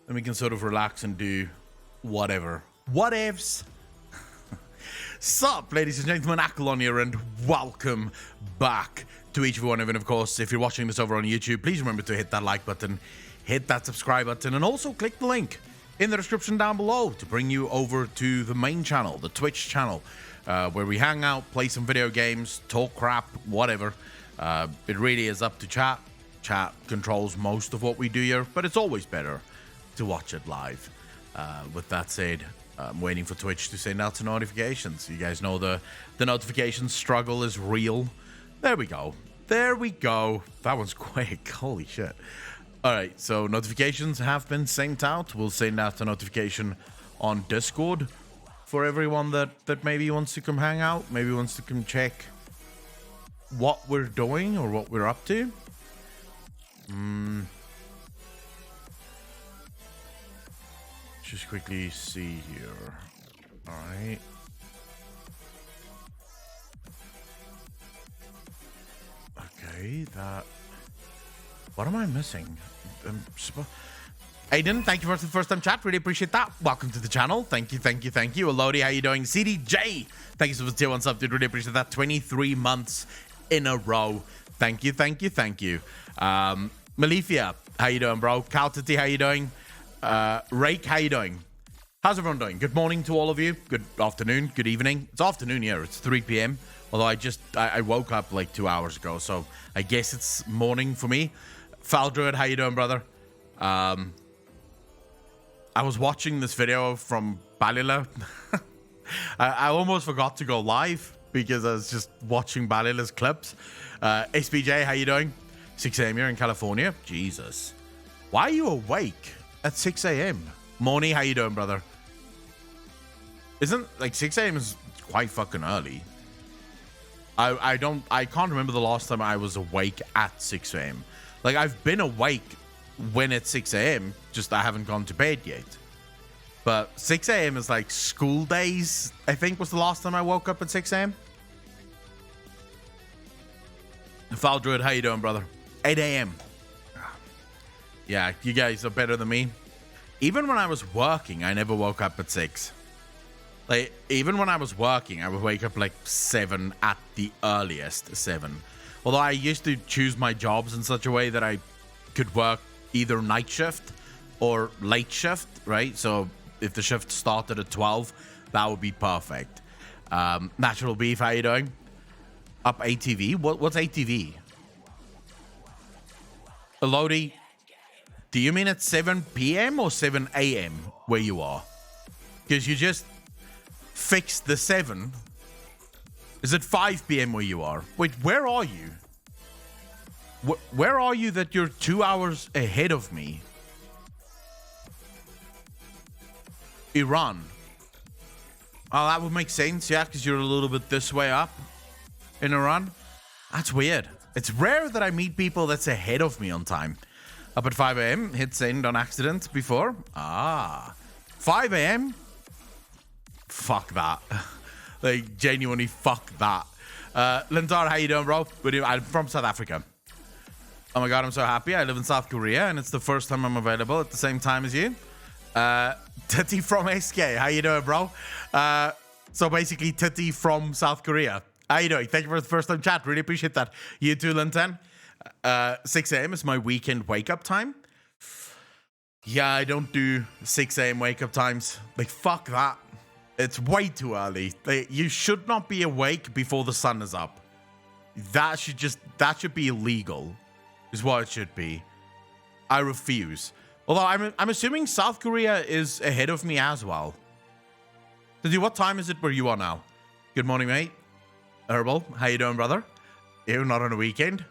then we can sort of relax and do whatever. Whatevs. Sup, ladies and gentlemen, Akelon here, and welcome back to each one. And of course, if you're watching this over on YouTube, please remember to hit that like button, hit that subscribe button, and also click the link in the description down below to bring you over to the main channel, the Twitch channel, where we hang out, play some video games, talk crap, whatever. It really is up to chat. Chat controls most of what we do here, but it's always better to watch it live. With that said, I'm waiting for Twitch to send out some notifications. You guys know the notification struggle is real. There we go. There we go. That was quick. Holy shit. All right, so notifications have been sent out. We'll send out a notification on Discord for everyone that maybe wants to come hang out, maybe wants to come check what we're doing or what we're up to. Just quickly see here. All right. Okay, that. What am I missing? Aiden, thank you for the first time chat. Really appreciate that. Welcome to the channel. Thank you, thank you, thank you. Elodie, how you doing? CDJ, thank you so much for tier 1 sub, dude. Really appreciate that. 23 months in a row. Thank you, thank you, thank you. Malifia, how you doing, bro? Caltity, how you doing? Rake, how you doing? How's everyone doing? Good morning to all of you. Good afternoon, good evening. It's afternoon here. It's 3 p.m. Although I woke up like 2 hours ago, so I guess it's morning for me. Faldruid, how you doing, brother? I was watching this video from Balila. I almost forgot to go live because I was just watching Balila's clips. SPJ, how you doing? 6 a.m. here in California. Jesus. Why are you awake at 6 a.m.? Morning, how you doing, brother? Isn't, like, 6 a.m. is quite fucking early. I can't remember the last time I was awake at 6 a.m. Like, I've been awake when it's 6 a.m., just I haven't gone to bed yet. But 6 a.m. is like school days, I think was the last time I woke up at 6 a.m. Faldruid, how you doing, brother? 8 a.m. Yeah, you guys are better than me. Even when I was working, I never woke up at 6. Like, even when I was working, I would wake up like 7 at the earliest, 7. Although I used to choose my jobs in such a way that I could work either night shift or late shift, right? So if the shift started at 12, that would be perfect. Natural Beef, how you doing? Up ATV? What's ATV? Elodie, do you mean at 7 p.m. or 7 a.m. where you are? Because you just fixed the 7. Is it 5 p.m. where you are? Wait, where are you? Where are you that you're 2 hours ahead of me? Iran. Oh, that would make sense, yeah, because you're a little bit this way up in Iran. That's weird. It's rare that I meet people that's ahead of me on time. Up at 5 a.m., hit send on accident before. 5 a.m.? Fuck that. Like, genuinely, fuck that. Lintar, how you doing, bro? I'm from South Africa. Oh my god, I'm so happy. I live in South Korea, and it's the first time I'm available at the same time as you. Titty from SK, how you doing, bro? So basically, Titty from South Korea. How you doing? Thank you for the first time chat. Really appreciate that. You too, Linton. 6 a.m. is my weekend wake-up time. Yeah, I don't do 6 a.m. wake-up times. Like, fuck that. It's way too early. Like, you should not be awake before the sun is up. That should be illegal, is what it should be. I refuse. Although I'm assuming South Korea is ahead of me as well. Did what time is it where you are now? Good morning, mate. Herbal, how you doing, brother? You're not on a weekend?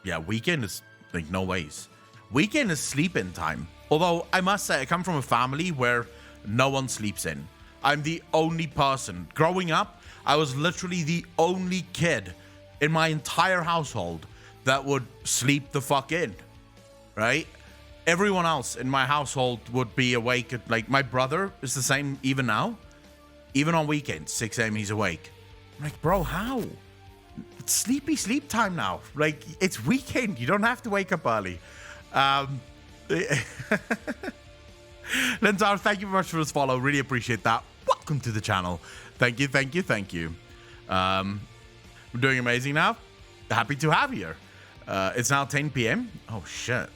Yeah, weekend is like no ways. Weekend is sleep-in time. Although I must say, I come from a family where no one sleeps in. I'm the only person. Growing up, I was literally the only kid in my entire household that would sleep the fuck in, right? Everyone else in my household would be awake at, like, my brother is the same even now. Even on weekends, 6 a.m. he's awake. I'm like, bro, how? It's sleepy sleep time now. Like, it's weekend. You don't have to wake up early. Linzar, thank you very much for this follow. Really appreciate that. Welcome to the channel. Thank you, thank you, thank you. We're doing amazing now. Happy to have you here. It's now 10 p.m. Oh, shit.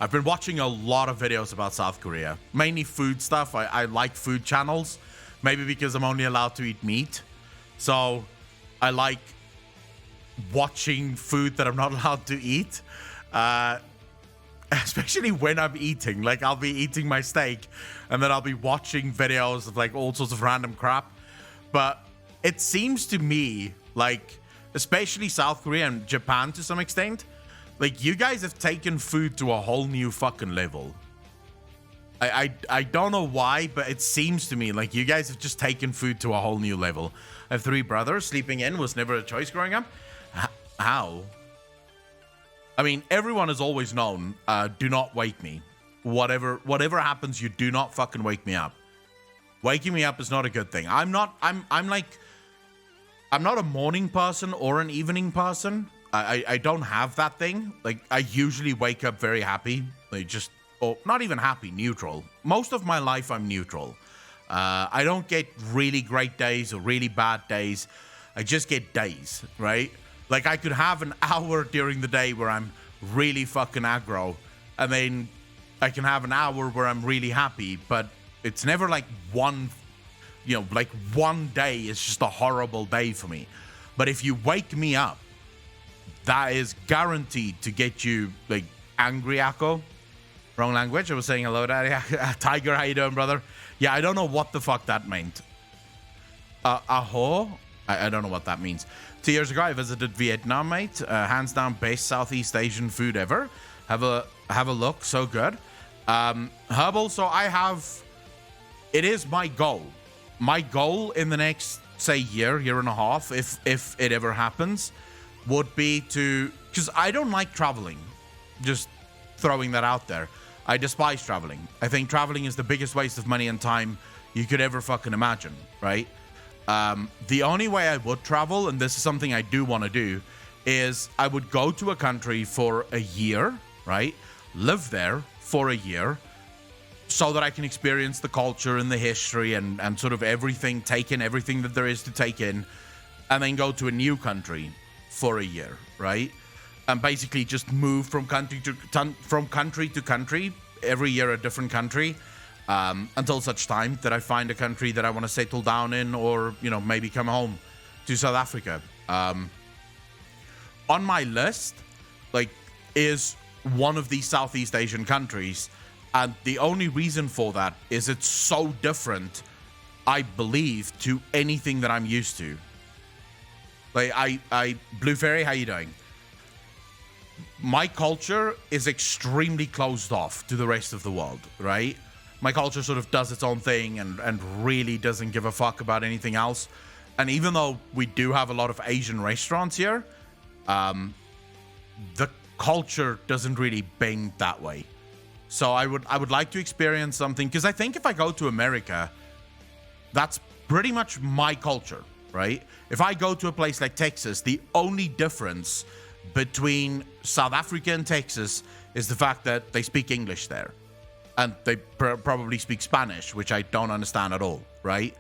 I've been watching a lot of videos about South Korea. Mainly food stuff. I like food channels. Maybe because I'm only allowed to eat meat. So I like watching food that I'm not allowed to eat. Especially when I'm eating. Like, I'll be eating my steak and then I'll be watching videos of like all sorts of random crap. But it seems to me like, especially South Korea and Japan to some extent, like, you guys have taken food to a whole new fucking level. I don't know why, but it seems to me like you guys have just taken food to a whole new level. I have 3 brothers. Sleeping in was never a choice growing up. How? I mean, everyone has always known, do not wake me. Whatever happens, you do not fucking wake me up. Waking me up is not a good thing. I'm not a morning person or an evening person. I don't have that thing. Like, I usually wake up very happy. Like, just, or not even happy, neutral. Most of my life, I'm neutral. I don't get really great days or really bad days. I just get days, right? Like, I could have an hour during the day where I'm really fucking aggro, and then I can have an hour where I'm really happy, but it's never like one, you know, like one day is just a horrible day for me. But if you wake me up, that is guaranteed to get you, like, angry, Akko. Wrong language. I was saying hello, Daddy. Tiger, how you doing, brother? Yeah, I don't know what the fuck that meant. Aho? I don't know what that means. 2 years ago, I visited Vietnam, mate. Hands down, best Southeast Asian food ever. Have a look. So good. Herbal. So I have... It is my goal. My goal in the next, say, year and a half, if it ever happens, would be to... Because I don't like traveling. Just throwing that out there. I despise traveling. I think traveling is the biggest waste of money and time you could ever fucking imagine, right? The only way I would travel, and this is something I do want to do, is I would go to a country for a year, right? Live there for a year so that I can experience the culture and the history and sort of everything, take in everything that there is to take in, and then go to a new country for a year, right? And basically just move from country to country, every year a different country, until such time that I find a country that I want to settle down in, or, you know, maybe come home to South Africa. On my list, like, is one of these Southeast Asian countries, and the only reason for that is it's so different, I believe, to anything that I'm used to. Like, Blue Fairy, how you doing? My culture is extremely closed off to the rest of the world, right? My culture sort of does its own thing and really doesn't give a fuck about anything else. And even though we do have a lot of Asian restaurants here, the culture doesn't really bend that way. So I would like to experience something, because I think if I go to America, that's pretty much my culture, right? If I go to a place like Texas, the only difference between South Africa and Texas is the fact that they speak English there. And they probably speak Spanish, which I don't understand at all, right?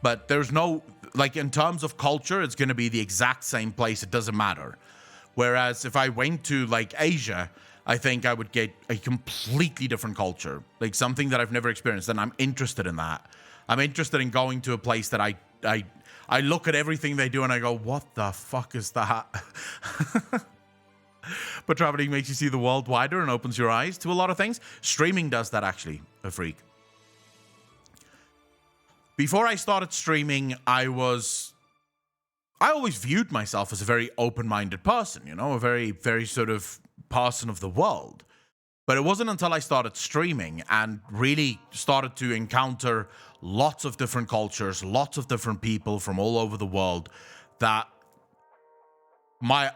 But there's no, like, in terms of culture, it's going to be the exact same place. It doesn't matter. Whereas if I went to, like, Asia, I think I would get a completely different culture, like something that I've never experienced, and I'm interested in that. I'm interested in going to a place that I look at everything they do and I go, what the fuck is that? But traveling makes you see the world wider and opens your eyes to a lot of things. Streaming does that, actually, a freak. Before I started streaming, I always viewed myself as a very open-minded person, you know, a very, very sort of person of the world. But it wasn't until I started streaming and really started to encounter lots of different cultures, lots of different people from all over the world, that my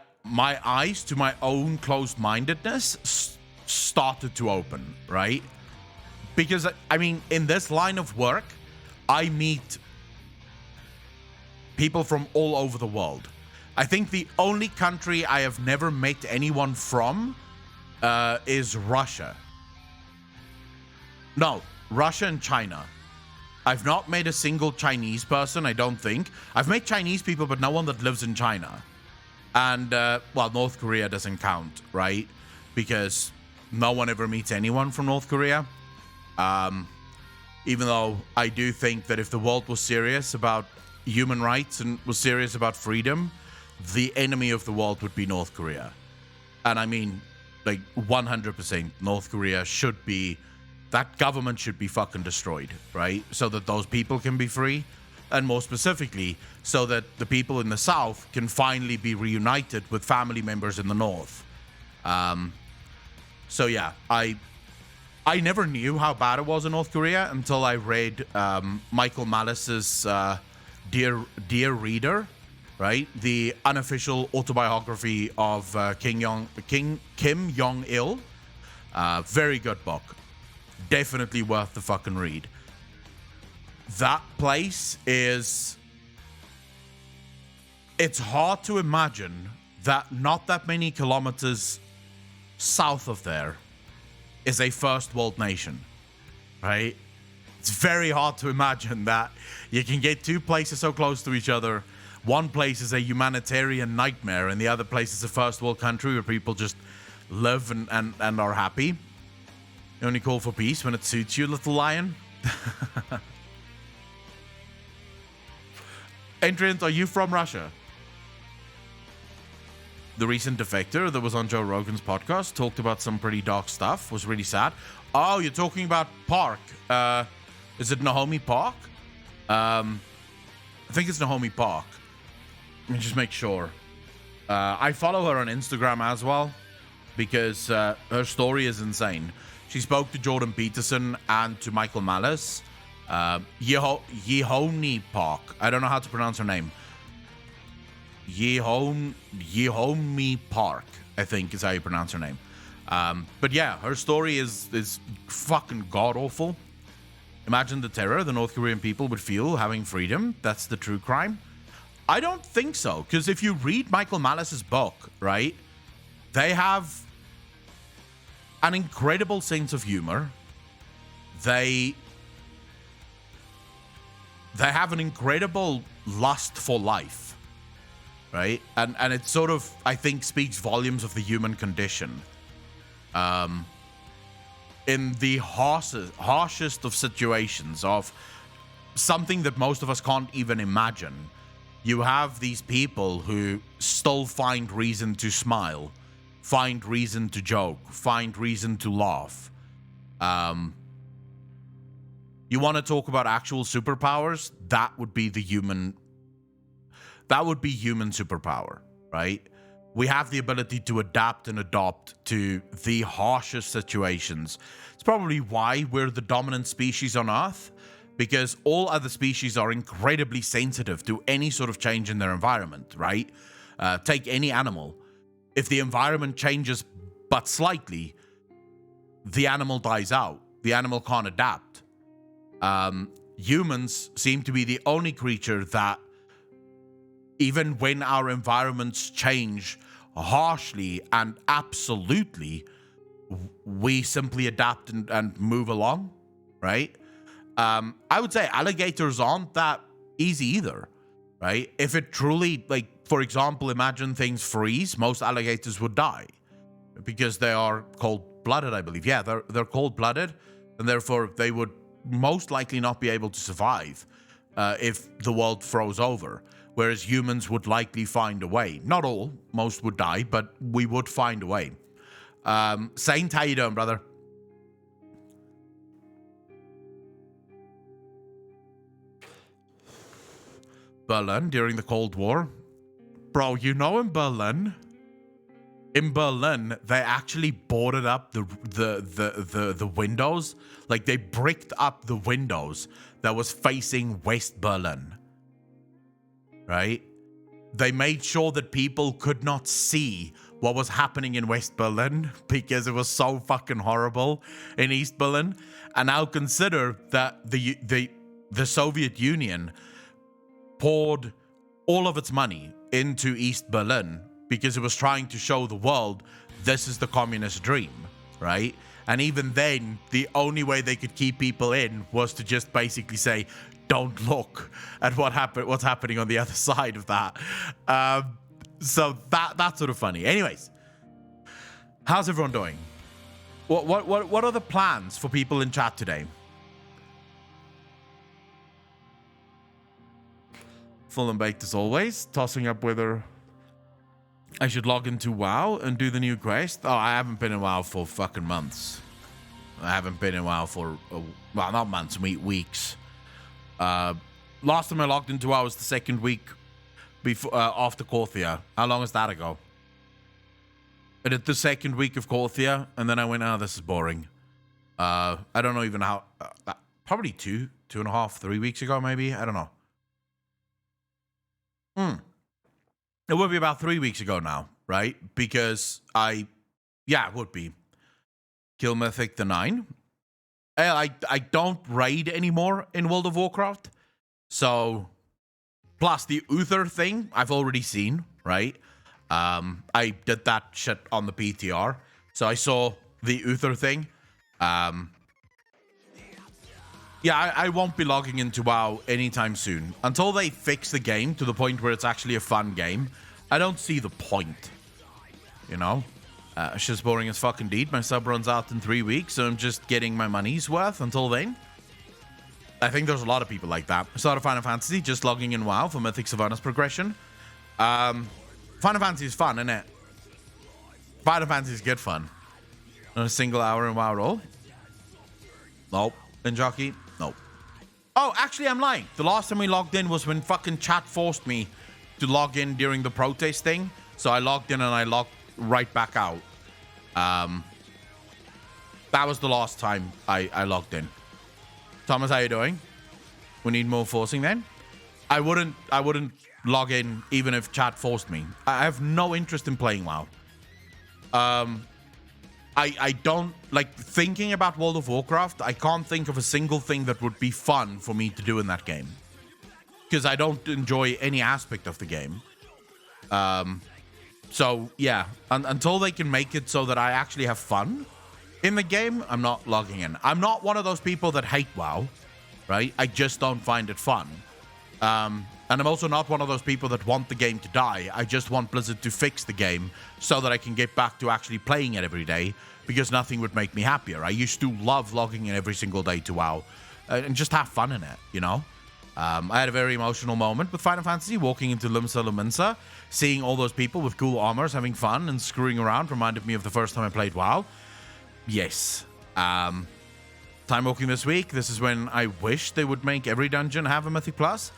eyes to my own closed-mindedness started to open, right? Because, I mean, in this line of work, I meet people from all over the world. I think the only country I have never met anyone from is Russia. No, Russia and China. I've not met a single Chinese person, I don't think. I've met Chinese people, but no one that lives in China. And, well, North Korea doesn't count, right? Because no one ever meets anyone from North Korea. Even though I do think that if the world was serious about human rights and was serious about freedom, the enemy of the world would be North Korea. And I mean, like, 100% North Korea should be, that government should be fucking destroyed, right? So that those people can be free. And more specifically, so that the people in the South can finally be reunited with family members in the North. So yeah, I never knew how bad it was in North Korea until I read Michael Malice's Dear Reader, right? The unofficial autobiography of Kim Jong-il. Very good book. Definitely worth the fucking read. That place is... It's hard to imagine that not that many kilometers south of there is a first world nation, right? It's very hard to imagine that you can get two places so close to each other. One place is a humanitarian nightmare, and the other place is a first world country where people just live and are happy. You only call for peace when it suits you, little lion. Entrant, are you from Russia? The recent defector that was on Joe Rogan's podcast talked about some pretty dark stuff. Was really sad. Oh, you're talking about Park. Is it Naomi Park? I think it's Naomi Park. Let me just make sure. I follow her on Instagram as well because her story is insane. She spoke to Jordan Peterson and to Michael Malice. Yehomi Park. I don't know how to pronounce her name. Yehomi Park, I think is how you pronounce her name. But yeah, her story is fucking god-awful. Imagine the terror the North Korean people would feel having freedom. That's the true crime. I don't think so, because if you read Michael Malice's book, right, they have an incredible sense of humor. They have an incredible lust for life, right? And it sort of, I think, speaks volumes of the human condition. In the harshest of situations, of something that most of us can't even imagine, you have these people who still find reason to smile, find reason to joke, find reason to laugh. You want to talk about actual superpowers? That would be human superpower, right? We have the ability to adapt and adopt to the harshest situations. It's probably why we're the dominant species on Earth, because all other species are incredibly sensitive to any sort of change in their environment, right? Take any animal. If the environment changes but slightly, the animal dies out. The animal can't adapt. Humans seem to be the only creature that, even when our environments change harshly and absolutely, we simply adapt and move along, right? I would say alligators aren't that easy either, right? If it truly, like, for example, imagine things freeze, most alligators would die because they are cold-blooded, I believe. Yeah, they're cold-blooded, and therefore they would most likely not be able to survive if the world froze over. Whereas humans would likely find a way. Not all, most would die, but we would find a way. Saint, how you doing, brother? Berlin during the Cold War. Bro, you know in Berlin, they actually boarded up the windows. Like, they bricked up the windows that was facing West Berlin. Right? They made sure that people could not see what was happening in West Berlin because it was so fucking horrible in East Berlin. And now consider that the Soviet Union poured all of its money into East Berlin because it was trying to show the world this is the communist dream, right? And even then, the only way they could keep people in was to just basically say, don't look at what's happening on the other side of that. So that's sort of funny. Anyways, how's everyone doing? What are the plans for people in chat today? Full and baked as always. Tossing up whether I should log into WoW and do the new quest. Oh, I haven't been in WoW for fucking months. I haven't been in WoW for, well, not months, weeks. Last time I logged into WoW was the second week before after Korthia. How long is that ago? I did the second week of Korthia, and then I went, oh, this is boring. I don't know even how, probably 2.5, 3 weeks ago, maybe. I don't know. It would be about 3 weeks ago now, right? Because it would be. Kill Mythic the 9. I don't raid anymore in World of Warcraft. So, plus the Uther thing, I've already seen, right? I did that shit on the PTR. So I saw the Uther thing. Yeah, I won't be logging into WoW anytime soon. Until they fix the game to the point where it's actually a fun game, I don't see the point. You know? It's just boring as fuck indeed. My sub runs out in 3 weeks, so I'm just getting my money's worth until then. I think there's a lot of people like that. I started Final Fantasy, just logging in WoW for Mythic Savannah's progression. Final Fantasy is fun, isn't it? Final Fantasy is good fun. Not a single hour in WoW roll. Nope. In jockey? Nope. Oh, actually, I'm lying. The last time we logged in was when fucking chat forced me to log in during the protest thing. So I logged in and I logged right back out. That was the last time I logged in. Thomas, how you doing? We need more forcing then. I wouldn't log in even if chat forced me. I have no interest in playing WoW. I don't like thinking about World of Warcraft. I can't think of a single thing that would be fun for me to do in that game, because I don't enjoy any aspect of the game. So yeah, until they can make it so that I actually have fun in the game, I'm not logging in. I'm not one of those people that hate WoW, right? I just don't find it fun. And I'm also not one of those people that want the game to die. I just want Blizzard to fix the game so that I can get back to actually playing it every day, because nothing would make me happier. I used to love logging in every single day to WoW and just have fun in it, you know? I had a very emotional moment with Final Fantasy, walking into Limsa Lominsa, seeing all those people with cool armors having fun and screwing around reminded me of the first time I played WoW. Yes. Time walking this week. This is when I wish they would make every dungeon have a Mythic Plus.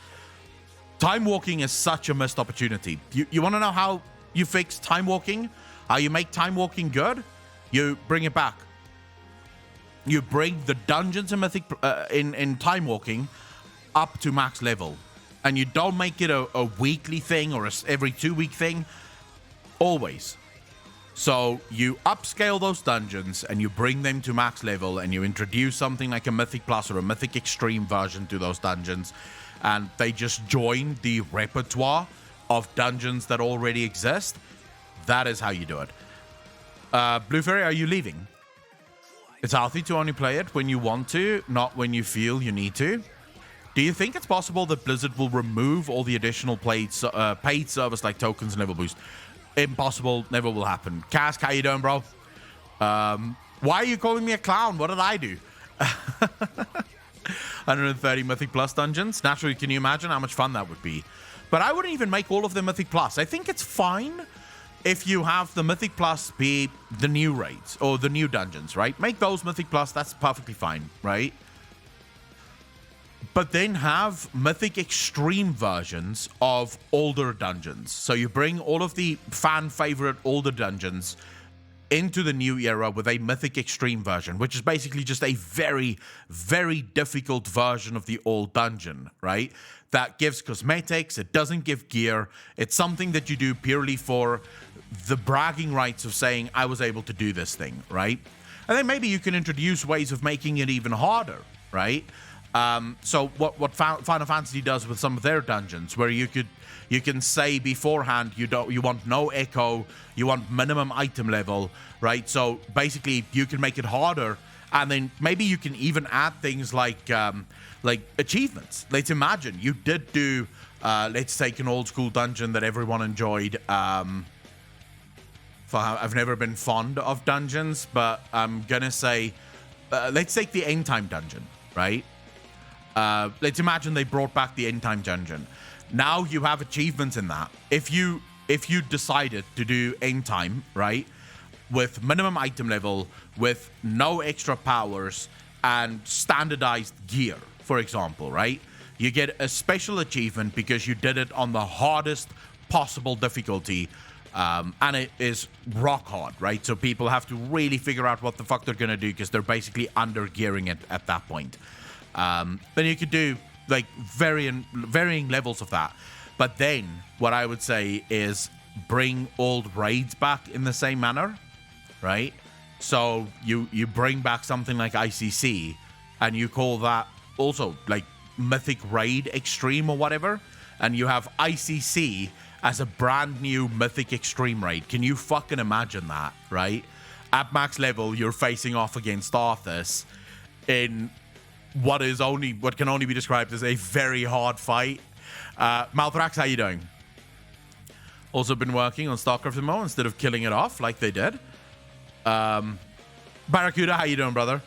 Time walking is such a missed opportunity. You want to know how you fix time walking? How you make time walking good? You bring it back. You bring the dungeons in Mythic in time walking up to max level, and you don't make it a weekly thing or every 2 week thing. Always. So you upscale those dungeons and you bring them to max level, and you introduce something like a Mythic Plus or a Mythic Extreme version to those dungeons, and they just join the repertoire of dungeons that already exist. That is how you do it. Blue Fairy, are you leaving? It's healthy to only play it when you want to, not when you feel you need to. Do you think it's possible that Blizzard will remove all the additional paid service like tokens and level boost? Impossible, never will happen. Cask, how you doing, bro? Why are you calling me a clown? What did I do? 130 Mythic Plus dungeons. Naturally, can you imagine how much fun that would be? But I wouldn't even make all of them Mythic Plus. I think it's fine if you have the Mythic Plus be the new raids or the new dungeons, right? Make those Mythic Plus. That's perfectly fine, right? But then have Mythic Extreme versions of older dungeons. So you bring all of the fan favorite older dungeons into the new era with a Mythic Extreme version, which is basically just a very, very difficult version of the old dungeon, right? That gives cosmetics, it doesn't give gear. It's something that you do purely for the bragging rights of saying, I was able to do this thing, right? And then maybe you can introduce ways of making it even harder, right? So what Final Fantasy does with some of their dungeons, where you can say beforehand you want no echo, you want minimum item level, right? So basically you can make it harder, and then maybe you can even add things like achievements. Let's imagine you did do let's take an old school dungeon that everyone enjoyed. I've never been fond of dungeons, but I'm gonna say let's take the End Time dungeon, right? Let's imagine they brought back the End Time dungeon. Now you have achievements in that. If you decided to do End Time, right, with minimum item level, with no extra powers, and standardized gear, for example, right, you get a special achievement because you did it on the hardest possible difficulty, and it is rock hard, right? So people have to really figure out what the fuck they're gonna do because they're basically under gearing it at that point. Then you could do like varying levels of that. But then what I would say is bring old raids back in the same manner, right? So you bring back something like ICC and you call that also like Mythic Raid Extreme or whatever, and you have ICC as a brand new Mythic Extreme Raid. Can you fucking imagine that, right? At max level, you're facing off against Arthas in what can only be described as a very hard fight. Malthrax, how you doing? Also been working on StarCraft MMO instead of killing it off like they did. Barracuda, how you doing, brother?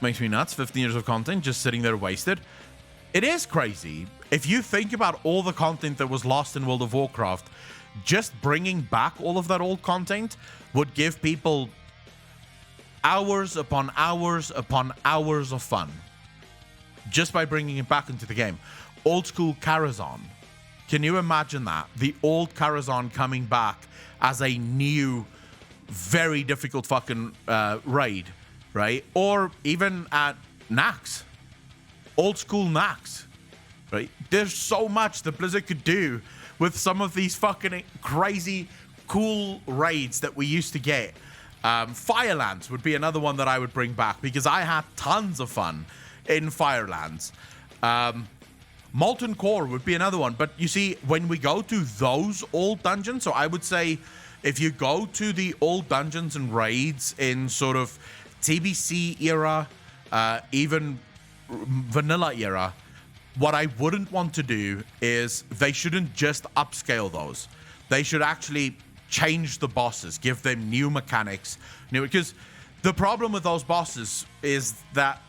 Makes me nuts. 15 years of content just sitting there wasted. It is crazy. If you think about all the content that was lost in World of Warcraft, just bringing back all of that old content would give people hours upon hours upon hours of fun. Just by bringing it back into the game. Old school Karazhan. Can you imagine that? The old Karazhan coming back as a new, very difficult fucking raid, right? Or even at Naxx. Old school Naxx, right? There's so much that Blizzard could do with some of these fucking crazy, cool raids that we used to get. Firelands would be another one that I would bring back because I had tons of fun in Firelands. Molten Core would be another one. But you see, when we go to those old dungeons, so I would say if you go to the old dungeons and raids in sort of TBC era, even vanilla era, what I wouldn't want to do is they shouldn't just upscale those. They should actually change the bosses, give them new mechanics. Because the problem with those bosses is that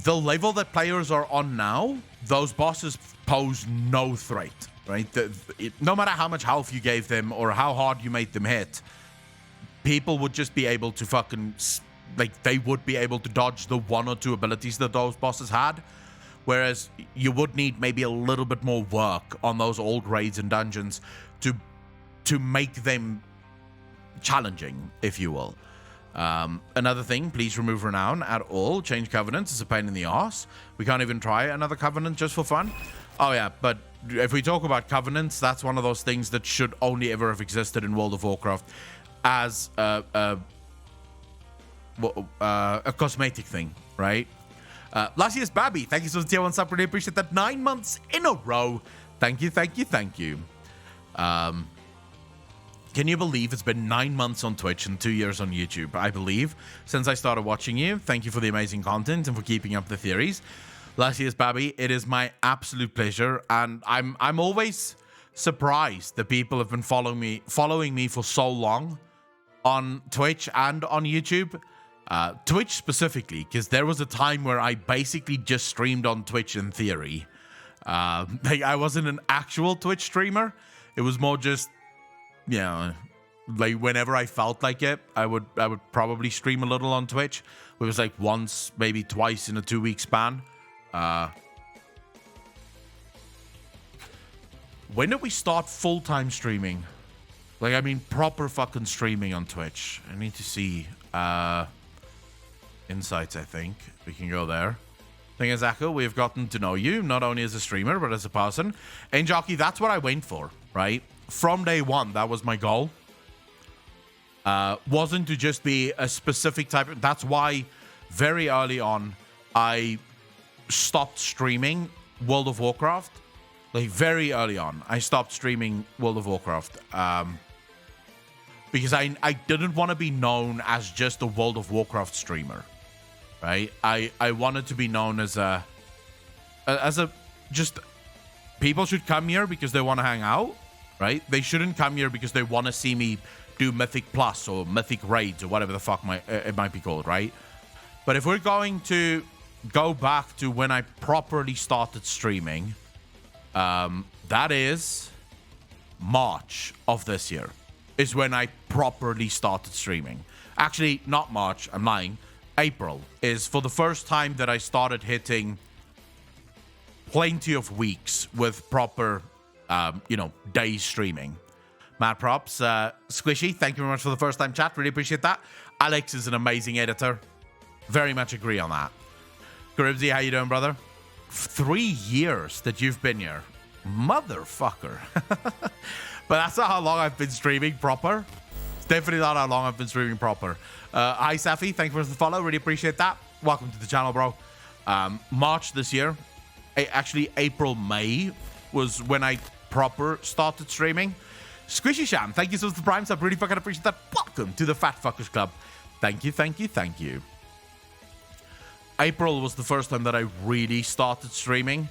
the level that players are on now, those bosses pose no threat, right? No matter how much health you gave them or how hard you made them hit, people would just be able to fucking, like, they would be able to dodge the one or two abilities that those bosses had. Whereas you would need maybe a little bit more work on those old raids and dungeons to make them challenging, if you will. Another thing, please remove Renown at all. Change Covenants is a pain in the ass. We can't even try another Covenant just for fun. Oh yeah, but if we talk about Covenants, that's one of those things that should only ever have existed in World of Warcraft as a cosmetic thing, right? Lassius Babby, thank you so much for the tier 1 sub. Really appreciate that. 9 months in a row. Thank you, thank you, thank you. Can you believe it's been 9 months on Twitch and 2 years on YouTube? I believe, since I started watching you. Thank you for the amazing content and for keeping up the theories. Lassius Babby, it is my absolute pleasure, and I'm always surprised that people have been following me for so long on Twitch and on YouTube. Twitch specifically, because there was a time where I basically just streamed on Twitch in theory. Like, I wasn't an actual Twitch streamer. It was more just, you know, like whenever I felt like it, I would probably stream a little on Twitch. It was like once, maybe twice in a 2-week span. When did we start full-time streaming? Like, I mean, proper fucking streaming on Twitch. I need to see insights, I think. We can go there. Thing is, Echo, we have gotten to know you, not only as a streamer, but as a person. And Jockey, that's what I went for, right? From day one, that was my goal. Wasn't to just be a specific type. That's why very early on, I stopped streaming World of Warcraft. Like, very early on, I stopped streaming World of Warcraft. Because I didn't want to be known as just a World of Warcraft streamer, right? I wanted to be known as a just people should come here because they want to hang out, right? They shouldn't come here because they want to see me do Mythic Plus or Mythic Raids or whatever the fuck it might be called, right? But if we're going to go back to when I properly started streaming, that is March of this year is when I properly started streaming. Actually, not March, I'm lying. April is for the first time that I started hitting plenty of weeks with proper, days streaming. Mad props. Squishy, thank you very much for the first time chat. Really appreciate that. Alex is an amazing editor. Very much agree on that. Caribsy, how you doing, brother? 3 years that you've been here. Motherfucker. But that's not how long I've been streaming proper. It's definitely not how long I've been streaming proper. Hi, Safi. Thank you for the follow. Really appreciate that. Welcome to the channel, bro. March this year. Actually, April, May was when I proper started streaming. Squishy Sham, thank you so much for the Prime sub. Really fucking appreciate that. Welcome to the Fat Fuckers Club. Thank you, thank you, thank you. April was the first time that I really started streaming.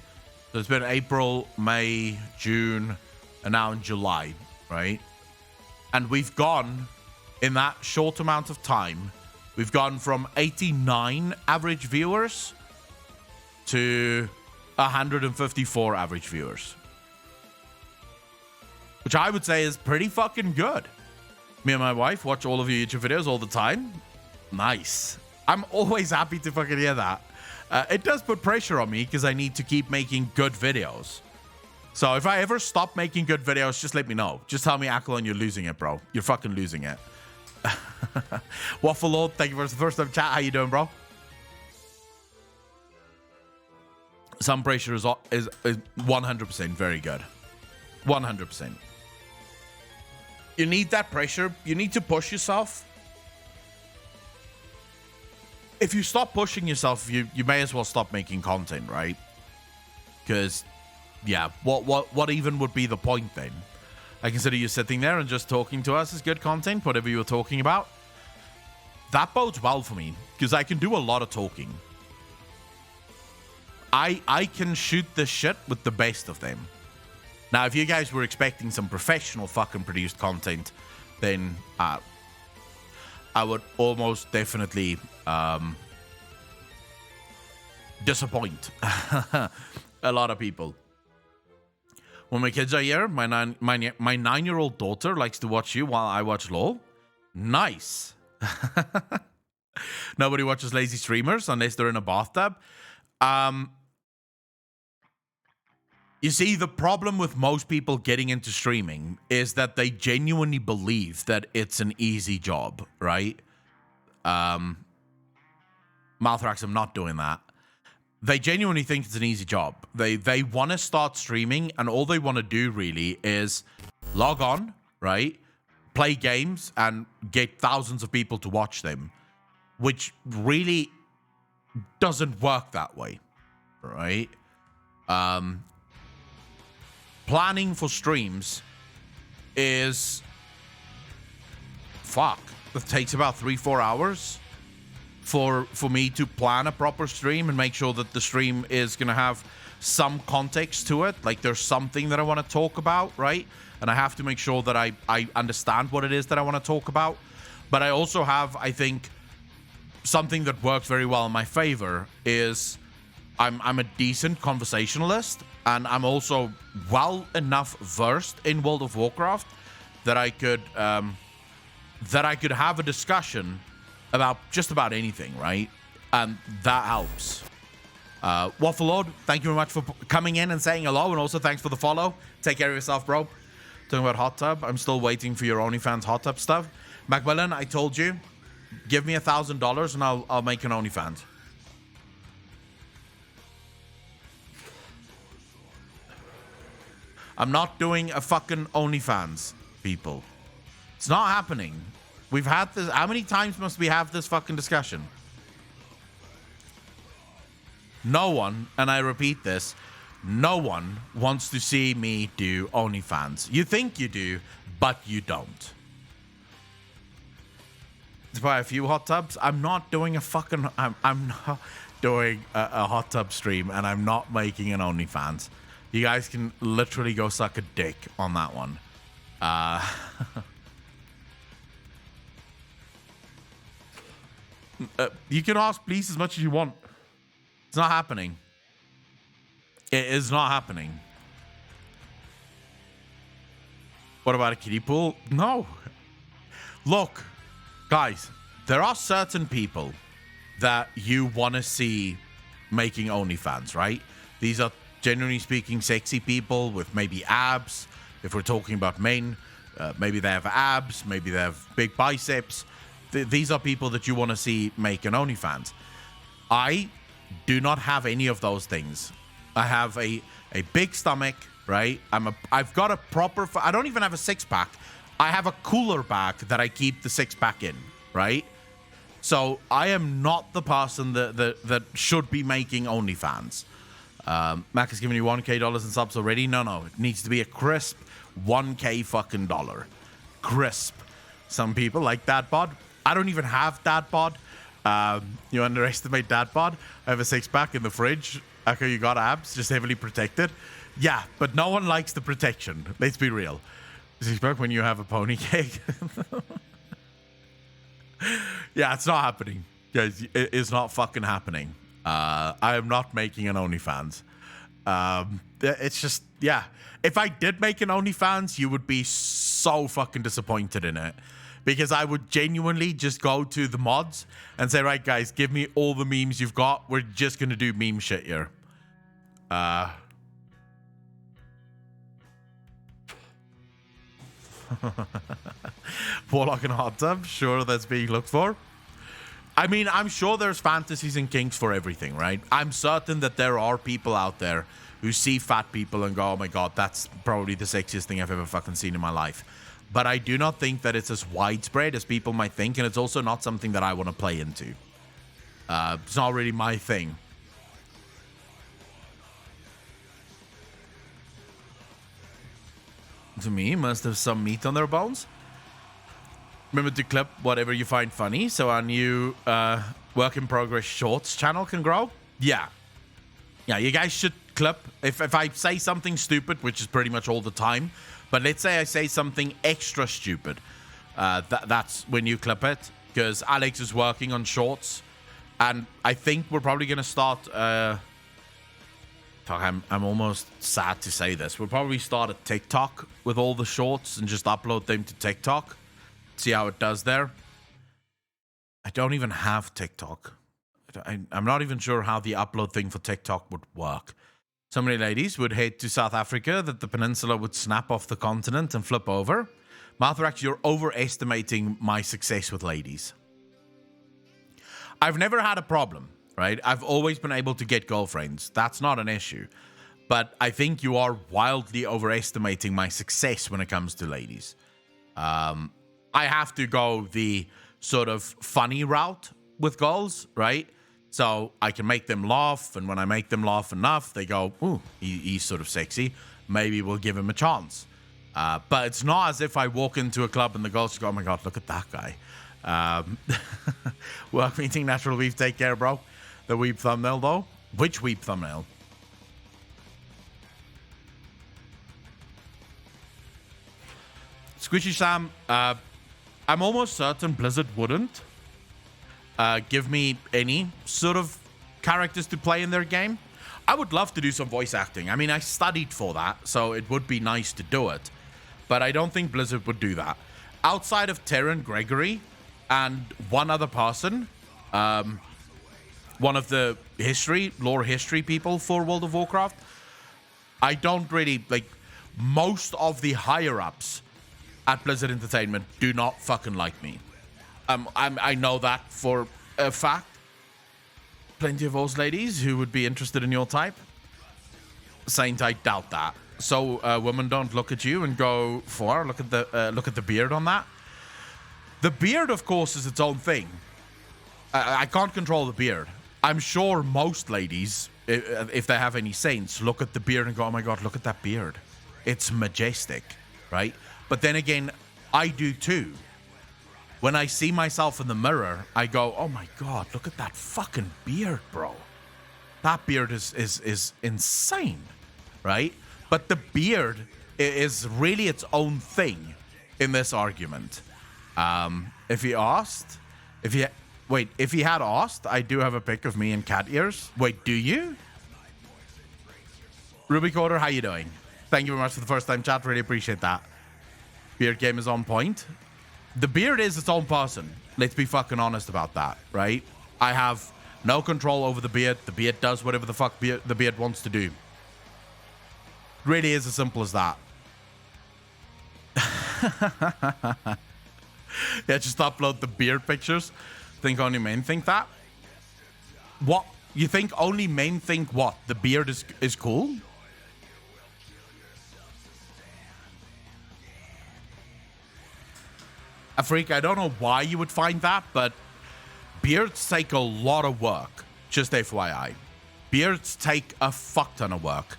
So it's been April, May, June, and now in July, right? And we've gone, in that short amount of time, we've gone from 89 average viewers to 154 average viewers. Which I would say is pretty fucking good. Me and my wife watch all of your YouTube videos all the time. Nice. I'm always happy to fucking hear that. It does put pressure on me because I need to keep making good videos. So if I ever stop making good videos, just let me know. Just tell me, Acklon, you're losing it, bro. You're fucking losing it. Waffle Lord, thank you for the first time chat. How you doing, bro? Some pressure is 100% very good. 100%. You need that pressure. You need to push yourself. If you stop pushing yourself, you may as well stop making content, right? Because, yeah, what even would be the point then? I consider you sitting there and just talking to us is good content, whatever you were talking about. That bodes well for me, because I can do a lot of talking. I can shoot this shit with the best of them. Now, if you guys were expecting some professional fucking produced content, then I would almost definitely disappoint a lot of people. When my kids are here, my 9-year-old daughter likes to watch you while I watch LOL. Nice. Nobody watches lazy streamers unless they're in a bathtub. You see, the problem with most people getting into streaming is that they genuinely believe that it's an easy job, right? Malthrax, I'm not doing that. They genuinely think it's an easy job. They want to start streaming, and all they want to do really is log on, right? Play games and get thousands of people to watch them, which really doesn't work that way, right? Planning for streams is it takes about 3-4 hours for me to plan a proper stream and make sure that the stream is gonna have some context to it, like there's something that I want to talk about, right? And I have to make sure that I understand what it is that I want to talk about. But I also have, I think, something that works very well in my favor is I'm a decent conversationalist, and I'm also well enough versed in World of Warcraft that I could have a discussion about just about anything, right? And that helps. Waffle Lord, thank you very much for coming in and saying hello, and also thanks for the follow. Take care of yourself, bro. Talking about hot tub, I'm still waiting for your OnlyFans hot tub stuff. Macmillan, I told you, give me $1,000 and I'll make an OnlyFans. I'm not doing a fucking OnlyFans, people. It's not happening. We've had this. How many times must we have this fucking discussion? no one, and I repeat this, no one wants to see me do OnlyFans. You think you do, but you don't. To buy a few hot tubs, I'm not doing a fucking... I'm not doing a hot tub stream, and I'm not making an OnlyFans. You guys can literally go suck a dick on that one. You can ask please as much as you want. It's not happening. It is not happening. What about a kiddie pool? No. Look, guys, there are certain people that you want to see making OnlyFans, right? These are, generally speaking, sexy people with maybe abs. If we're talking about men, maybe they have abs, maybe they have big biceps. These are people that you want to see make an OnlyFans. I do not have any of those things. I have a big stomach, right? I've got a proper... I don't even have a six-pack. I have a cooler bag that I keep the six-pack in, right? So I am not the person that should be making OnlyFans. Mac has given you $1K in subs already. No. It needs to be a crisp $1K fucking dollar. Crisp. Some people like that bod. I don't even have that bod. You underestimate that bod. I have a six-pack in the fridge. Okay, you got abs, just heavily protected. Yeah, but no one likes the protection. Let's be real. Six-pack when you have a pony cake. Yeah, it's not happening. Guys, it is not fucking happening. I am not making an OnlyFans. It's just, yeah. If I did make an OnlyFans, you would be so fucking disappointed in it. Because I would genuinely just go to the mods and say, right, guys, give me all the memes you've got. We're just going to do meme shit here. Warlock and hot tub, sure, that's being looked for. I mean, I'm sure there's fantasies and kinks for everything, right? I'm certain that there are people out there who see fat people and go, oh my god, that's probably the sexiest thing I've ever fucking seen in my life. But I do not think that it's as widespread as people might think, and it's also not something that I want to play into. It's not really my thing. To me, must have some meat on their bones. Remember to clip whatever you find funny so our new work in progress shorts channel can grow. Yeah, you guys should clip. If I say something stupid, which is pretty much all the time, but let's say I say something extra stupid, that's when you clip it, because Alex is working on shorts, and I think we're probably gonna start. I'm almost sad to say this. We'll probably start a TikTok with all the shorts and just upload them to TikTok. See how it does there. I don't even have TikTok. I'm not even sure how the upload thing for TikTok would work. So many ladies would head to South Africa that the peninsula would snap off the continent and flip over. Mathrax, you're overestimating my success with ladies. I've never had a problem, right? I've always been able to get girlfriends. That's not an issue. But I think you are wildly overestimating my success when it comes to ladies. I have to go the sort of funny route with girls, right? So I can make them laugh, and when I make them laugh enough, they go, ooh, he's sort of sexy. Maybe we'll give him a chance. But it's not as if I walk into a club and the girls go, oh my god, look at that guy. Work meeting, natural weave, take care, bro. The weep thumbnail, though? Which weep thumbnail? Squishy Sam, I'm almost certain Blizzard wouldn't give me any sort of characters to play in their game. I would love to do some voice acting. I mean, I studied for that, so it would be nice to do it. But I don't think Blizzard would do that. Outside of Terran Gregory and one other person, one of the lore history people for World of Warcraft, I don't really, most of the higher-ups at Blizzard Entertainment do not fucking like me. I know that for a fact. Plenty of those ladies who would be interested in your type. Saint, I doubt that. So women don't look at you and go, look at the beard on that. The beard, of course, is its own thing. I can't control the beard. I'm sure most ladies, if they have any saints, look at the beard and go, oh my God, look at that beard. It's majestic, right? But then again, I do too. When I see myself in the mirror, I go, oh my God, look at that fucking beard, bro. That beard is insane, right? But the beard is really its own thing in this argument. If he had asked, I do have a pic of me in cat ears. Wait, do you? Ruby Quarter, how you doing? Thank you very much for the first time chat. Really appreciate that. Beard game is on point. The beard is its own person. Let's be fucking honest about that, right? I have no control over the beard. The beard does whatever the fuck the beard wants to do. Really is as simple as that. Yeah, just upload the beard pictures. Think only men think that? What? You think only men think what? The beard is cool? A freak, I don't know why you would find that, but beards take a lot of work. Just FYI. Beards take a fuck ton of work.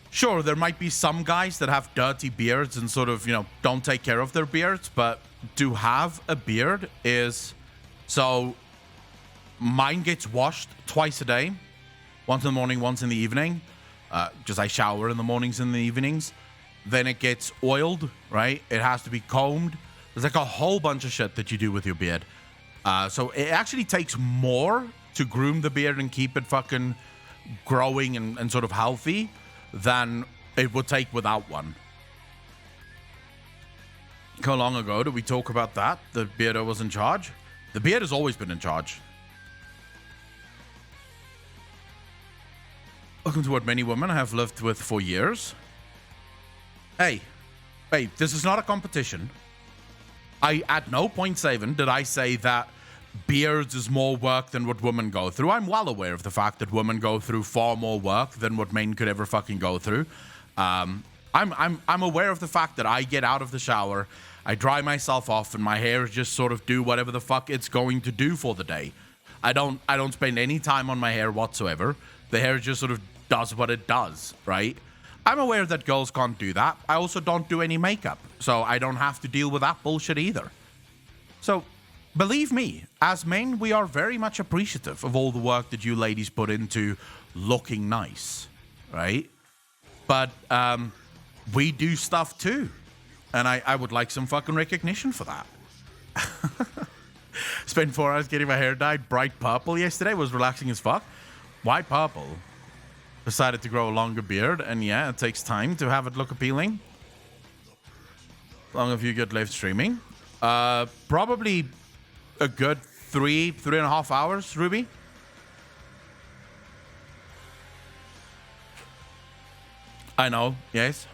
Sure, there might be some guys that have dirty beards and sort of, don't take care of their beards, but to have a beard is... So, mine gets washed twice a day. Once in the morning, once in the evening. Because I shower in the mornings and the evenings. Then it gets oiled, right? It has to be combed. There's like a whole bunch of shit that you do with your beard. So it actually takes more to groom the beard and keep it fucking growing and sort of healthy than it would take without one. How long ago did we talk about that? The beardo was in charge? The beard has always been in charge. Welcome to what many women have lived with for years. Hey, this is not a competition. At no point, Saven, did I say that beards is more work than what women go through. I'm well aware of the fact that women go through far more work than what men could ever fucking go through. I'm aware of the fact that I get out of the shower, I dry myself off, and my hair just sort of do whatever the fuck it's going to do for the day. I don't spend any time on my hair whatsoever. The hair just sort of does what it does, right? I'm aware that girls can't do that. I also don't do any makeup, so I don't have to deal with that bullshit either. So, believe me, as men, we are very much appreciative of all the work that you ladies put into looking nice, right? But we do stuff too, and I would like some fucking recognition for that. Spent 4 hours getting my hair dyed bright purple yesterday. Was relaxing as fuck. Why purple? Decided to grow a longer beard, and yeah, it takes time to have it look appealing. How long have you got live streaming? Probably a good 3.5 hours, Ruby. I know, yes.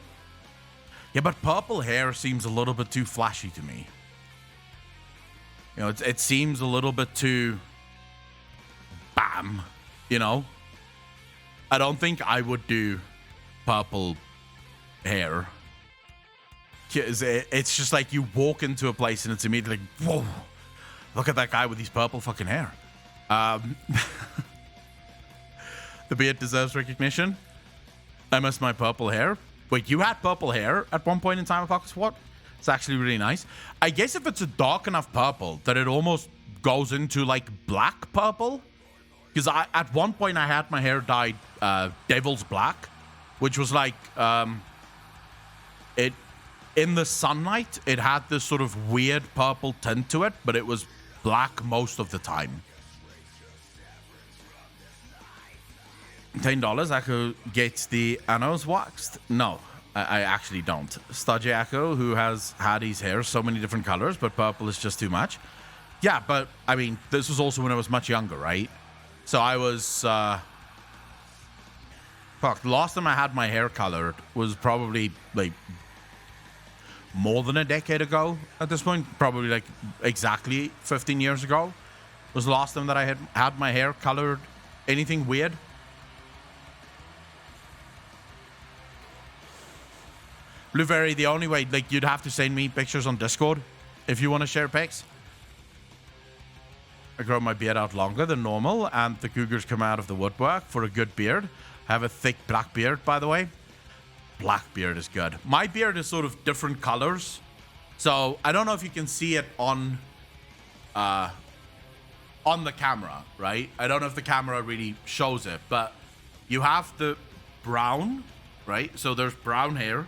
Yeah, but purple hair seems a little bit too flashy to me. It seems a little bit too... Bam, I don't think I would do purple hair. It's just like you walk into a place and it's immediately like, whoa, look at that guy with his purple fucking hair. The beard deserves recognition. I miss my purple hair. Wait, you had purple hair at one point in time, Apocalypse What? It's actually really nice. I guess if it's a dark enough purple that it almost goes into like black purple. Because at one point I had my hair dyed devil's black, which was like it in the sunlight. It had this sort of weird purple tint to it, but it was black most of the time. $10. Echo gets the annos waxed. No, I actually don't. Studgy Echo, who has had his hair so many different colors, but purple is just too much. Yeah, but I mean, this was also when I was much younger, right? So I was, fuck, the last time I had my hair colored was probably, like, more than a decade ago at this point. Probably, like, exactly 15 years ago was the last time that I had my hair colored anything weird. Blueberry, the only way, like, you'd have to send me pictures on Discord if you want to share pics. I grow my beard out longer than normal, and the cougars come out of the woodwork for a good beard. I have a thick black beard, by the way. Black beard is good. My beard is sort of different colors, so I don't know if you can see it on the camera, right? I don't know if the camera really shows it, but you have the brown, right? So there's brown hair.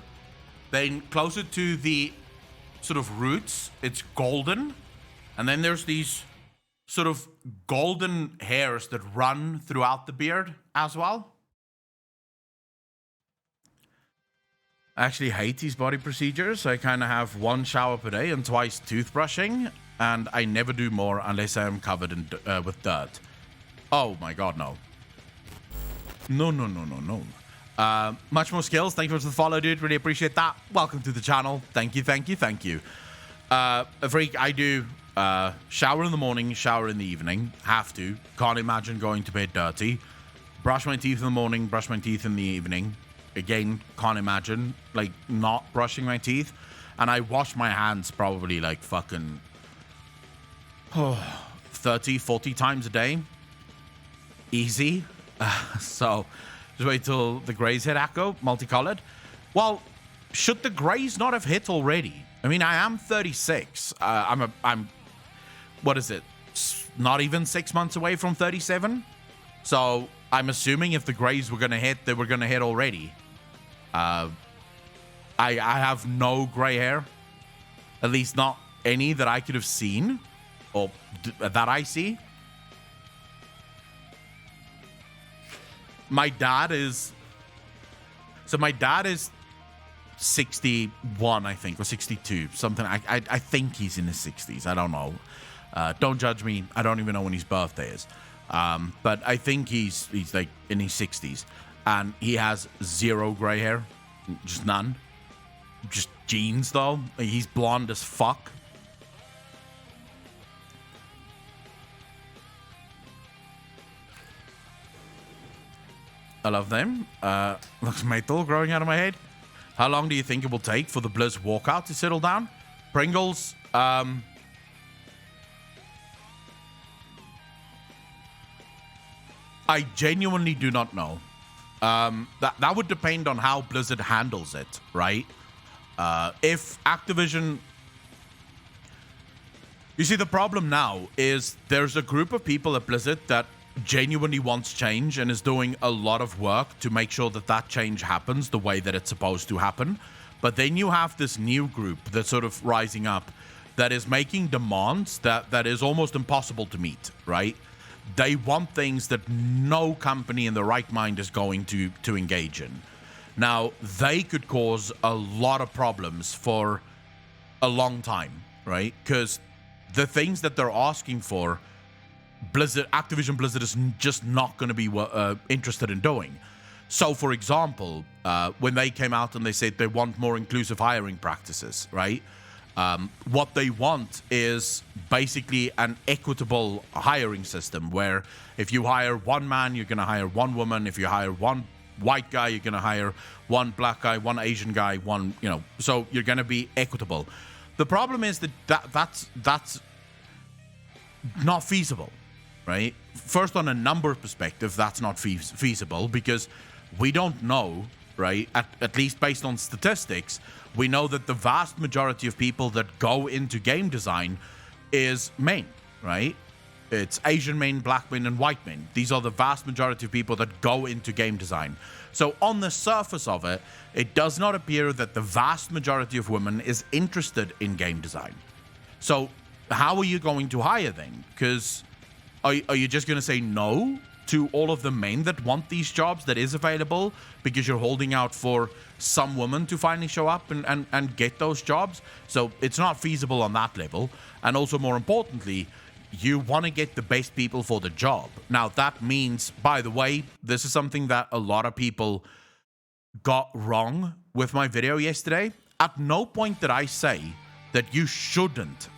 Then closer to the sort of roots, it's golden. And then there's these sort of golden hairs that run throughout the beard as well. I actually hate these body procedures. I kind of have 1 shower per day and twice toothbrushing, and I never do more unless I am covered in with dirt. Oh my god, no. No. Much more skills. Thank you for the follow, dude. Really appreciate that. Welcome to the channel. Thank you. Freak, I do shower in the morning, shower in the evening. Have to. Can't imagine going to bed dirty. Brush my teeth in the morning, brush my teeth in the evening. Again, can't imagine, like, not brushing my teeth. And I wash my hands probably, like, fucking 30, 40 times a day. Easy. So, just wait till the grays hit, Akko. Multicolored. Well, should the grays not have hit already? I mean, I am 36. I'm, what is it? Not even 6 months away from 37. So, I'm assuming if the grays were going to hit, they were going to hit already. I have no gray hair, at least not any that I could have seen or that I see. My dad is 61, I think, or 62, something. I think he's in his 60s. I don't know. Don't judge me. I don't even know when his birthday is. But I think he's like in his 60s. And he has 0 gray hair. Just none. Just jeans, though. He's blonde as fuck. I love them. Looks metal growing out of my head. How long do you think it will take for the Blizz walkout to settle down? Pringles, I genuinely do not know. That would depend on how Blizzard handles it, right? If Activision... You see, the problem now is there's a group of people at Blizzard that genuinely wants change and is doing a lot of work to make sure that that change happens the way that it's supposed to happen. But then you have this new group that's sort of rising up that is making demands that is almost impossible to meet, right? They want things that no company in the right mind is going to engage in. Now, they could cause a lot of problems for a long time, right? Because the things that they're asking for, Activision Blizzard is just not going to be interested in doing. So, for example, when they came out and they said they want more inclusive hiring practices, right? What they want is basically an equitable hiring system where if you hire one man, you're going to hire one woman. If you hire one white guy, you're going to hire one black guy, one Asian guy, one, you know, so you're going to be equitable. The problem is that's not feasible, right? First, on a number perspective, that's not feasible because we don't know, right? At least based on statistics, we know that the vast majority of people that go into game design is men, right? It's Asian men, black men, and white men. These are the vast majority of people that go into game design. So on the surface of it, it does not appear that the vast majority of women is interested in game design. So how are you going to hire then? Because are you just going to say no to all of the men that want these jobs that is available because you're holding out for some woman to finally show up and get those jobs? So it's not feasible on that level. And also, more importantly, you want to get the best people for the job. Now, that means, by the way, this is something that a lot of people got wrong with my video yesterday. At no point did I say that you shouldn't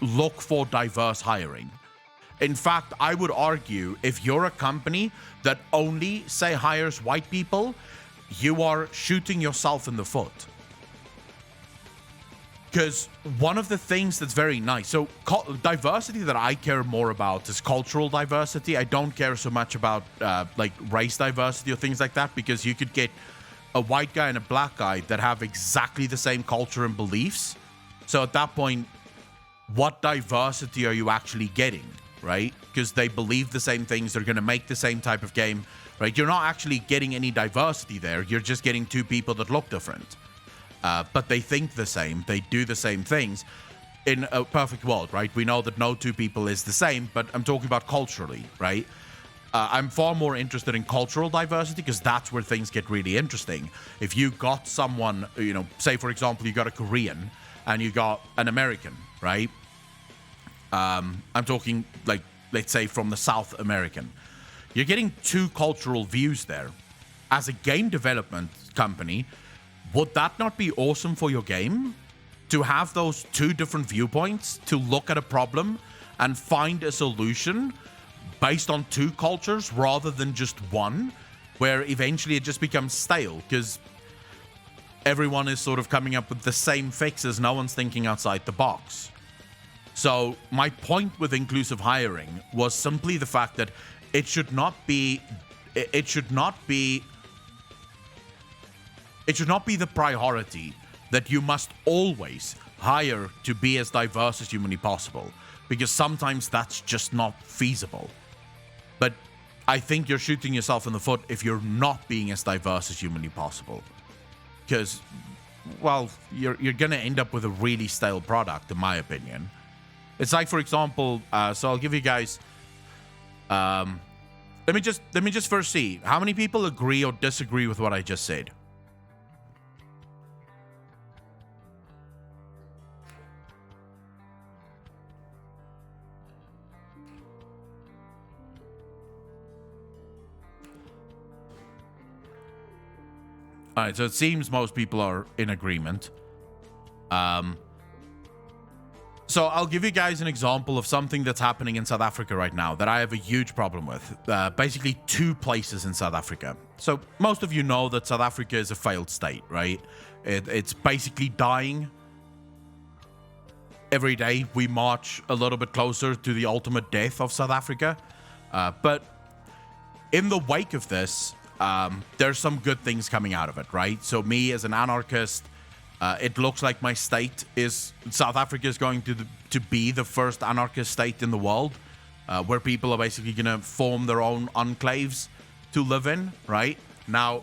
look for diverse hiring. In fact, I would argue if you're a company that only, say, hires white people, you are shooting yourself in the foot. Because one of the things that's very nice, so diversity that I care more about is cultural diversity. I don't care so much about like race diversity or things like that, because you could get a white guy and a black guy that have exactly the same culture and beliefs. So at that point, what diversity are you actually getting, right? Because they believe the same things, they're going to make the same type of game, right? You're not actually getting any diversity there. You're just getting two people that look different. But they think the same, they do the same things. In a perfect world, right? We know that no two people is the same, but I'm talking about culturally, right? I'm far more interested in cultural diversity, because that's where things get really interesting. If you got someone, you know, say for example, you got a Korean and you got an American, right? I'm talking like, let's say from the South American. You're getting two cultural views there. As a game development company, would that not be awesome for your game? To have those two different viewpoints, to look at a problem and find a solution based on two cultures rather than just one, where eventually it just becomes stale because everyone is sort of coming up with the same fixes. No one's thinking outside the box. So my point with inclusive hiring was simply the fact that it should not be the priority that you must always hire to be as diverse as humanly possible, because sometimes that's just not feasible. But I think you're shooting yourself in the foot if you're not being as diverse as humanly possible, because, well, you're gonna end up with a really stale product, in my opinion. It's like, for example, so I'll give you guys. Let me just first see how many people agree or disagree with what I just said. All right, so it seems most people are in agreement. So I'll give you guys an example of something that's happening in South Africa right now that I have a huge problem with. Basically, two places in South Africa. So most of you know that South Africa is a failed state, right? It's basically dying. Every day we march a little bit closer to the ultimate death of South Africa. But in the wake of this, there's some good things coming out of it, right? So me as an anarchist, it looks like my state is, South Africa is going to be the first anarchist state in the world, where people are basically going to form their own enclaves to live in, right? Now,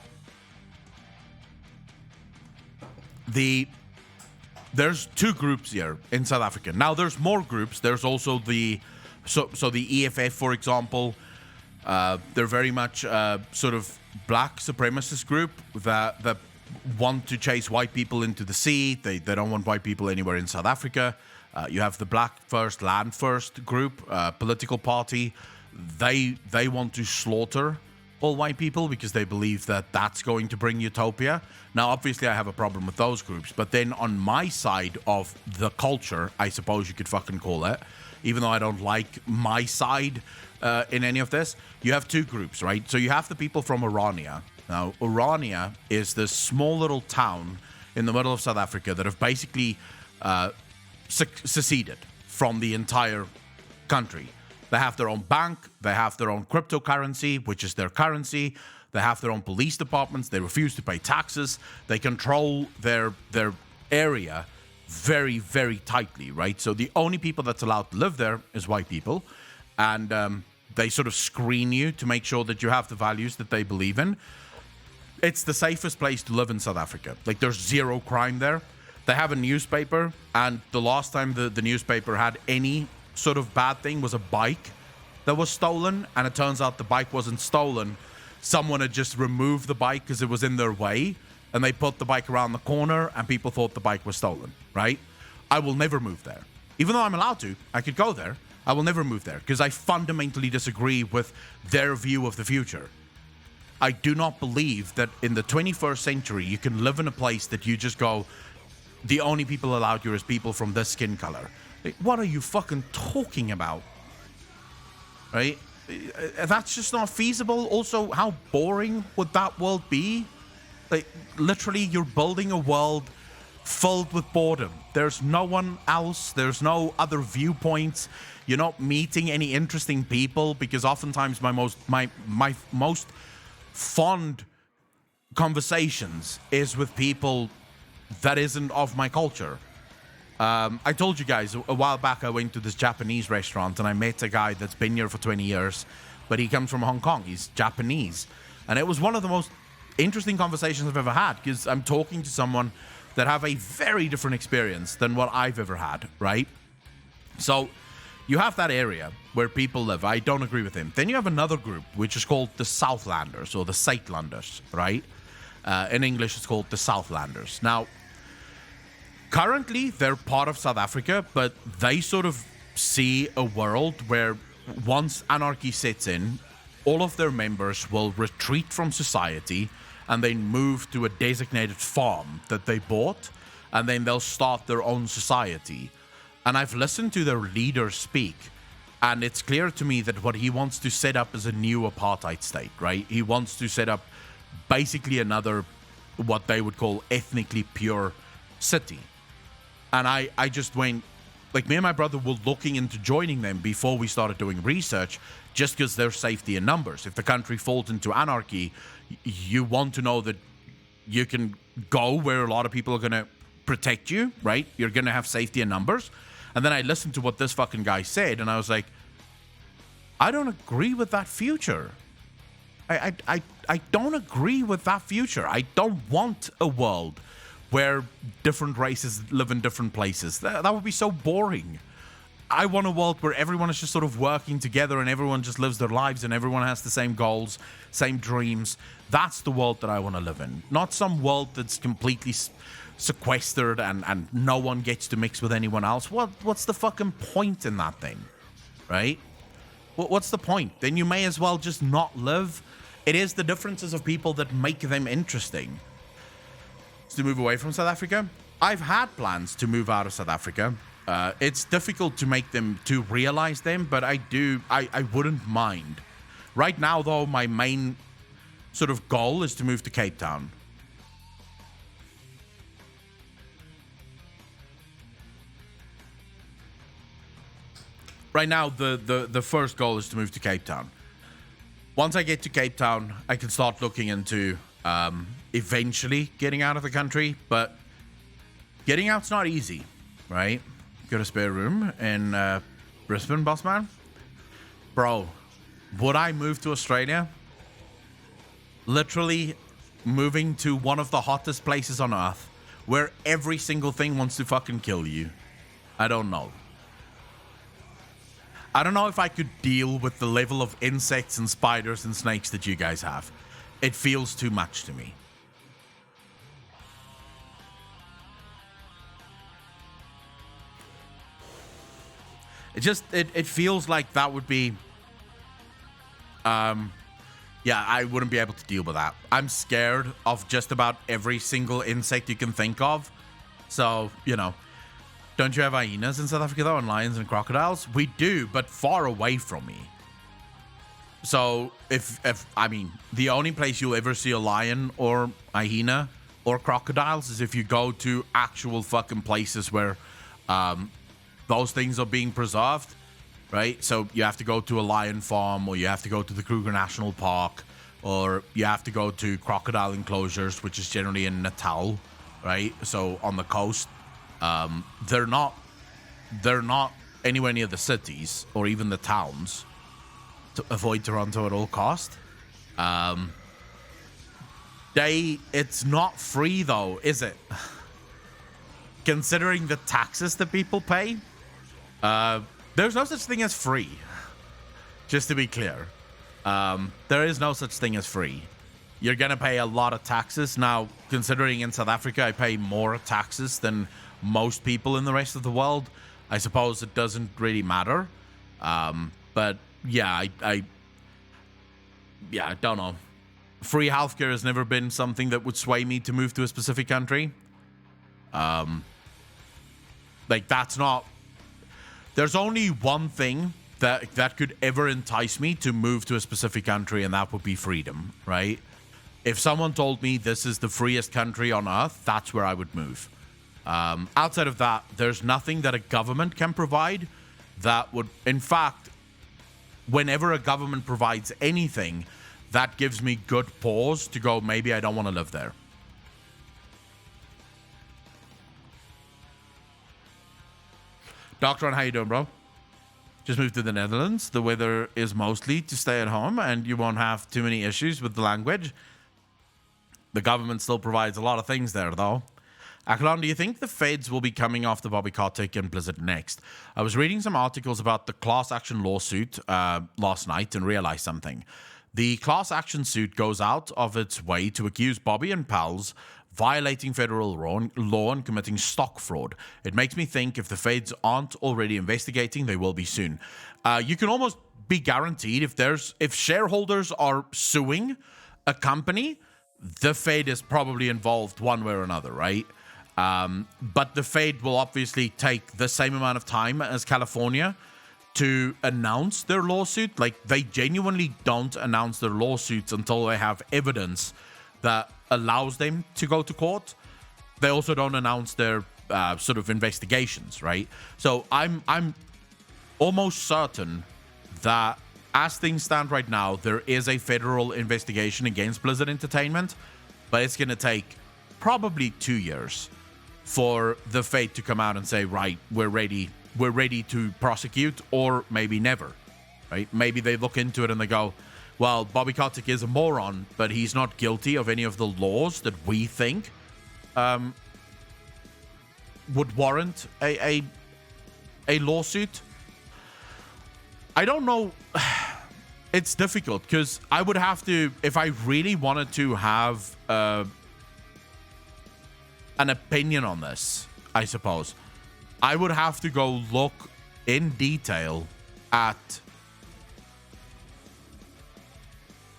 there's two groups here in South Africa. Now, there's more groups. There's also the EFF, for example. They're very much sort of black supremacist group that want to chase white people into the sea. They don't want white people anywhere in South Africa. You have the Black First, Land First group, political party. They want to slaughter all white people because they believe that that's going to bring utopia. Now, obviously, I have a problem with those groups. But then on my side of the culture, I suppose you could fucking call it, even though I don't like my side in any of this, you have two groups, right? So you have the people from Orania. Now, Orania is this small little town in the middle of South Africa that have basically seceded from the entire country. They have their own bank, they have their own cryptocurrency, which is their currency. They have their own police departments, they refuse to pay taxes. They control their area very, very tightly, right? So the only people that's allowed to live there is white people. And they sort of screen you to make sure that you have the values that they believe in. It's the safest place to live in South Africa. Like, there's zero crime there. They have a newspaper, and the last time the newspaper had any sort of bad thing was a bike that was stolen, and it turns out the bike wasn't stolen. Someone had just removed the bike because it was in their way, and they put the bike around the corner, and people thought the bike was stolen, right? I will never move there. Even though I'm allowed to, I could go there. I will never move there because I fundamentally disagree with their view of the future. I do not believe that in the 21st century you can live in a place that you just go, the only people allowed here is people from this skin color. Like, what are you fucking talking about? Right? That's just not feasible. Also, how boring would that world be? Like, literally, you're building a world filled with boredom. There's no one else. There's no other viewpoints. You're not meeting any interesting people, because oftentimes my most fond conversations is with people that isn't of my culture. I told you guys a while back I went to this Japanese restaurant and I met a guy that's been here for 20 years, but he comes from Hong Kong. He's Japanese. And it was one of the most interesting conversations I've ever had, because I'm talking to someone that have a very different experience than what I've ever had, right? So you have that area where people live. I don't agree with him. Then you have another group, which is called the Southlanders, or the Suidlanders, right? In English, it's called the Southlanders. Now, currently, they're part of South Africa, but they sort of see a world where once anarchy sets in, all of their members will retreat from society and then move to a designated farm that they bought, and then they'll start their own society. And I've listened to their leader speak, and it's clear to me that what he wants to set up is a new apartheid state, right? He wants to set up basically another, what they would call ethnically pure city. And I just went, like, me and my brother were looking into joining them before we started doing research, just because there's safety in numbers. If the country falls into anarchy, you want to know that you can go where a lot of people are going to protect you, right? You're going to have safety in numbers. And then I listened to what this fucking guy said, and I was like, I don't agree with that future. I don't agree with that future. I don't want a world where different races live in different places. That would be so boring. I want a world where everyone is just sort of working together and everyone just lives their lives and everyone has the same goals, same dreams. That's the world that I want to live in. Not some world that's completely sequestered and no one gets to mix with anyone else. What's the fucking point in that thing? Right? What's the point? Then you may as well just not live. It is the differences of people that make them interesting. To move away from South Africa, I've had plans to move out of South Africa. It's difficult to make them, to realize them, but I wouldn't mind. Right now, though, my main sort of goal is to move to Cape Town. Right now, the first goal is to move to Cape Town. Once I get to Cape Town, I can start looking into eventually getting out of the country, but getting out's not easy, right? Got a spare room in Brisbane, boss man? Bro, would I move to Australia? Literally moving to one of the hottest places on earth where every single thing wants to fucking kill you. I don't know. I don't know if I could deal with the level of insects and spiders and snakes that you guys have. It feels too much to me. It feels like that would be, yeah, I wouldn't be able to deal with that. I'm scared of just about every single insect you can think of. So, you know, don't you have hyenas in South Africa though, and lions and crocodiles? We do, but far away from me. So if I mean, the only place you'll ever see a lion or hyena or crocodiles is if you go to actual fucking places where those things are being preserved, right? So you have to go to a lion farm, or you have to go to the Kruger National Park, or you have to go to crocodile enclosures, which is generally in Natal, right? So on the coast, they're not anywhere near the cities or even the towns, to avoid Toronto at all cost. It's not free though, is it? Considering the taxes that people pay, there's no such thing as free. Just to be clear, there is no such thing as free. You're gonna pay a lot of taxes. Now, considering in South Africa I pay more taxes than most people in the rest of the world, I suppose it doesn't really matter. But yeah, I don't know. Free healthcare has never been something that would sway me to move to a specific country. Like, that's not... There's only one thing that could ever entice me to move to a specific country, and that would be freedom, right? If someone told me this is the freest country on earth, that's where I would move. Outside of that, there's nothing that a government can provide that would, in fact, whenever a government provides anything, that gives me good pause to go, maybe I don't want to live there. Doctor, how you doing, bro? Just moved to the Netherlands. The weather is mostly to stay at home, and you won't have too many issues with the language. The government still provides a lot of things there, though. Akhlon, do you think the feds will be coming after Bobby Kotick and Blizzard next? I was reading some articles about the class action lawsuit last night and realized something. The class action suit goes out of its way to accuse Bobby and pals violating federal law and committing stock fraud. It makes me think if the feds aren't already investigating, they will be soon. You can almost be guaranteed if shareholders are suing a company, the Fed is probably involved one way or another, right? But the Fed will obviously take the same amount of time as California to announce their lawsuit. Like, they genuinely don't announce their lawsuits until they have evidence that allows them to go to court. They also don't announce their sort of investigations, right? So I'm almost certain that as things stand right now, there is a federal investigation against Blizzard Entertainment, but it's going to take probably 2 years for the Fed to come out and say, right, we're ready to prosecute, or maybe never, right? Maybe they look into it and they go, well, Bobby Kotick is a moron, but he's not guilty of any of the laws that we think would warrant a lawsuit. I don't know. It's difficult because I would have to, if I really wanted to have an opinion on this, I suppose, I would have to go look in detail at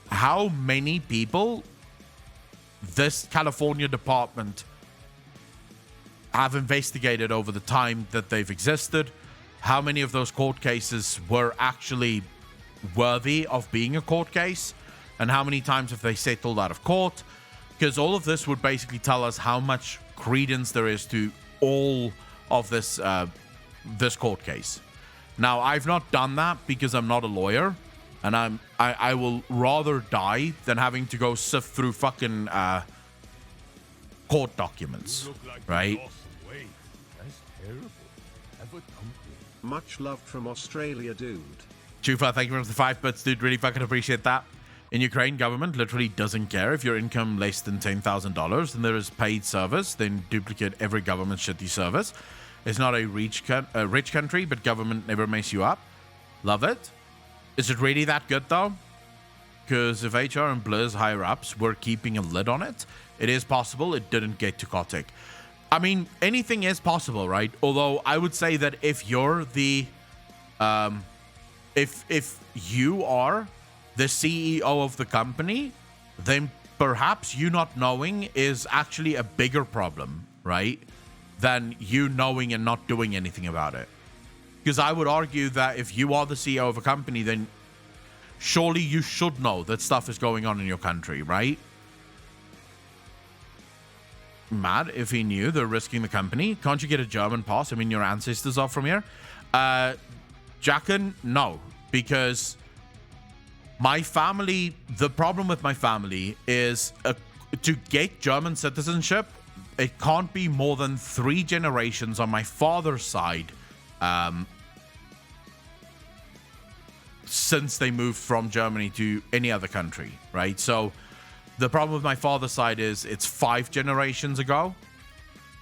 how many people this California department have investigated over the time that they've existed, how many of those court cases were actually worthy of being a court case, and how many times have they settled out of court, because all of this would basically tell us how much credence there is to all of this this court case. Now, I've not done that because I'm not a lawyer, and I will rather die than having to go sift through fucking court documents, right? Much love from Australia, dude. Chufa, thank you for the 5 bits, dude. Really fucking appreciate that. In Ukraine, government literally doesn't care if your income less than $10,000 and there is paid service, then duplicate every government shitty service. It's not a rich country, but government never mess you up. Love it. Is it really that good, though? Because if HR and Blizz higher-ups were keeping a lid on it, it is possible it didn't get to Kotick. I mean, anything is possible, right? Although I would say that if you're the... if you are the CEO of the company, then perhaps you not knowing is actually a bigger problem, right? Than you knowing and not doing anything about it. Because I would argue that if you are the CEO of a company, then surely you should know that stuff is going on in your country, right? Mad if he knew they're risking the company. Can't you get a German pass? I mean, your ancestors are from here. Jacken, no. Because my family, the problem with my family is to get German citizenship, it can't be more than 3 generations on my father's side since they moved from Germany to any other country, right? So the problem with my father's side is it's 5 generations ago.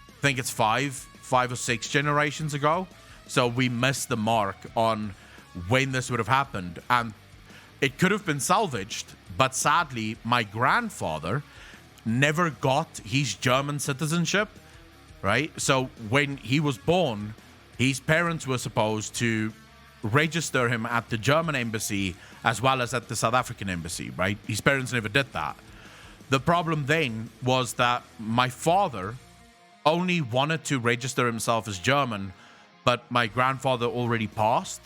I think it's 5 or 6 generations ago. So we missed the mark on when this would have happened. And it could have been salvaged, but sadly, my grandfather never got his German citizenship, right? So when he was born, his parents were supposed to register him at the German embassy as well as at the South African embassy, right? His parents never did that. The problem then was that my father only wanted to register himself as German, but my grandfather already passed.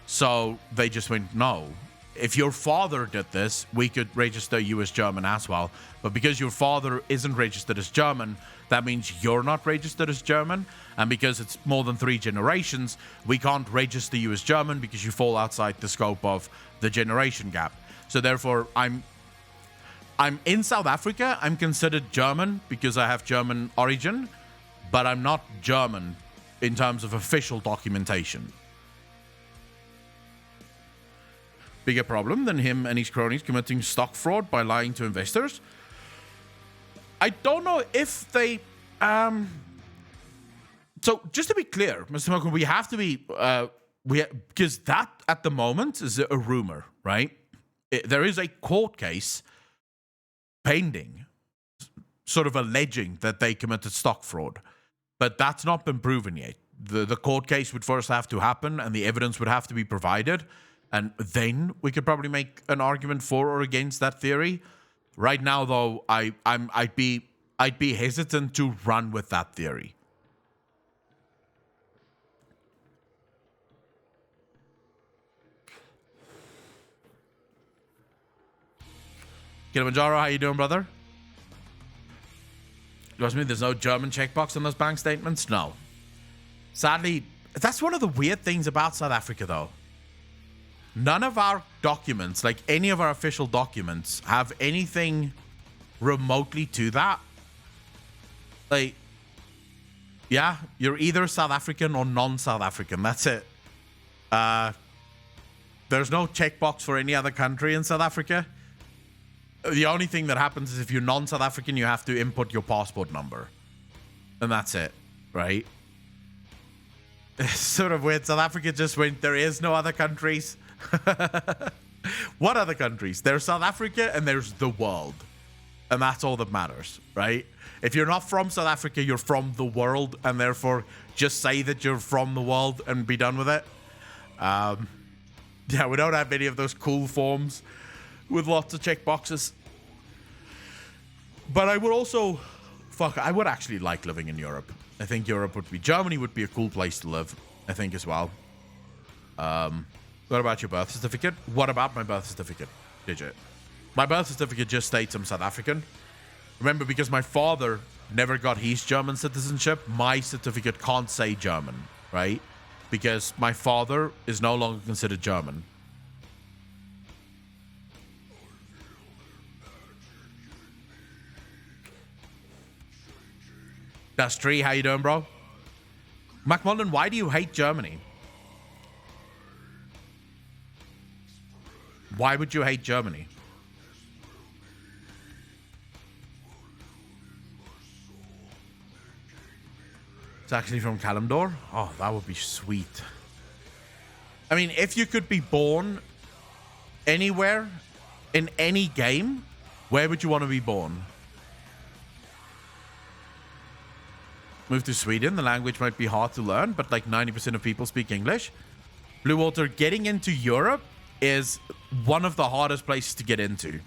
So they just went, no. if your father did this, we could register you as German as well. But because your father isn't registered as German, that means you're not registered as German. And because it's more than 3 generations, we can't register you as German because you fall outside the scope of the generation gap. So therefore, I'm in South Africa. I'm considered German because I have German origin, but I'm not German in terms of official documentation. Bigger problem than him and his cronies committing stock fraud by lying to investors. I don't know if they... So, just to be clear, Mr. Malcolm, we have to be... because that, at the moment, is a rumor, right? There is a court case pending, sort of alleging that they committed stock fraud. But that's not been proven yet. The court case would first have to happen, and the evidence would have to be provided. And then we could probably make an argument for or against that theory. Right now, though, I'd be hesitant to run with that theory. Kilimanjaro, how you doing, brother? Trust me, there's no German checkbox on those bank statements? No. Sadly, that's one of the weird things about South Africa, though. None of our documents, like any of our official documents, have anything remotely to that. Like, yeah, you're either South African or non-South African. That's it. There's no checkbox for any other country in South Africa. The only thing that happens is if you're non-South African, you have to input your passport number. And that's it, right? It's sort of weird. South Africa just went, there is no other countries. What other countries? There's South Africa and there's the world. And that's all that matters, right? If you're not from South Africa, you're from the world. And therefore, just say that you're from the world and be done with it. Yeah, we don't have any of those cool forms with lots of check boxes. But I would also... I would actually like living in Europe. I think Germany would be a cool place to live, I think, as well. What about your birth certificate? What about my birth certificate, Digit? My birth certificate just states I'm South African. Remember, because my father never got his German citizenship, my certificate can't say German, right? Because my father is no longer considered German. That's Tree, how you doing, bro? MacMullen, why do you hate Germany? Why would you hate Germany? It's actually from Kalimdor. Oh, that would be sweet. I mean, if you could be born anywhere in any game, where would you want to be born? Move to Sweden. The language might be hard to learn, but like 90% of people speak English. Blue Water, getting into Europe is one of the hardest places to get into.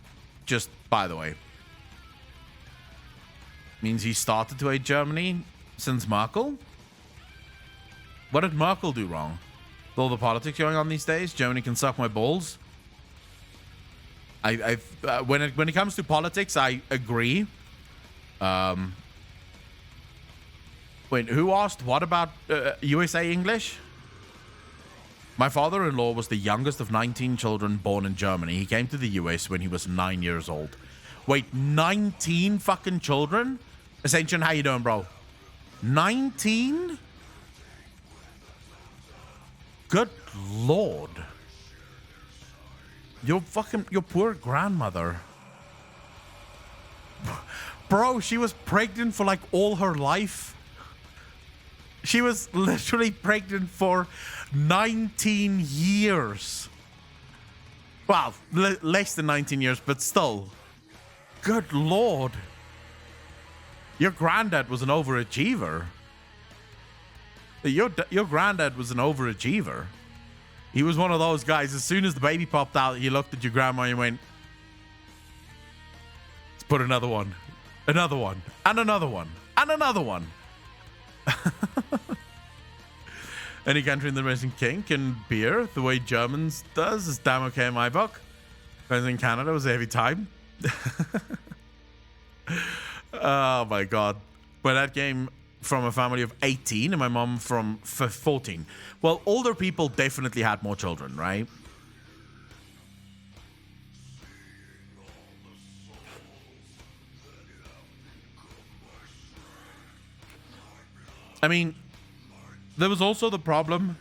Just by the way. Means he started to hate Germany since Merkel? What did Merkel do wrong? With all the politics going on these days, Germany can suck my balls. When it comes to politics, I agree. Wait, who asked what about USA English? My father-in-law was the youngest of 19 children born in Germany. He came to the US when he was 9 years old. Wait, 19 fucking children? Ascension, how you doing, bro? 19? Good lord. Your poor grandmother. Bro, she was pregnant for like all her life. She was literally pregnant for 19 years. Well, less than 19 years, but still. Good lord. Your granddad was an overachiever. Your granddad was an overachiever. He was one of those guys, as soon as the baby popped out, he looked at your grandma and went, let's put another one, and another one, and another one. Any country in the racing kink and beer, the way Germans does, is damn okay in my book. Friends in Canada was a heavy time. Oh my god. But that came from a family of 18 and my mom from 14. Well, older people definitely had more children, right? I mean, there was also the problem.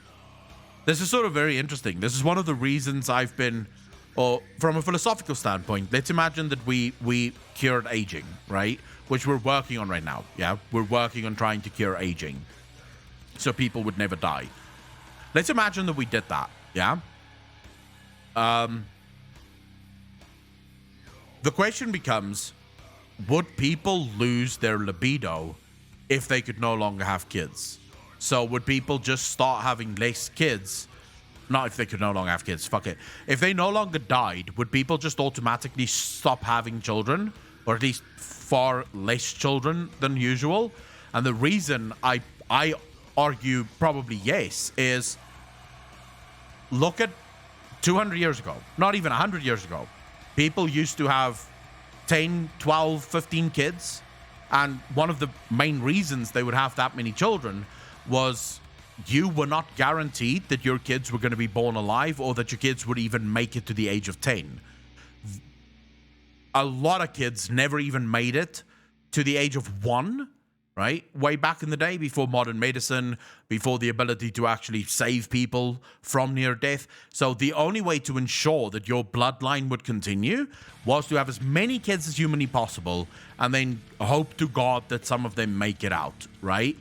This is sort of very interesting. This is one of the reasons I've been, or from a philosophical standpoint, let's imagine that we cured aging, right? Which we're working on right now. Yeah, we're working on trying to cure aging, so people would never die. Let's imagine that we did that. Yeah. The question becomes, would people lose their libido if they could no longer have kids? So would people just start having less kids? Not if they could no longer have kids, fuck it. If they no longer died, would people just automatically stop having children? Or at least far less children than usual? And the reason I argue probably yes is, look at 200 years ago, not even 100 years ago. People used to have 10, 12, 15 kids. And one of the main reasons they would have that many children was you were not guaranteed that your kids were going to be born alive or that your kids would even make it to the age of 10. A lot of kids never even made it to the age of 1, right? Way back in the day, before modern medicine, before the ability to actually save people from near death. So the only way to ensure that your bloodline would continue was to have as many kids as humanly possible and then hope to God that some of them make it out, right?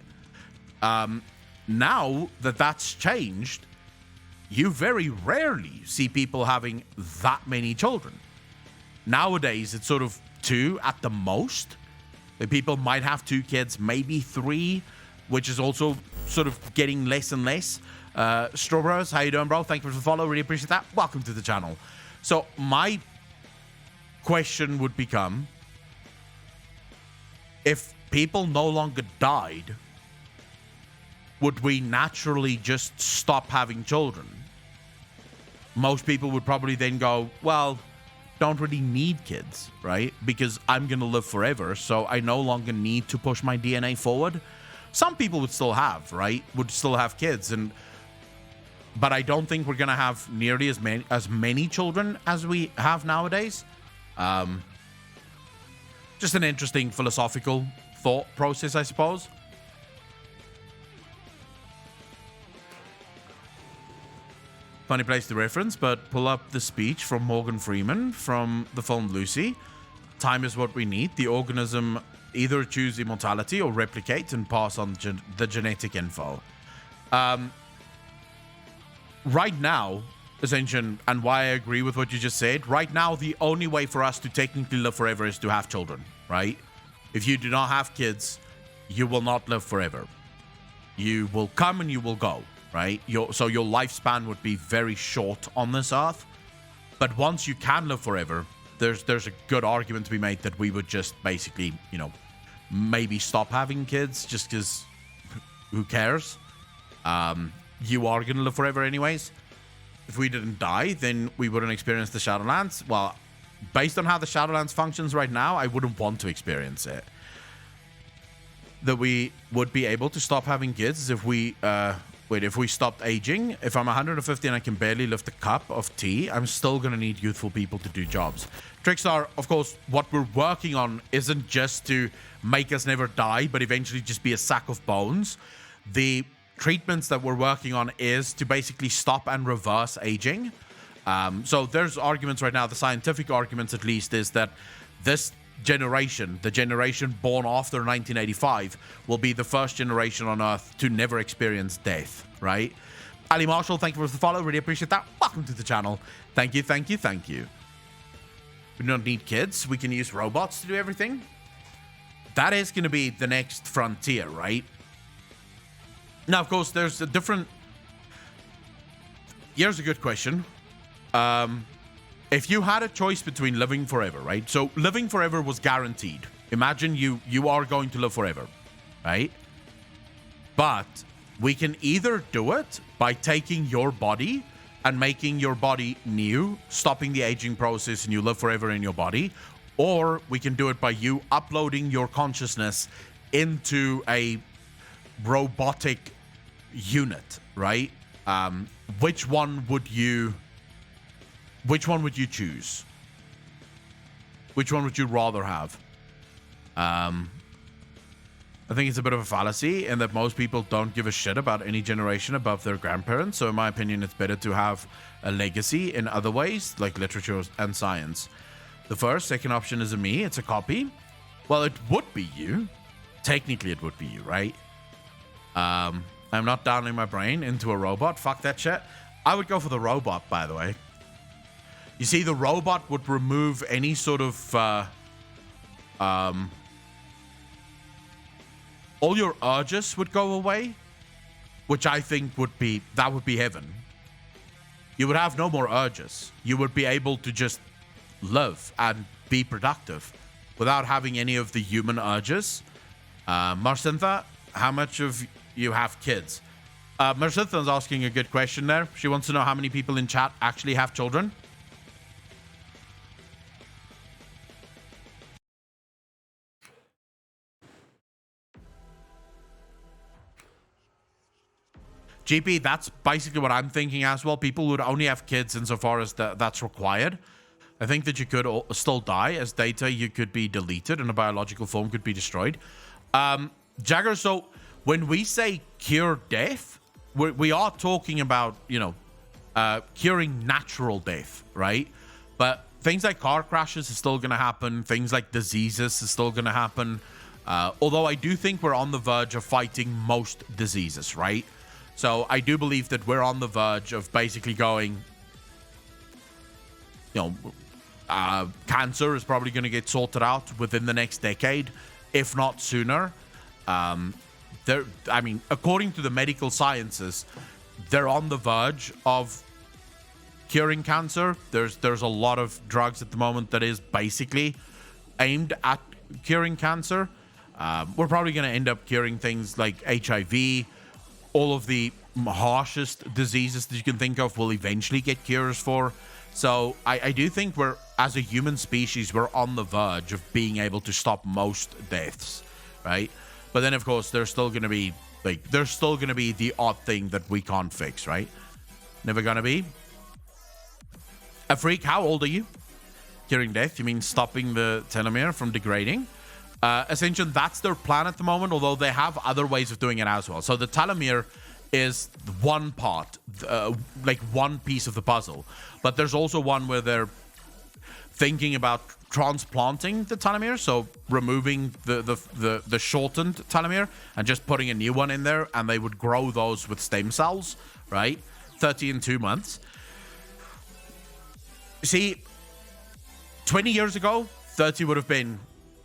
Now that that's changed, you very rarely see people having that many children. Nowadays, it's sort of 2 at the most. People might have 2 kids, maybe 3, which is also sort of getting less and less. Strawberries, how you doing, bro? Thank you for the follow. Really appreciate that. Welcome to the channel. So my question would become, if people no longer died, would we naturally just stop having children? Most people would probably then go, well, don't really need kids, right? Because I'm going to live forever, so I no longer need to push my DNA forward. Some people would still have, right? Would still have kids, but I don't think we're going to have nearly as many children as we have nowadays. Just an interesting philosophical thought process, I suppose. Funny place to reference, but pull up the speech from Morgan Freeman from the film Lucy. Time is what we need. The organism either choose immortality or replicate and pass on the genetic info. Right now, Ascension, and why I agree with what you just said, right now the only way for us to technically live forever is to have children, right? If you do not have kids, you will not live forever. You will come and you will go. Right? So your lifespan would be very short on this earth. But once you can live forever, there's a good argument to be made that we would just basically, maybe stop having kids just because who cares? You are going to live forever anyways. If we didn't die, then we wouldn't experience the Shadowlands. Well, based on how the Shadowlands functions right now, I wouldn't want to experience it. That we would be able to stop having kids is if we... if we stopped aging. If I'm 150 and I can barely lift a cup of tea, I'm still going to need youthful people to do jobs. Trickstar, of course, what we're working on isn't just to make us never die, but eventually just be a sack of bones. The treatments that we're working on is to basically stop and reverse aging. So there's arguments right now, the scientific arguments at least, is that this generation, the generation born after 1985, will be the first generation on Earth to never experience death, right? Ali Marshall, thank you for the follow. Really appreciate that. Welcome to the channel. Thank you, thank you, thank you. We don't need kids. We can use robots to do everything. That is going to be the next frontier, right? Now, of course, there's a different... Here's a good question. If you had a choice between living forever, right? So living forever was guaranteed. Imagine you are going to live forever, right? But We can either do it by taking your body and making your body new, stopping the aging process, and you live forever in your body, or we can do it by you uploading your consciousness into a robotic unit, right? Which one would you choose? Which one would you rather have? I think it's a bit of a fallacy in that most people don't give a shit about any generation above their grandparents. So in my opinion, it's better to have a legacy in other ways, like literature and science. The second option is a me. It's a copy. Well, it would be you. Technically, it would be you, right? I'm not downloading my brain into a robot. Fuck that shit. I would go for the robot, by the way. You see, the robot would remove any sort of all your urges would go away, which I think would be heaven. You would have no more urges. You would be able to just live and be productive without having any of the human urges. Marcintha, how much of you have kids? Marcintha is asking a good question there. She wants to know how many people in chat actually have children. GP, that's basically what I'm thinking as well. People would only have kids insofar as that's required. I think that you could still die as data. You could be deleted and a biological form could be destroyed. Jagger, so when we say cure death, we are talking about, curing natural death, right? But things like car crashes is still going to happen. Things like diseases is still going to happen. Although I do think we're on the verge of fighting most diseases, right? So I do believe that we're on the verge of basically going, cancer is probably going to get sorted out within the next decade, if not sooner. According to the medical sciences, they're on the verge of curing cancer. There's a lot of drugs at the moment that is basically aimed at curing cancer. We're probably going to end up curing things like HIV. All of the harshest diseases that you can think of will eventually get cures for. So I do think we're, as a human species, we're on the verge of being able to stop most deaths, right? But then, of course, there's still going to be the odd thing that we can't fix, right? Never gonna be. A freak, how old are you? Curing death, you mean stopping the telomere from degrading? Ascension, that's their plan at the moment, although they have other ways of doing it as well. So the telomere is one part, like one piece of the puzzle. But there's also one where they're thinking about transplanting the telomere, so removing the shortened telomere and just putting a new one in there, and they would grow those with stem cells, right? 30 in 2 months. See, 20 years ago, 30 would have been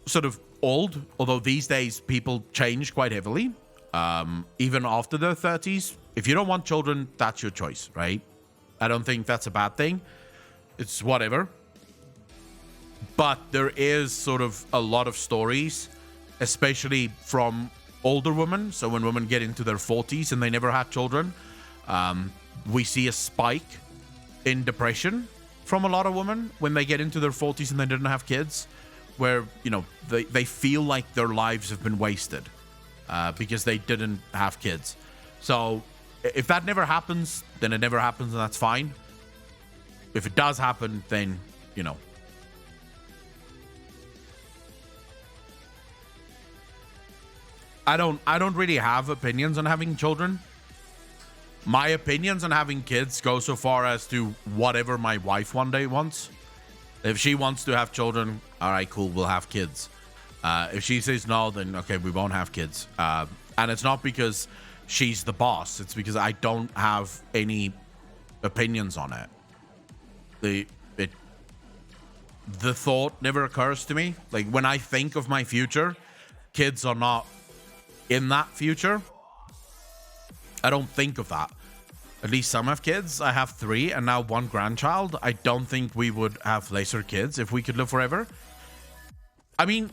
sort of old, although these days people change quite heavily, even after their 30s. If you don't want children, that's your choice, right? I don't think that's a bad thing. It's whatever. But there is sort of a lot of stories, especially from older women. So when women get into their 40s and they never had children, we see a spike in depression from a lot of women when they get into their 40s and they didn't have kids, where, they feel like their lives have been wasted because they didn't have kids. So if that never happens, then it never happens, and that's fine. If it does happen, then, I don't really have opinions on having children. My opinions on having kids go so far as to whatever my wife one day wants. If she wants to have children, all right, cool, we'll have kids. If she says no, then okay, we won't have kids. And it's not because she's the boss. It's because I don't have any opinions on it. The thought never occurs to me. Like, when I think of my future, kids are not in that future. I don't think of that. At least some have kids. I have 3 and now 1 grandchild. I don't think we would have lesser kids if we could live forever. I mean,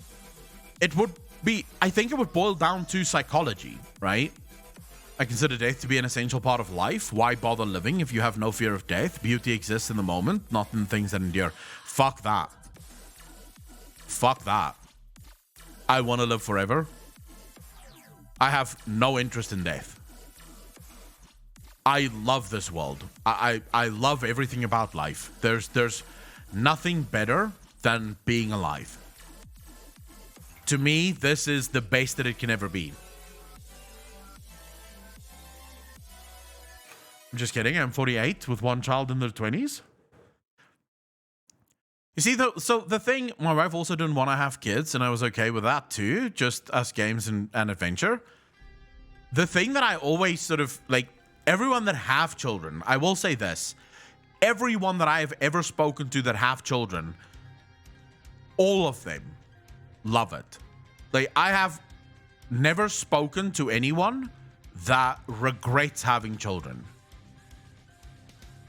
I think it would boil down to psychology, right? I consider death to be an essential part of life. Why bother living if you have no fear of death? Beauty exists in the moment, not in things that endure. Fuck that. Fuck that. I want to live forever. I have no interest in death. I love this world. I love everything about life. There's nothing better than being alive. To me, this is the best that it can ever be. I'm just kidding. I'm 48 with one child in their 20s. You see, so the thing, my wife also didn't want to have kids, and I was okay with that too, just us games and adventure. The thing that I always sort of, like, everyone that have children, I will say this, everyone that I have ever spoken to that have children, all of them love it. Like, I have never spoken to anyone that regrets having children.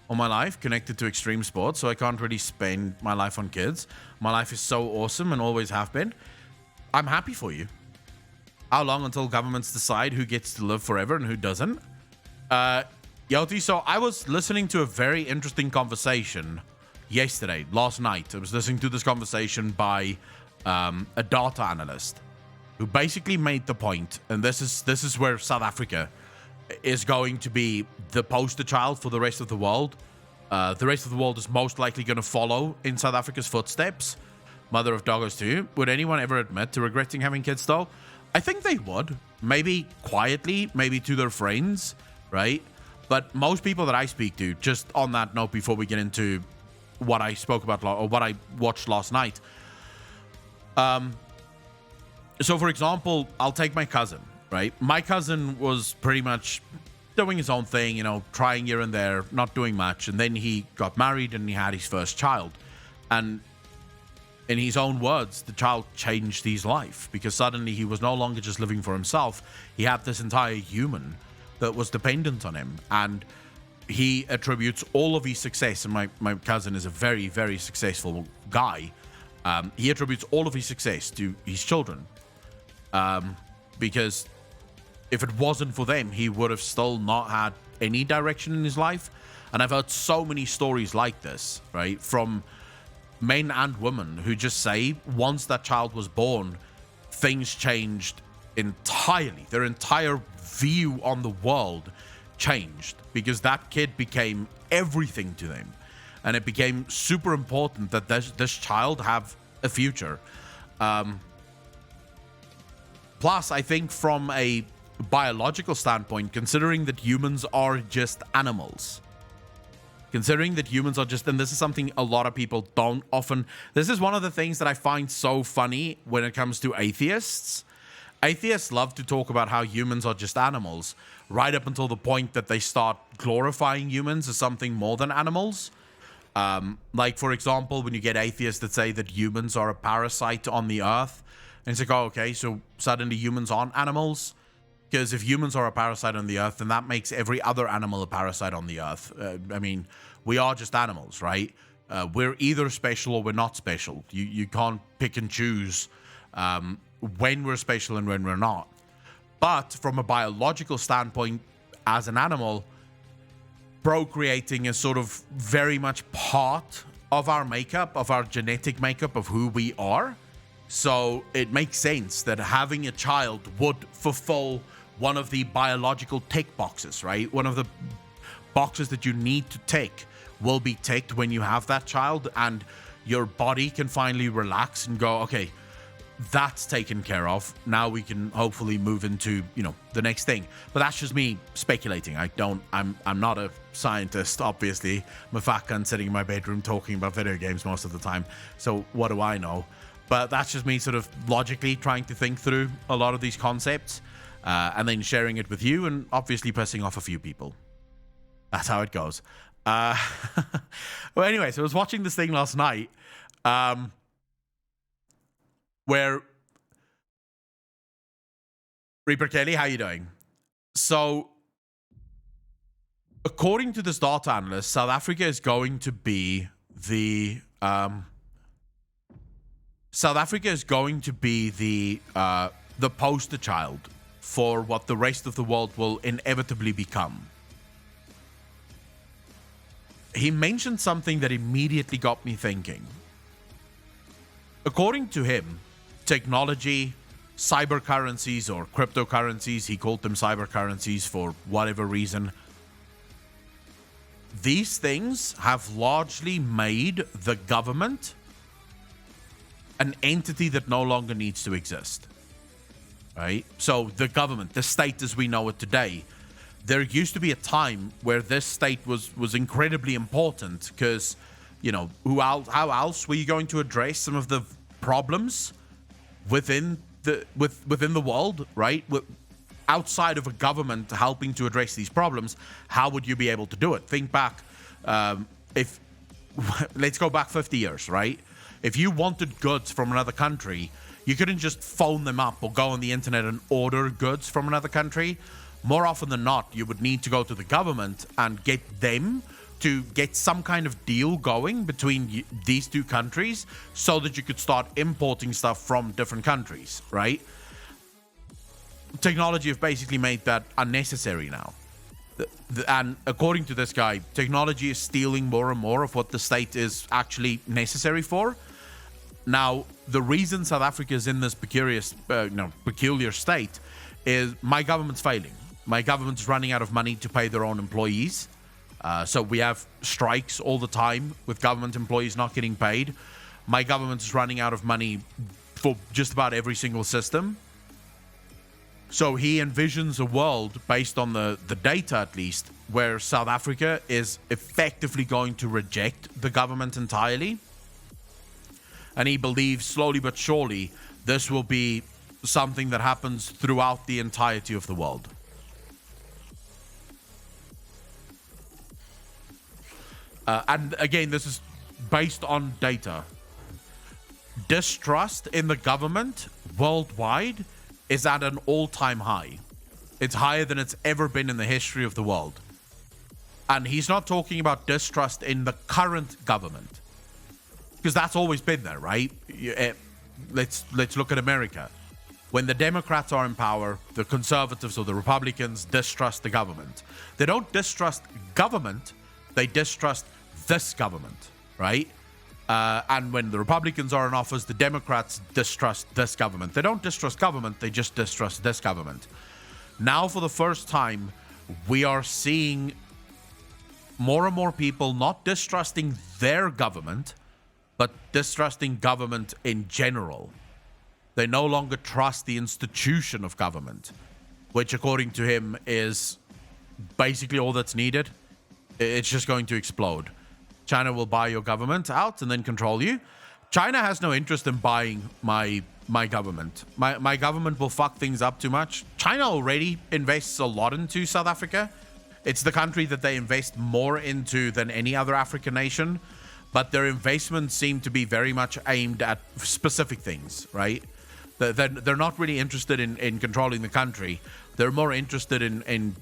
All my life connected to extreme sports, so I can't really spend my life on kids. My life is so awesome and always have been. I'm happy for you. How long until governments decide who gets to live forever and who doesn't? Yoti, so I was listening to a very interesting conversation last night. I was listening to this conversation by a data analyst who basically made the point, and this is where South Africa is going to be the poster child for the rest of the world. The rest of the world is most likely going to follow in South Africa's footsteps. Mother of doggos too. Would anyone ever admit to regretting having kids though? I think they would. Maybe quietly, maybe to their friends, right? But most people that I speak to, just on that note before we get into what I spoke about or what I watched last night. So for example, I'll take my cousin. Right? My cousin was pretty much doing his own thing, you know, trying here and there, not doing much. And then he got married and he had his first child. And in his own words, the child changed his life because suddenly he was no longer just living for himself. He had this entire human that was dependent on him. And he attributes all of his success. And my cousin is a very, very successful guy. He attributes all of his success to his children. Because if it wasn't for them, he would have still not had any direction in his life. And I've heard so many stories like this, right? From men and women who just say once that child was born, things changed entirely. Their entire view on the world changed because that kid became everything to them. And it became super important that this child have a future. Plus, I think from a biological standpoint, considering that humans are just animals, and this is something a lot of people don't often, this is one of the things that I find so funny when it comes to atheists. Atheists love to talk about how humans are just animals, right up until the point that they start glorifying humans as something more than animals. Like, for example, when you get atheists that say that humans are a parasite on the earth, and it's like, oh, okay, so suddenly humans aren't animals? Because if humans are a parasite on the earth, then that makes every other animal a parasite on the earth. I mean, we are just animals, right? We're either special or we're not special. You can't pick and choose when we're special and when we're not. But from a biological standpoint, as an animal, procreating is sort of very much part of our makeup, of our genetic makeup, of who we are. So it makes sense that having a child would fulfill one of the biological tick boxes, right? One of the boxes that you need to tick will be ticked when you have that child, and your body can finally relax and go, okay, that's taken care of. Now we can hopefully move into, you know, the next thing. But that's just me speculating. I'm not a scientist, obviously. I'm a fat cunt sitting in my bedroom talking about video games most of the time. So what do I know? But that's just me sort of logically trying to think through a lot of these concepts and then sharing it with you and obviously pissing off a few people. That's how it goes. Well, anyway, so I was watching this thing last night where... Reaper Kelly, how you doing? So, according to this data analyst, South Africa is going to be the... South Africa is going to be the poster child for what the rest of the world will inevitably become. He mentioned something that immediately got me thinking. According to him, technology, cyber currencies or cryptocurrencies, he called them cyber currencies for whatever reason, these things have largely made the government an entity that no longer needs to exist. Right? So the government, the state as we know it today, there used to be a time where this state was incredibly important because, you know, how else were you going to address some of the problems within the world, right? Outside of a government helping to address these problems, how would you be able to do it? Think back, if let's go back 50 years, right? If you wanted goods from another country, you couldn't just phone them up or go on the internet and order goods from another country. More often than not, you would need to go to the government and get them to get some kind of deal going between these two countries so that you could start importing stuff from different countries, right? Technology have basically made that unnecessary now. And according to this guy, technology is stealing more and more of what the state is actually necessary for. Now, the reason South Africa is in this peculiar state is my government's failing. My government's running out of money to pay their own employees. So we have strikes all the time with government employees not getting paid. My government is running out of money for just about every single system. So he envisions a world, based on the data at least, where South Africa is effectively going to reject the government entirely. And he believes slowly but surely this will be something that happens throughout the entirety of the world. And again, this is based on data. Distrust in the government worldwide is at an all-time high. It's higher than it's ever been in the history of the world. And he's not talking about distrust in the current government, because that's always been there, right? Let's look at America. When the Democrats are in power, the conservatives or the Republicans distrust the government. They don't distrust government, they distrust this government, right? And when the Republicans are in office, the Democrats distrust this government. They don't distrust government, they just distrust this government. Now, for the first time, we are seeing more and more people not distrusting their government, but distrusting government in general. They no longer trust the institution of government, which, according to him, is basically all that's needed. It's just going to explode. China will buy your government out and then control you. China has no interest in buying my government. My government will fuck things up too much. China already invests a lot into South Africa. It's the country that they invest more into than any other African nation, but their investments seem to be very much aimed at specific things, right? They're not really interested in controlling the country. They're more interested in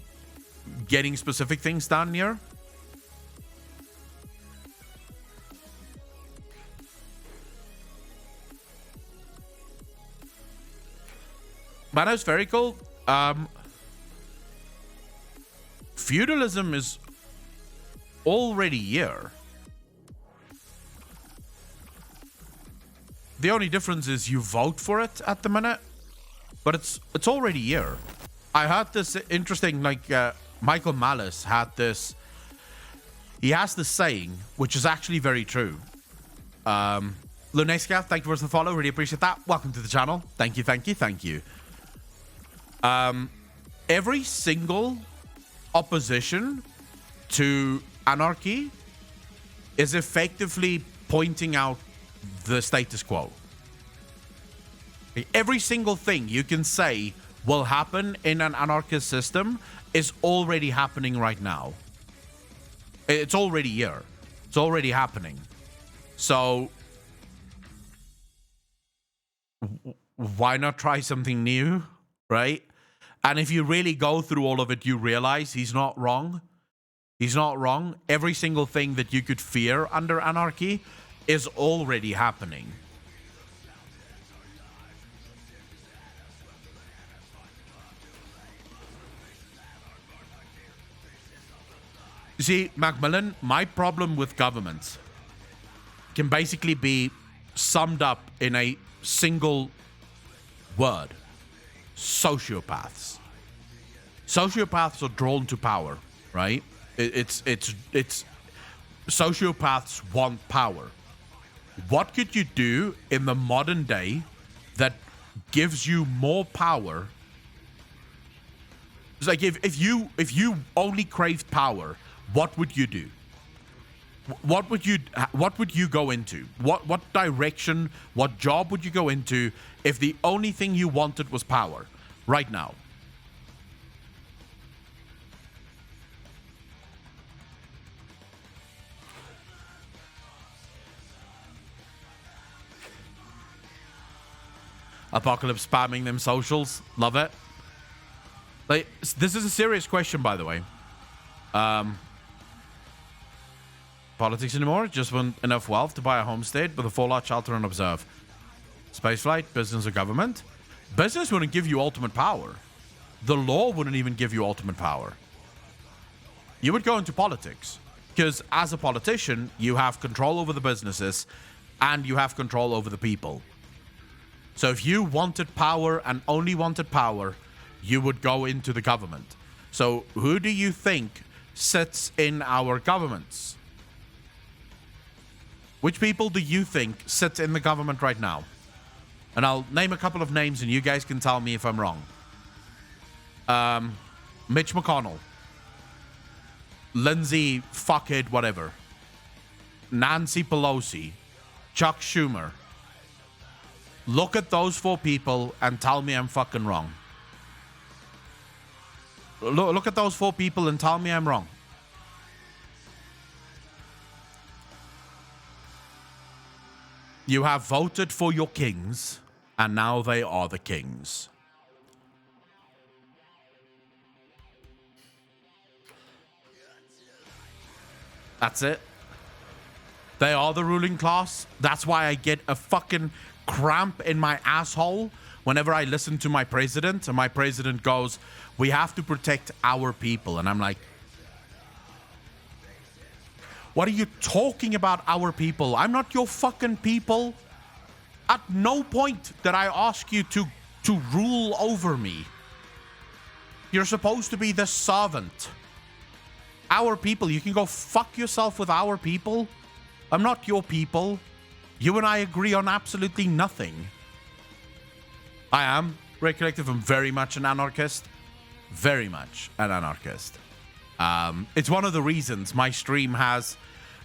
getting specific things done here. But that's very cool. Feudalism is already here. The only difference is you vote for it at the minute, but it's already here. I heard this interesting, Michael Malice had this. He has this saying, which is actually very true. Lunesca, thank you for the follow. Really appreciate that. Welcome to the channel. Thank you, thank you, thank you. Every single opposition to anarchy is effectively pointing out the status quo. Every single thing you can say will happen in an anarchist system is already happening right now. It's already here. It's already happening. So why not try something new, right? And if you really go through all of it, you realize he's not wrong. He's not wrong. Every single thing that you could fear under anarchy is already happening. See, Macmillan, my problem with governments can basically be summed up in a single word: sociopaths. Sociopaths are drawn to power, right? It's sociopaths want power. What could you do in the modern day that gives you more power? It's like if you only craved power, what would you do? What would you go into? What direction, what job would you go into if the only thing you wanted was power right now? Apocalypse spamming them socials. Love it. Like, this is a serious question, by the way. Politics anymore? Just want enough wealth to buy a homestead with a full-out shelter and observe. Spaceflight, business or government? Business wouldn't give you ultimate power. The law wouldn't even give you ultimate power. You would go into politics. Because as a politician, you have control over the businesses and you have control over the people. So if you wanted power and only wanted power, you would go into the government. So who do you think sits in our governments? Which people do you think sits in the government right now? And I'll name a couple of names and you guys can tell me if I'm wrong. Mitch McConnell. Lindsay fuckhead whatever. Nancy Pelosi. Chuck Schumer. Look at those four people and tell me I'm fucking wrong. Look at those four people and tell me I'm wrong. You have voted for your kings, and now they are the kings. That's it. They are the ruling class. That's why I get a fucking cramp in my asshole whenever I listen to my president, and my president goes, "We have to protect our people." And I'm like, what are you talking about, our people? I'm not your fucking people. At no point did I ask you to rule over me. You're supposed to be the servant. Our people, you can go fuck yourself with our people. I'm not your people. You and I agree on absolutely nothing. I am, Red Collective, I'm very much an anarchist. Very much an anarchist. It's one of the reasons my stream has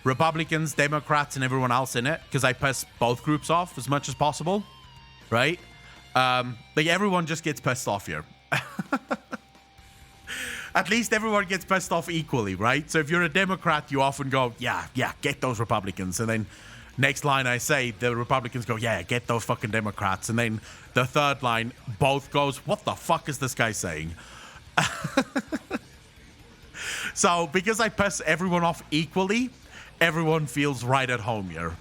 Republicans, Democrats, and everyone else in it, because I piss both groups off as much as possible, right? Like, everyone just gets pissed off here. At least everyone gets pissed off equally, right? So if you're a Democrat, you often go, yeah, get those Republicans. And then next line I say, the Republicans go, yeah, get those fucking Democrats. And then the third line, both goes, what the fuck is this guy saying? So because I piss everyone off equally, everyone feels right at home here.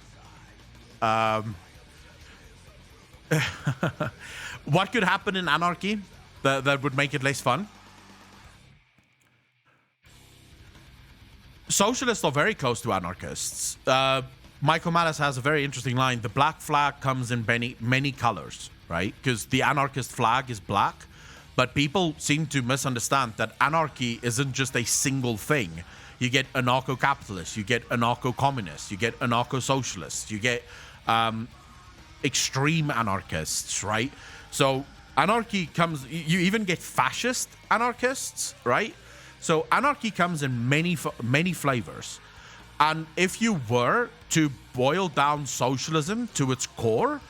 What could happen in anarchy that would make it less fun? Socialists are very close to anarchists. Michael Malice has a very interesting line. The black flag comes in many colors, right? Because the anarchist flag is black. But people seem to misunderstand that anarchy isn't just a single thing. You get anarcho-capitalists, you get anarcho-communists, you get anarcho-socialists, you get extreme anarchists, right? So anarchy comes, you even get fascist anarchists, right? So anarchy comes in many flavors. And if you were to boil down socialism to its core,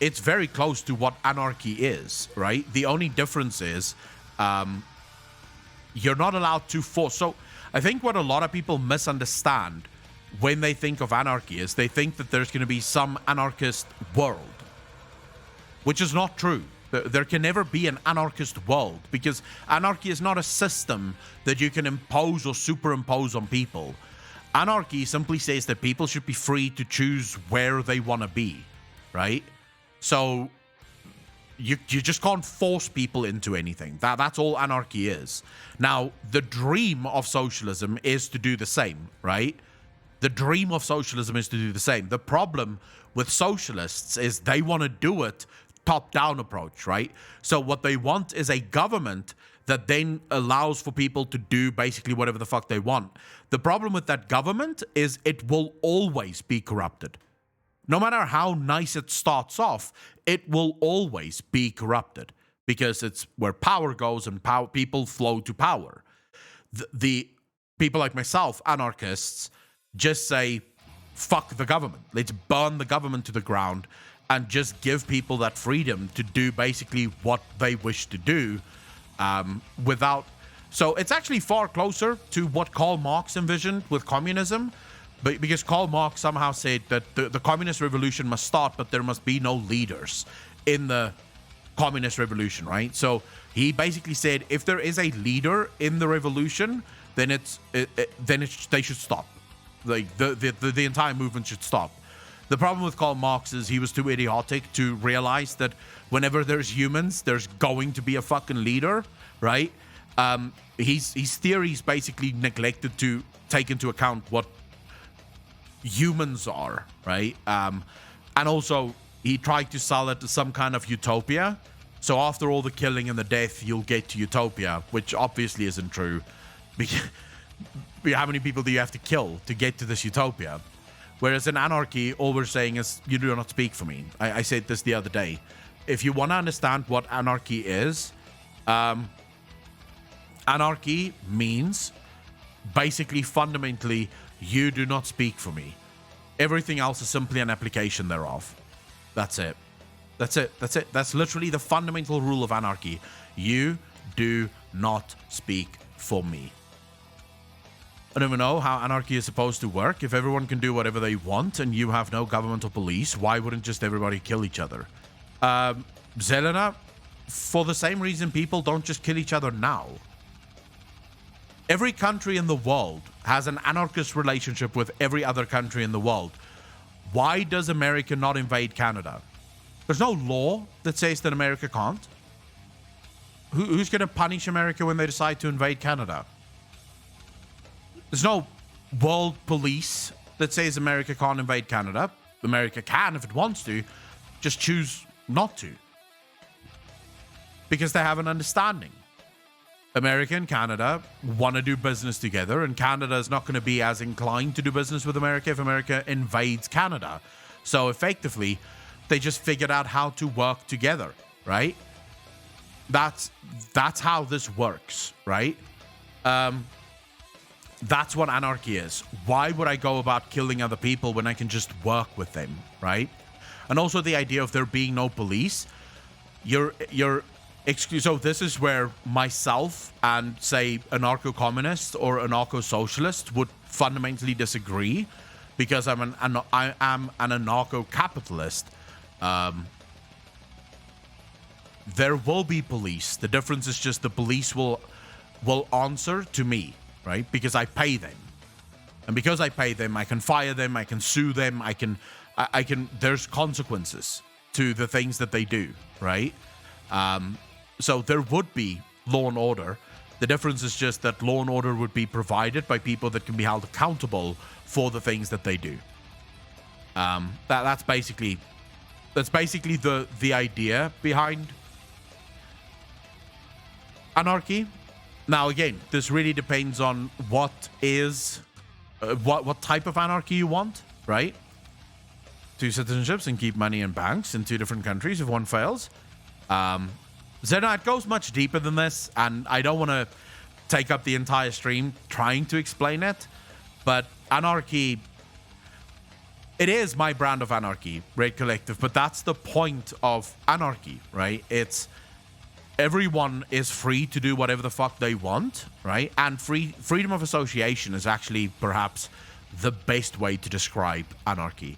it's very close to what anarchy is, right? The only difference is you're not allowed to force. So I think what a lot of people misunderstand when they think of anarchy is they think that there's going to be some anarchist world, which is not true. There can never be an anarchist world because anarchy is not a system that you can impose or superimpose on people. Anarchy simply says that people should be free to choose where they want to be, right? So you just can't force people into anything. That's all anarchy is. Now, the dream of socialism is to do the same, right? The dream of socialism is to do the same. The problem with socialists is they want to do it top-down approach, right? So what they want is a government that then allows for people to do basically whatever the fuck they want. The problem with that government is it will always be corrupted. No matter how nice it starts off, it will always be corrupted because it's where power goes and people flow to power. The people like myself, anarchists, just say, fuck the government. Let's burn the government to the ground and just give people that freedom to do basically what they wish to do without... So it's actually far closer to what Karl Marx envisioned with communism, because Karl Marx somehow said that the communist revolution must start, but there must be no leaders in the communist revolution, right? So he basically said if there is a leader in the revolution, then they should stop. Like the entire movement should stop. The problem with Karl Marx is he was too idiotic to realize that whenever there's humans, there's going to be a fucking leader, right? His theories basically neglected to take into account what humans are, right? And also, he tried to sell it to some kind of utopia. So after all the killing and the death, you'll get to utopia, which obviously isn't true. Because how many people do you have to kill to get to this utopia? Whereas in anarchy, all we're saying is, you do not speak for me. I said this the other day. If you want to understand what anarchy is, anarchy means basically fundamentally, you do not speak for me. Everything else is simply an application thereof. That's it. That's it. That's it. That's literally the fundamental rule of anarchy. You do not speak for me. I don't even know how anarchy is supposed to work. If everyone can do whatever they want and you have no government or police, why wouldn't just everybody kill each other? Zelena, for the same reason people don't just kill each other now. Every country in the world has an anarchist relationship with every other country in the world. Why does America not invade Canada? There's no law that says that America can't. Who's going to punish America when they decide to invade Canada? There's no world police that says America can't invade Canada. America can if it wants to, just choose not to. Because they have an understanding. America and Canada want to do business together, and Canada is not going to be as inclined to do business with America if America invades Canada. So effectively, they just figured out how to work together, right? That's how this works, right? That's what anarchy is. Why would I go about killing other people when I can just work with them, right? And also the idea of there being no police. So this is where myself and, say, anarcho-communist or anarcho-socialist would fundamentally disagree, because I am an anarcho-capitalist. There will be police. The difference is just the police will answer to me, right? Because I pay them. And because I pay them, I can fire them, I can sue them, I can there's consequences to the things that they do, right? So there would be law and order. The difference is just that law and order would be provided by people that can be held accountable for the things that they do. That's basically the idea behind anarchy. Now again, this really depends on what type of anarchy you want, right? 2 citizenships and keep money in banks in 2 different countries if one fails. Zena, it goes much deeper than this, and I don't want to take up the entire stream trying to explain it, but anarchy, it is my brand of anarchy, Red Collective, but that's the point of anarchy, right? It's everyone is free to do whatever the fuck they want, right? And freedom of association is actually perhaps the best way to describe anarchy.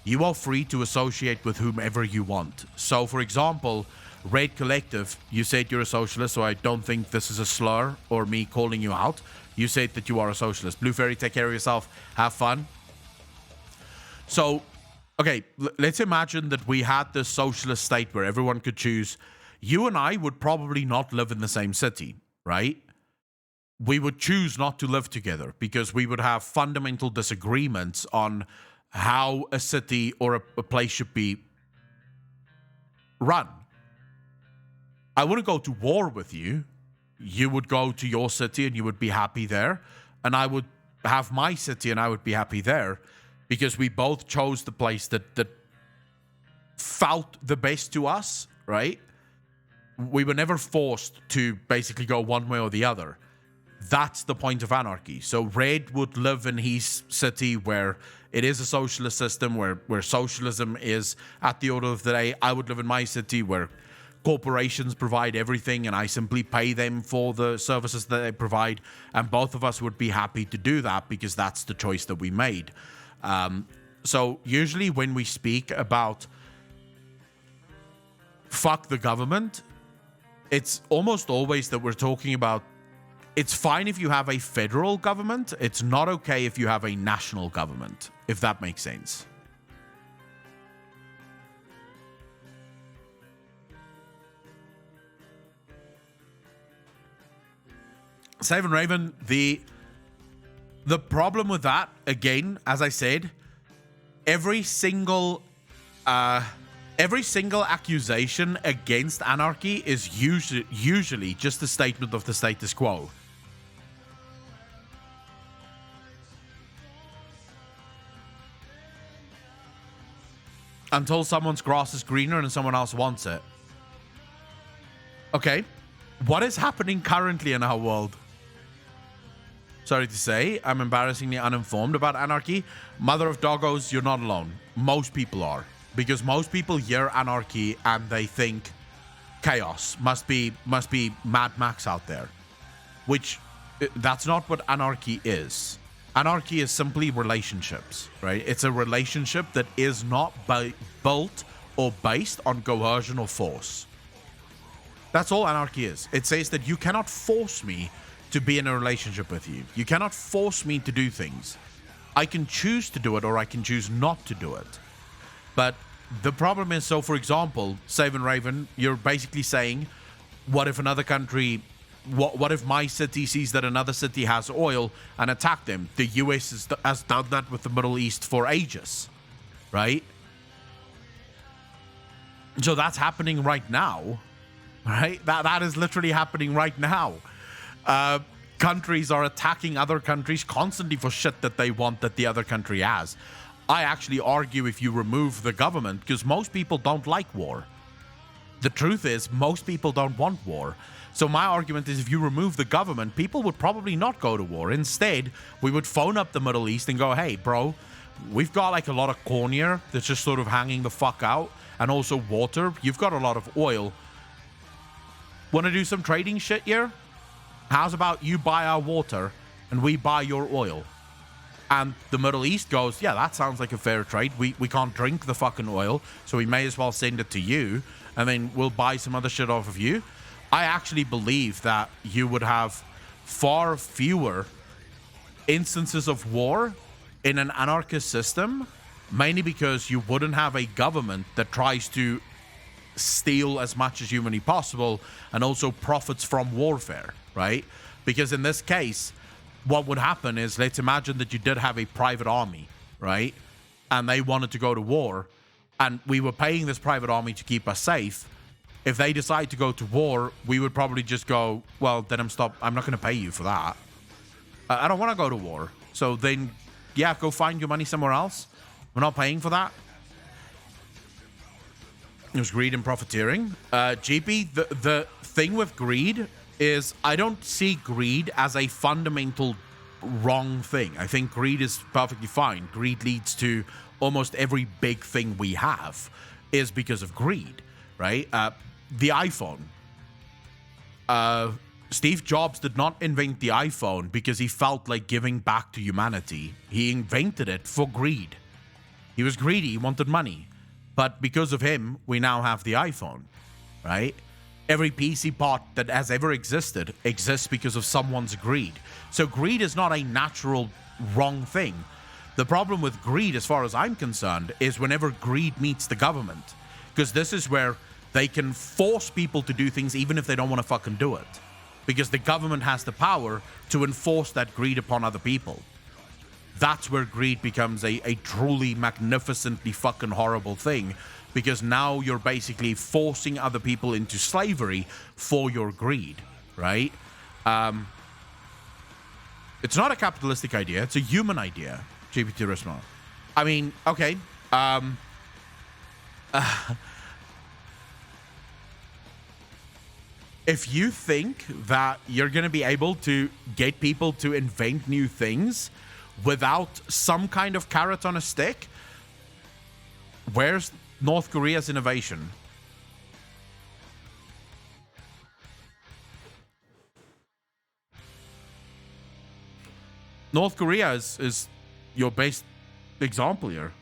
You are free to associate with whomever you want. So, for example, Red Collective, you said you're a socialist, so I don't think this is a slur or me calling you out. You said that you are a socialist. Blue Fairy, take care of yourself. Have fun. So, Okay, let's imagine that we had this socialist state where everyone could choose. You and I would probably not live in the same city, right? We would choose not to live together because we would have fundamental disagreements on how a city or a place should be run. I wouldn't go to war with you. You would go to your city and you would be happy there. And I would have my city and I would be happy there because we both chose the place that felt the best to us, right? We were never forced to basically go one way or the other. That's the point of anarchy. So Red would live in his city where it is a socialist system, where socialism is at the order of the day. I would live in my city where corporations provide everything and I simply pay them for the services that they provide. And both of us would be happy to do that because that's the choice that we made. So usually when we speak about fuck the government, it's almost always that we're talking about it's fine if you have a federal government. It's not okay if you have a national government, if that makes sense. Savin Raven, the problem with that, again, as I said, every single accusation against anarchy is usually just a statement of the status quo. Until someone's grass is greener and someone else wants it. Okay, what is happening currently in our world? Sorry to say, I'm embarrassingly uninformed about anarchy. Mother of doggos, you're not alone. Most people are. Because most people hear anarchy and they think chaos must be Mad Max out there. Which, that's not what anarchy is. Anarchy is simply relationships, right? It's a relationship that is not built or based on coercion or force. That's all anarchy is. It says that you cannot force me to be in a relationship with you. You cannot force me to do things. I can choose to do it or I can choose not to do it. But the problem is, so for example, Savin Raven, you're basically saying, what if another country, what if my city sees that another city has oil and attack them? The US has done that with the Middle East for ages, right? So that's happening right now, right? That is literally happening right now. Countries are attacking other countries constantly for shit that they want that the other country has. I actually argue if you remove the government, because most people don't like war. The truth is, most people don't want war. So my argument is if you remove the government, people would probably not go to war. Instead, we would phone up the Middle East and go, hey, bro, we've got like a lot of corn here that's just sort of hanging the fuck out. And also water. You've got a lot of oil. Want to do some trading shit here? How's about you buy our water and we buy your oil? And the Middle East goes, yeah, that sounds like a fair trade. We can't drink the fucking oil, so we may as well send it to you, and then we'll buy some other shit off of you. I actually believe that you would have far fewer instances of war in an anarchist system, mainly because you wouldn't have a government that tries to steal as much as humanly possible and also profits from warfare, right? Because in this case, what would happen is, let's imagine that you did have a private army, right? And they wanted to go to war, and we were paying this private army to keep us safe. If they decide to go to war, we would probably just go, well, then I'm not going to pay you for that. I don't want to go to war. So then, yeah, go find your money somewhere else. We're not paying for that. It was greed and profiteering. GP, the thing with greed is I don't see greed as a fundamental wrong thing. I think greed is perfectly fine. Greed leads to almost every big thing we have is because of greed, right? The iPhone. Steve Jobs did not invent the iPhone because he felt like giving back to humanity. He invented it for greed. He was greedy. He wanted money. But because of him, we now have the iPhone, right? Every PC part that has ever existed exists because of someone's greed. So greed is not a natural wrong thing. The problem with greed, as far as I'm concerned, is whenever greed meets the government. Because this is where they can force people to do things even if they don't want to fucking do it. Because the government has the power to enforce that greed upon other people. That's where greed becomes a truly magnificently fucking horrible thing. Because now you're basically forcing other people into slavery for your greed, right? It's not a capitalistic idea. It's a human idea, GP Turismo. I mean, okay. If you think that you're going to be able to get people to invent new things without some kind of carrot on a stick, where's North Korea's innovation? North Korea is your best example here.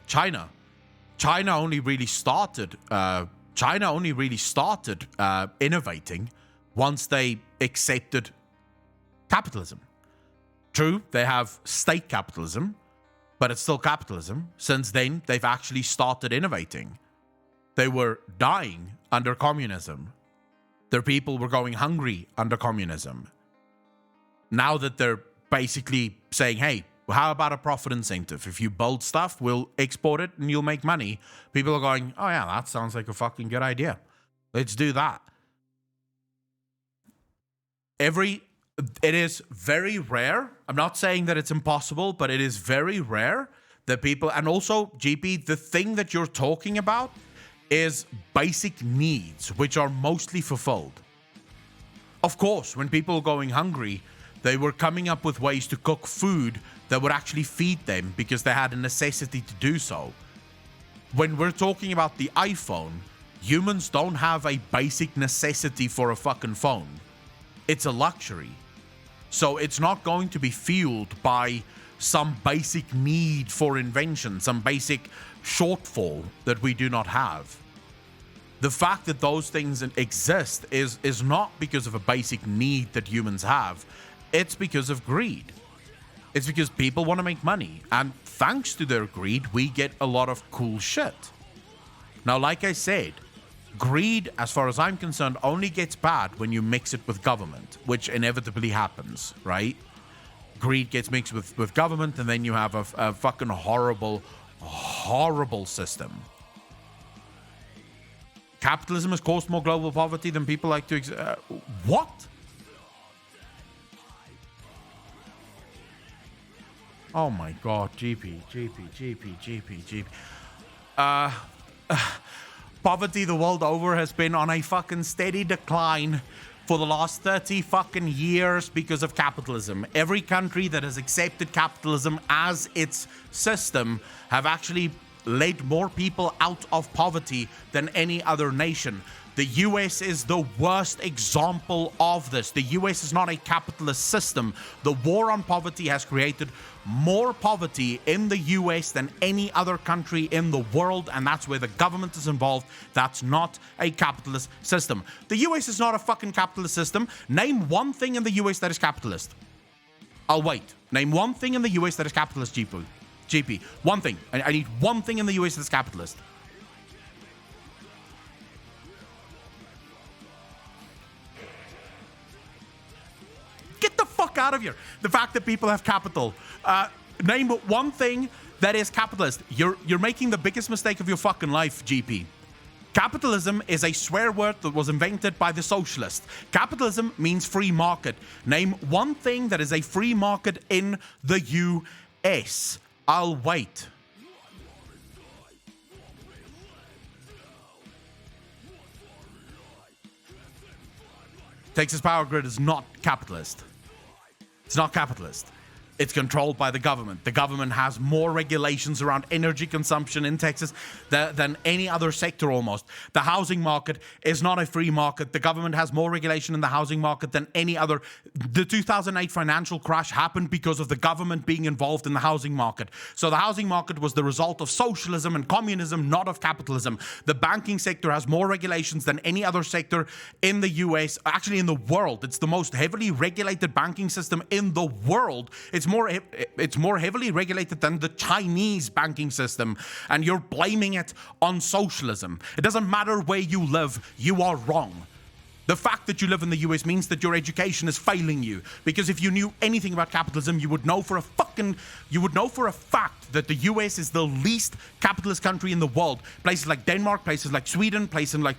China only really started innovating once they accepted capitalism. True, they have state capitalism, but it's still capitalism. Since then, they've actually started innovating. They were dying under communism. Their people were going hungry under communism. Now that they're basically saying, hey, how about a profit incentive? If you build stuff, we'll export it and you'll make money. People are going, oh yeah, that sounds like a fucking good idea. Let's do that. It is very rare. I'm not saying that it's impossible, but it is very rare that people, and also, GP, the thing that you're talking about is basic needs, which are mostly fulfilled. Of course, when people were going hungry, they were coming up with ways to cook food that would actually feed them because they had a necessity to do so. When we're talking about the iPhone, humans don't have a basic necessity for a fucking phone. It's a luxury. So it's not going to be fueled by some basic need for invention, some basic shortfall that we do not have. The fact that those things exist is not because of a basic need that humans have. It's because of greed. It's because people want to make money. And thanks to their greed, we get a lot of cool shit. Now, like I said, greed, as far as I'm concerned, only gets bad when you mix it with government, which inevitably happens, right? Greed gets mixed with government, and then you have a fucking horrible system. Capitalism has caused more global poverty than people like to... what? Oh my god, GP. Poverty the world over has been on a fucking steady decline for the last 30 fucking years because of capitalism. Every country that has accepted capitalism as its system have actually led more people out of poverty than any other nation. The US is the worst example of this. The US is not a capitalist system. The war on poverty has created more poverty in the US than any other country in the world, and that's where the government is involved. That's not a capitalist system. The US is not a fucking capitalist system. Name one thing in the US that is capitalist. I'll wait. Name one thing in the US that is capitalist, GP. One thing. I need one thing in the US that's capitalist. Get the fuck out of here. The fact that people have capital. Name one thing that is capitalist. You're making the biggest mistake of your fucking life, GP. Capitalism is a swear word that was invented by the socialists. Capitalism means free market. Name one thing that is a free market in the US. I'll wait. Texas Power Grid is not capitalist. It's not capitalist. It's controlled by the government. The government has more regulations around energy consumption in Texas than any other sector almost. The housing market is not a free market. The government has more regulation in the housing market than any other. The 2008 financial crash happened because of the government being involved in the housing market. So the housing market was the result of socialism and communism, not of capitalism. The banking sector has more regulations than any other sector in the US, actually in the world. It's the most heavily regulated banking system in the world. It's more heavily regulated than the Chinese banking system, and you're blaming it on socialism. It doesn't matter where you live, you are wrong. The fact that you live in the US means that your education is failing you, because if you knew anything about capitalism, you would know for a fact that the US is the least capitalist country in the world. Places like Denmark, places like Sweden, places like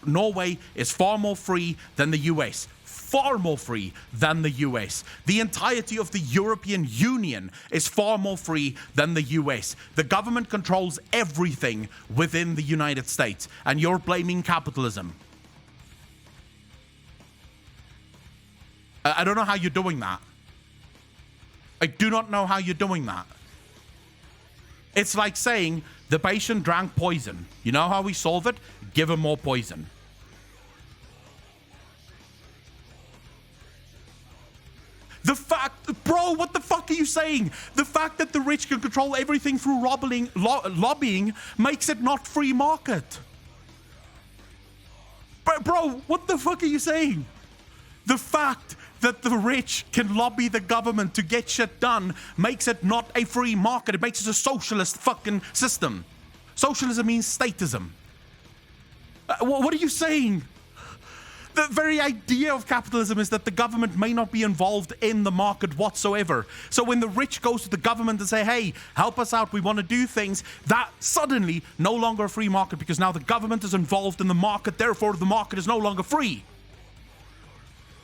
Norway is far more free than the US. Far more free than the US. The entirety of the European Union is far more free than the US. The government controls everything within the United States, and you're blaming capitalism. I don't know how you're doing that. I do not know how you're doing that. It's like saying the patient drank poison. You know how we solve it? Give him more poison. The fact, bro, what the fuck are you saying? The fact that the rich can control everything through lobbying makes it not free market. Bro, what the fuck are you saying? The fact that the rich can lobby the government to get shit done makes it not a free market. It makes it a socialist fucking system. Socialism means statism. What are you saying? The very idea of capitalism is that the government may not be involved in the market whatsoever. So when the rich goes to the government and say, hey, help us out, we want to do things, that suddenly no longer a free market, because now the government is involved in the market, therefore the market is no longer free.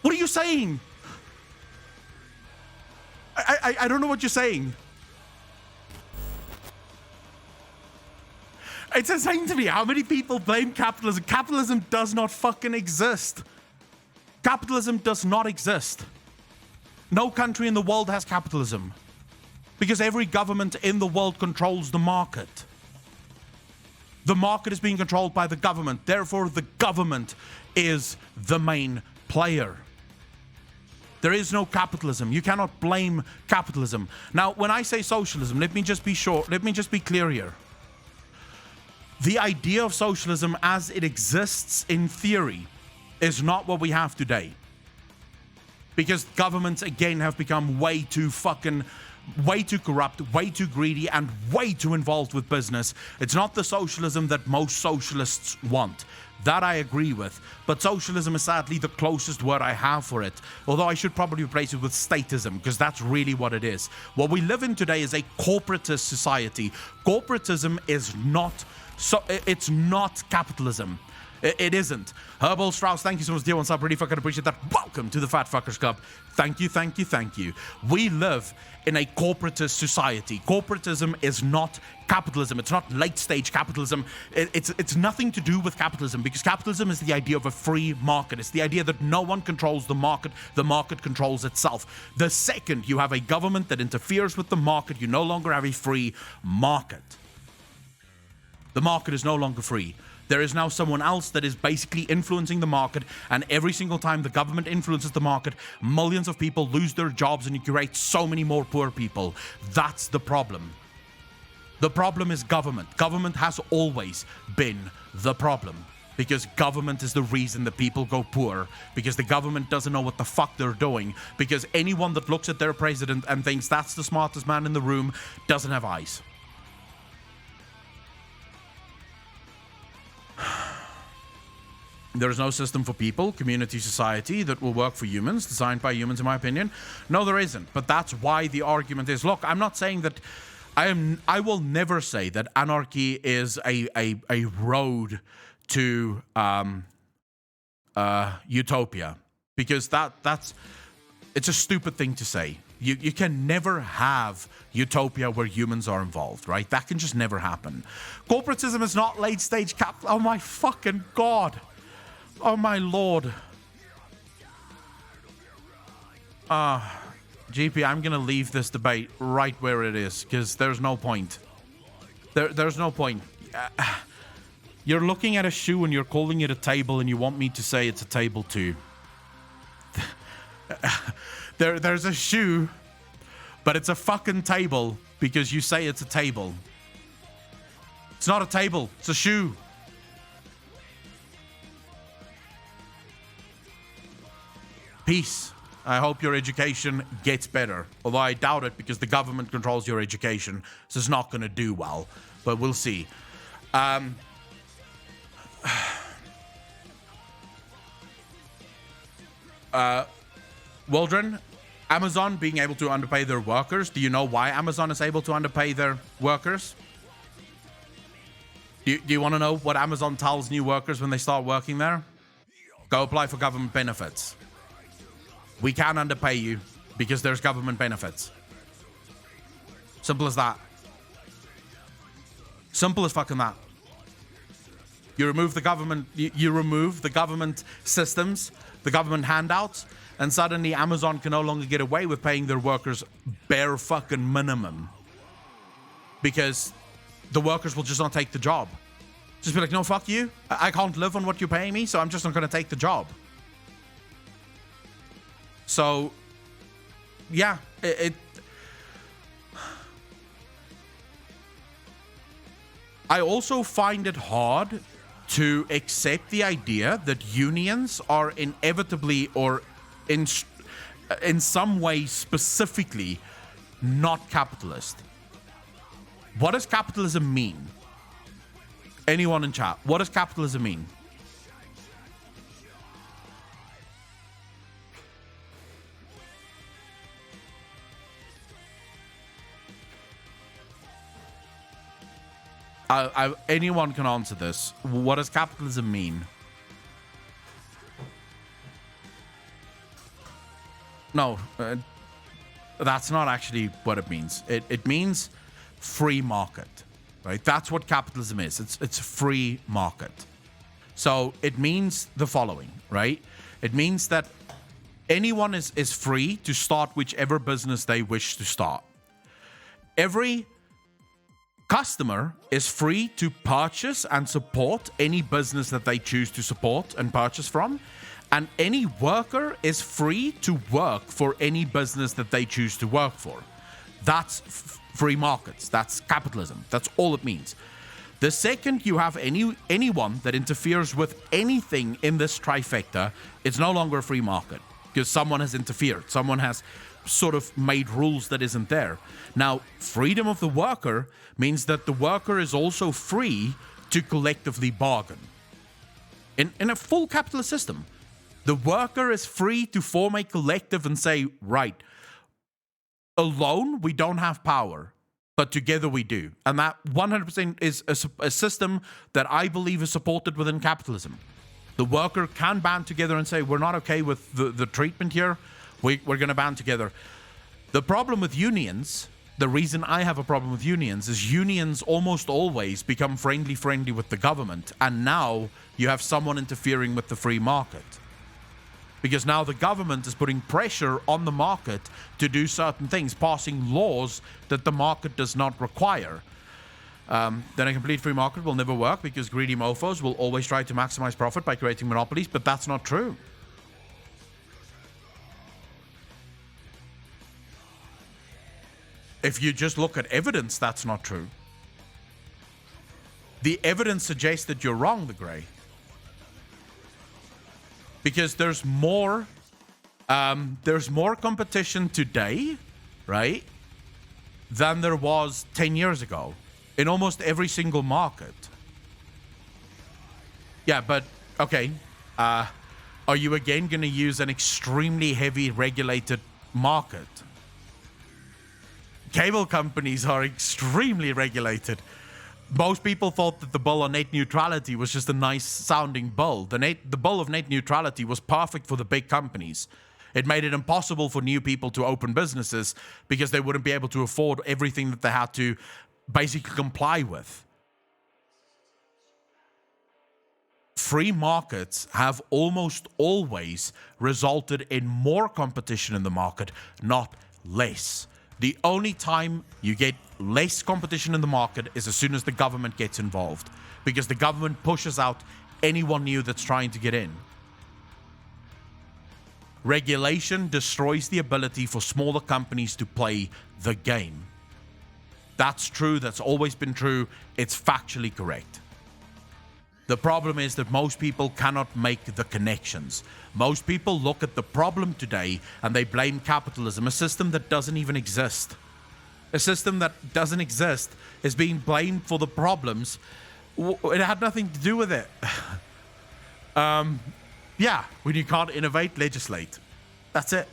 What are you saying? I don't know what you're saying. It's insane to me how many people blame capitalism. Capitalism does not fucking exist. Capitalism does not exist. No country in the world has capitalism, because every government in the world controls the market. The market is being controlled by the government. Therefore, the government is the main player. There is no capitalism. You cannot blame capitalism. Now, when I say socialism, let me just be clear here. The idea of socialism as it exists in theory is not what we have today. Because governments, again, have become way too corrupt, way too greedy, and way too involved with business. It's not the socialism that most socialists want. That I agree with. But socialism is sadly the closest word I have for it. Although I should probably replace it with statism, because that's really what it is. What we live in today is a corporatist society. Corporatism is not... So it's not capitalism. It isn't. Herbal Strauss, thank you so much, dear one sub. Really fucking appreciate that. Welcome to the Fat Fuckers Club. Thank you, thank you, thank you. We live in a corporatist society. Corporatism is not capitalism. It's not late stage capitalism. It's nothing to do with capitalism, because capitalism is the idea of a free market. It's the idea that no one controls the market controls itself. The second you have a government that interferes with the market, you no longer have a free market. The market is no longer free. There is now someone else that is basically influencing the market, and every single time the government influences the market, millions of people lose their jobs and you create so many more poor people. That's the problem. The problem is government. Government has always been the problem, because government is the reason that people go poor, because the government doesn't know what the fuck they're doing, because anyone that looks at their president and thinks that's the smartest man in the room doesn't have eyes. There is no system for people, community, society that will work for humans, designed by humans, in my opinion. No, there isn't. But that's why the argument is, look, I'm not saying that I will never say that anarchy is a road to utopia, because it's a stupid thing to say. You can never have utopia where humans are involved, right? That can just never happen. Corporatism is not late stage oh my fucking God. Oh my Lord. GP, I'm gonna leave this debate right where it is, because there's no point. There's no point. You're looking at a shoe and you're calling it a table, and you want me to say it's a table too. There's a shoe, but it's a fucking table because you say it's a table. It's not a table, it's a shoe. Peace. I hope your education gets better. Although I doubt it because the government controls your education, so it's not going to do well. But we'll see. Waldron, Amazon being able to underpay their workers. Do you know why Amazon is able to underpay their workers? Do you want to know what Amazon tells new workers when they start working there? Go apply for government benefits. We can underpay you because there's government benefits. Simple as that. Simple as fucking that. You remove the government, you remove the government systems, the government handouts, and suddenly Amazon can no longer get away with paying their workers bare fucking minimum. Because the workers will just not take the job. Just be like, no, fuck you. I can't live on what you're paying me, so I'm just not going to take the job. So, yeah, I also find it hard to accept the idea that unions are inevitably or in some way specifically not capitalist. What does capitalism mean? Anyone in chat, what does capitalism mean? Anyone can answer this. What does capitalism mean? No, that's not actually what it means. It means free market, right? That's what capitalism is. It's a free market. So it means the following, right? It means that anyone is free to start whichever business they wish to start. Every customer is free to purchase and support any business that they choose to support and purchase from. And any worker is free to work for any business that they choose to work for. That's free markets. That's capitalism. That's all it means. The second you have anyone that interferes with anything in this trifecta, it's no longer a free market because someone has interfered. Someone has sort of made rules that isn't there. Now, freedom of the worker means that the worker is also free to collectively bargain. In a full capitalist system, the worker is free to form a collective and say, right, alone we don't have power, but together we do. And that 100% is a system that I believe is supported within capitalism. The worker can band together and say, we're not okay with the treatment here. We're going to band together. The problem with unions, the reason I have a problem with unions is unions almost always become friendly with the government. And now you have someone interfering with the free market. Because now the government is putting pressure on the market to do certain things, passing laws that the market does not require. Then a complete free market will never work because greedy mofos will always try to maximize profit by creating monopolies, but that's not true. If you just look at evidence, that's not true. The evidence suggests that you're wrong, the Grey. Because there's more competition today, right, than there was 10 years ago in almost every single market. Yeah, but, okay. Are you again going to use an extremely heavy regulated market? Cable companies are extremely regulated. Most people thought that the bill on net neutrality was just a nice sounding bill. The bill of net neutrality was perfect for the big companies. It made it impossible for new people to open businesses because they wouldn't be able to afford everything that they had to basically comply with. Free markets have almost always resulted in more competition in the market, not less. The only time you get less competition in the market is as soon as the government gets involved, because the government pushes out anyone new that's trying to get in. Regulation destroys the ability for smaller companies to play the game. That's true. That's always been true. It's factually correct. The problem is that most people cannot make the connections. Most people look at the problem today and they blame capitalism, a system that doesn't even exist. A system that doesn't exist is being blamed for the problems. It had nothing to do with it. Yeah, when you can't innovate, legislate. That's it.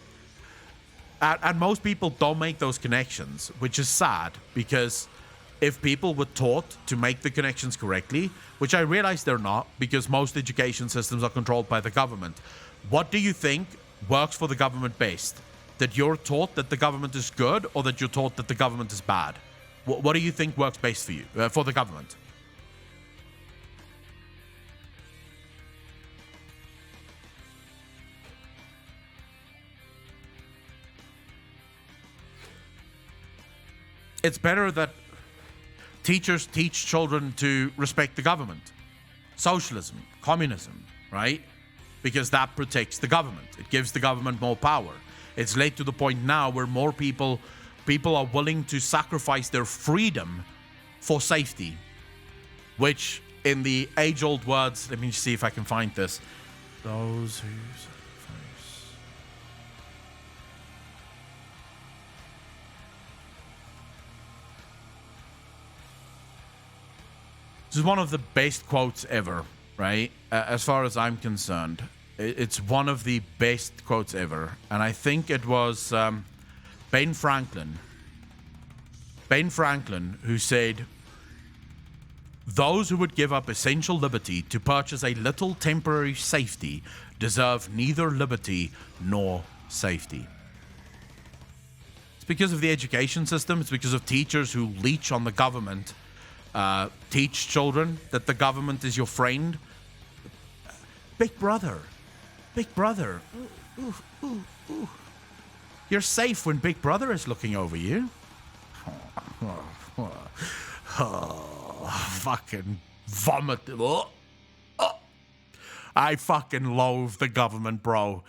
And most people don't make those connections, which is sad, because if people were taught to make the connections correctly, which I realize they're not, because most education systems are controlled by the government, what do you think works for the government best? That you're taught that the government is good, or that you're taught that the government is bad? What do you think works best for you, for the government? It's better that teachers teach children to respect the government. Socialism, communism, right? Because that protects the government. It gives the government more power. It's led to the point now where more people are willing to sacrifice their freedom for safety, which in the age-old words, let me see if I can find this. Those who sacrifice. This is one of the best quotes ever, right? As far as I'm concerned, it's one of the best quotes ever. And I think it was Ben Franklin. Ben Franklin, who said, "Those who would give up essential liberty to purchase a little temporary safety deserve neither liberty nor safety." It's because of the education system. It's because of teachers who leech on the government. Teach children that the government is your friend. Big brother. Big brother. Ooh, ooh, ooh. You're safe when Big Brother is looking over you. Fucking vomit. I fucking loathe the government, bro.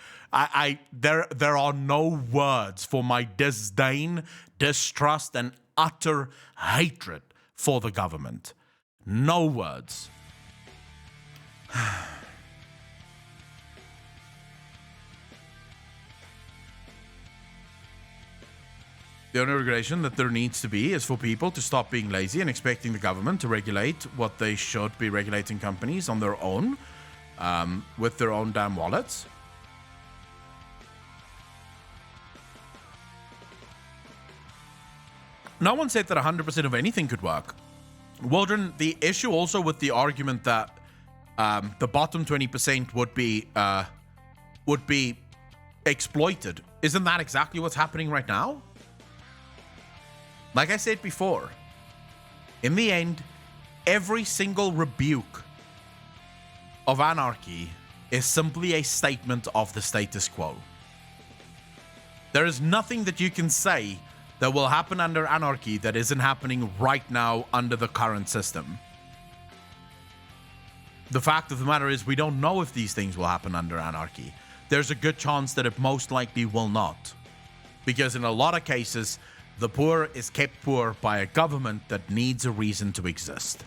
There are no words for my disdain, distrust, and utter hatred for the government. No words. The only regulation that there needs to be is for people to stop being lazy and expecting the government to regulate what they should be regulating companies on their own, with their own damn wallets. No one said that 100% of anything could work. Waldron, the issue also with the argument that the bottom 20% would be exploited, isn't that exactly what's happening right now? Like I said before, in the end, every single rebuke of anarchy is simply a statement of the status quo. There is nothing that you can say that will happen under anarchy that isn't happening right now under the current system. The fact of the matter is we don't know if these things will happen under anarchy. There's a good chance that it most likely will not. Because in a lot of cases, the poor is kept poor by a government that needs a reason to exist.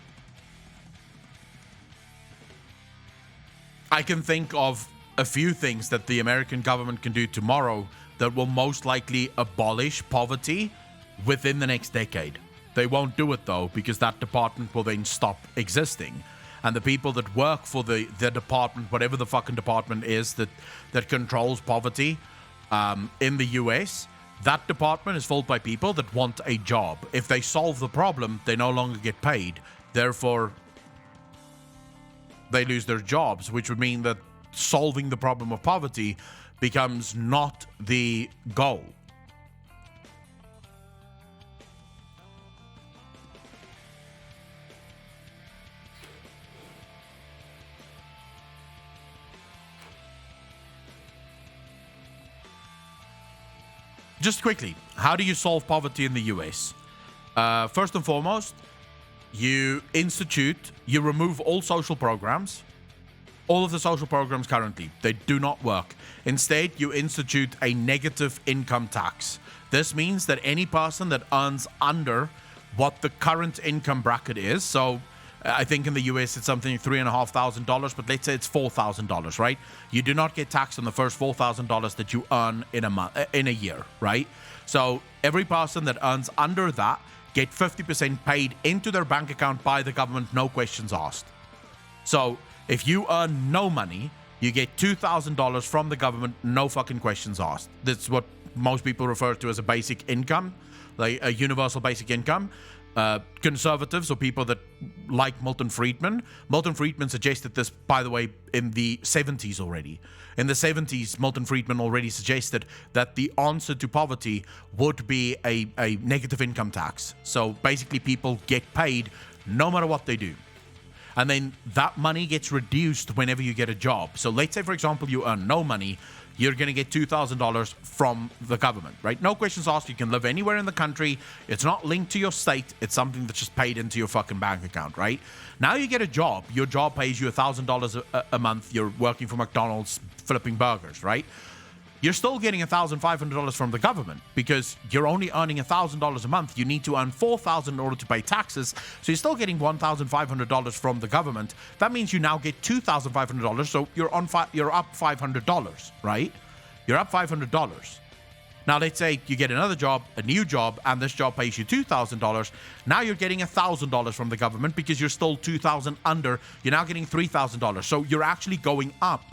I can think of a few things that the American government can do tomorrow that will most likely abolish poverty within the next decade. They won't do it though, because that department will then stop existing. And the people that work for the department, whatever the fucking department is that controls poverty in the US, that department is filled by people that want a job. If they solve the problem, they no longer get paid. Therefore, they lose their jobs, which would mean that solving the problem of poverty becomes not the goal. just quickly, how do you solve poverty in the US? First and foremost, you remove all social programs. All of the social programs currently, they do not work. Instead, you institute a negative income tax. This means that any person that earns under what the current income bracket is, so I think in the US it's something $3,500, but let's say it's $4,000, right? You do not get taxed on the first $4,000 that you earn in a year, right? So every person that earns under that get 50% paid into their bank account by the government, no questions asked. So if you earn no money, you get $2,000 from the government, no fucking questions asked. That's what most people refer to as a basic income, like a universal basic income. Conservatives or people that like Milton Friedman suggested this, by the way, in the 70s already. In the 70s, Milton Friedman already suggested that the answer to poverty would be a negative income tax. So basically people get paid no matter what they do. And then that money gets reduced whenever you get a job. So let's say, for example, you earn no money, you're going to get $2,000 from the government, right? No questions asked. You can live anywhere in the country. It's not linked to your state. It's something that's just paid into your fucking bank account, right? Now you get a job. Your job pays you $1,000 a month. You're working for McDonald's, flipping burgers, right? You're still getting $1,500 from the government because you're only earning $1,000 a month. You need to earn $4,000 in order to pay taxes. So you're still getting $1,500 from the government. That means you now get $2,500. So you're up $500, right? You're up $500. Now let's say you get another job, a new job, and this job pays you $2,000. Now you're getting $1,000 from the government because you're still $2,000 under. You're now getting $3,000. So you're actually going up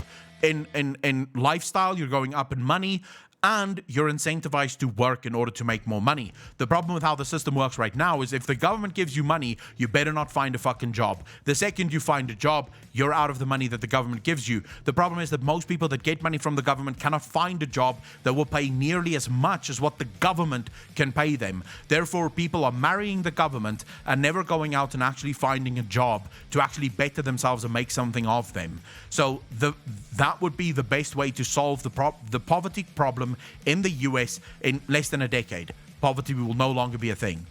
in lifestyle, you're going up in money, and you're incentivized to work in order to make more money. The problem with how the system works right now is if the government gives you money, you better not find a fucking job. The second you find a job, you're out of the money that the government gives you. The problem is that most people that get money from the government cannot find a job that will pay nearly as much as what the government can pay them. Therefore, people are marrying the government and never going out and actually finding a job to actually better themselves and make something of them. So that would be the best way to solve the poverty problem in the US in less than a decade. Poverty will no longer be a thing.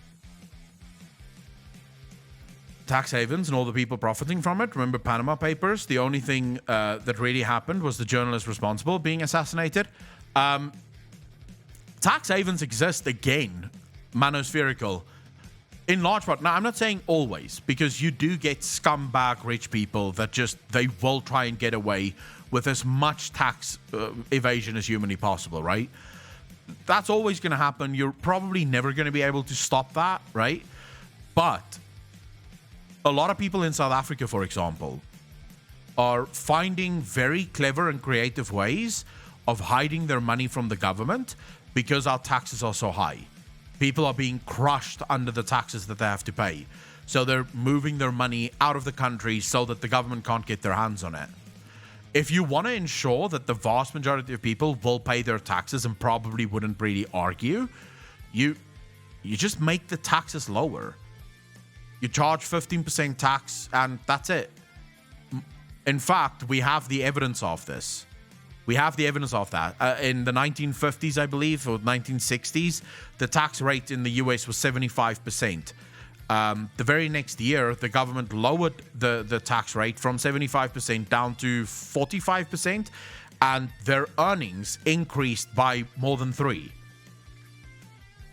Tax havens and all the people profiting from it. Remember Panama Papers? The only thing that really happened was the journalist responsible being assassinated. Tax havens exist again, manospherical, in large part. Now, I'm not saying always, because you do get scumbag rich people that they will try and get away with as much tax evasion as humanly possible, right? That's always going to happen. You're probably never going to be able to stop that, right? But a lot of people in South Africa, for example, are finding very clever and creative ways of hiding their money from the government because our taxes are so high. People are being crushed under the taxes that they have to pay. So they're moving their money out of the country so that the government can't get their hands on it. If you want to ensure that the vast majority of people will pay their taxes and probably wouldn't really argue, you just make the taxes lower. You charge 15% tax and that's it. In fact, we have the evidence of this. We have the evidence of that. In the 1950s, I believe, or 1960s, the tax rate in the US was 75%. The very next year, the government lowered the tax rate from 75% down to 45%, and their earnings increased by more than 3.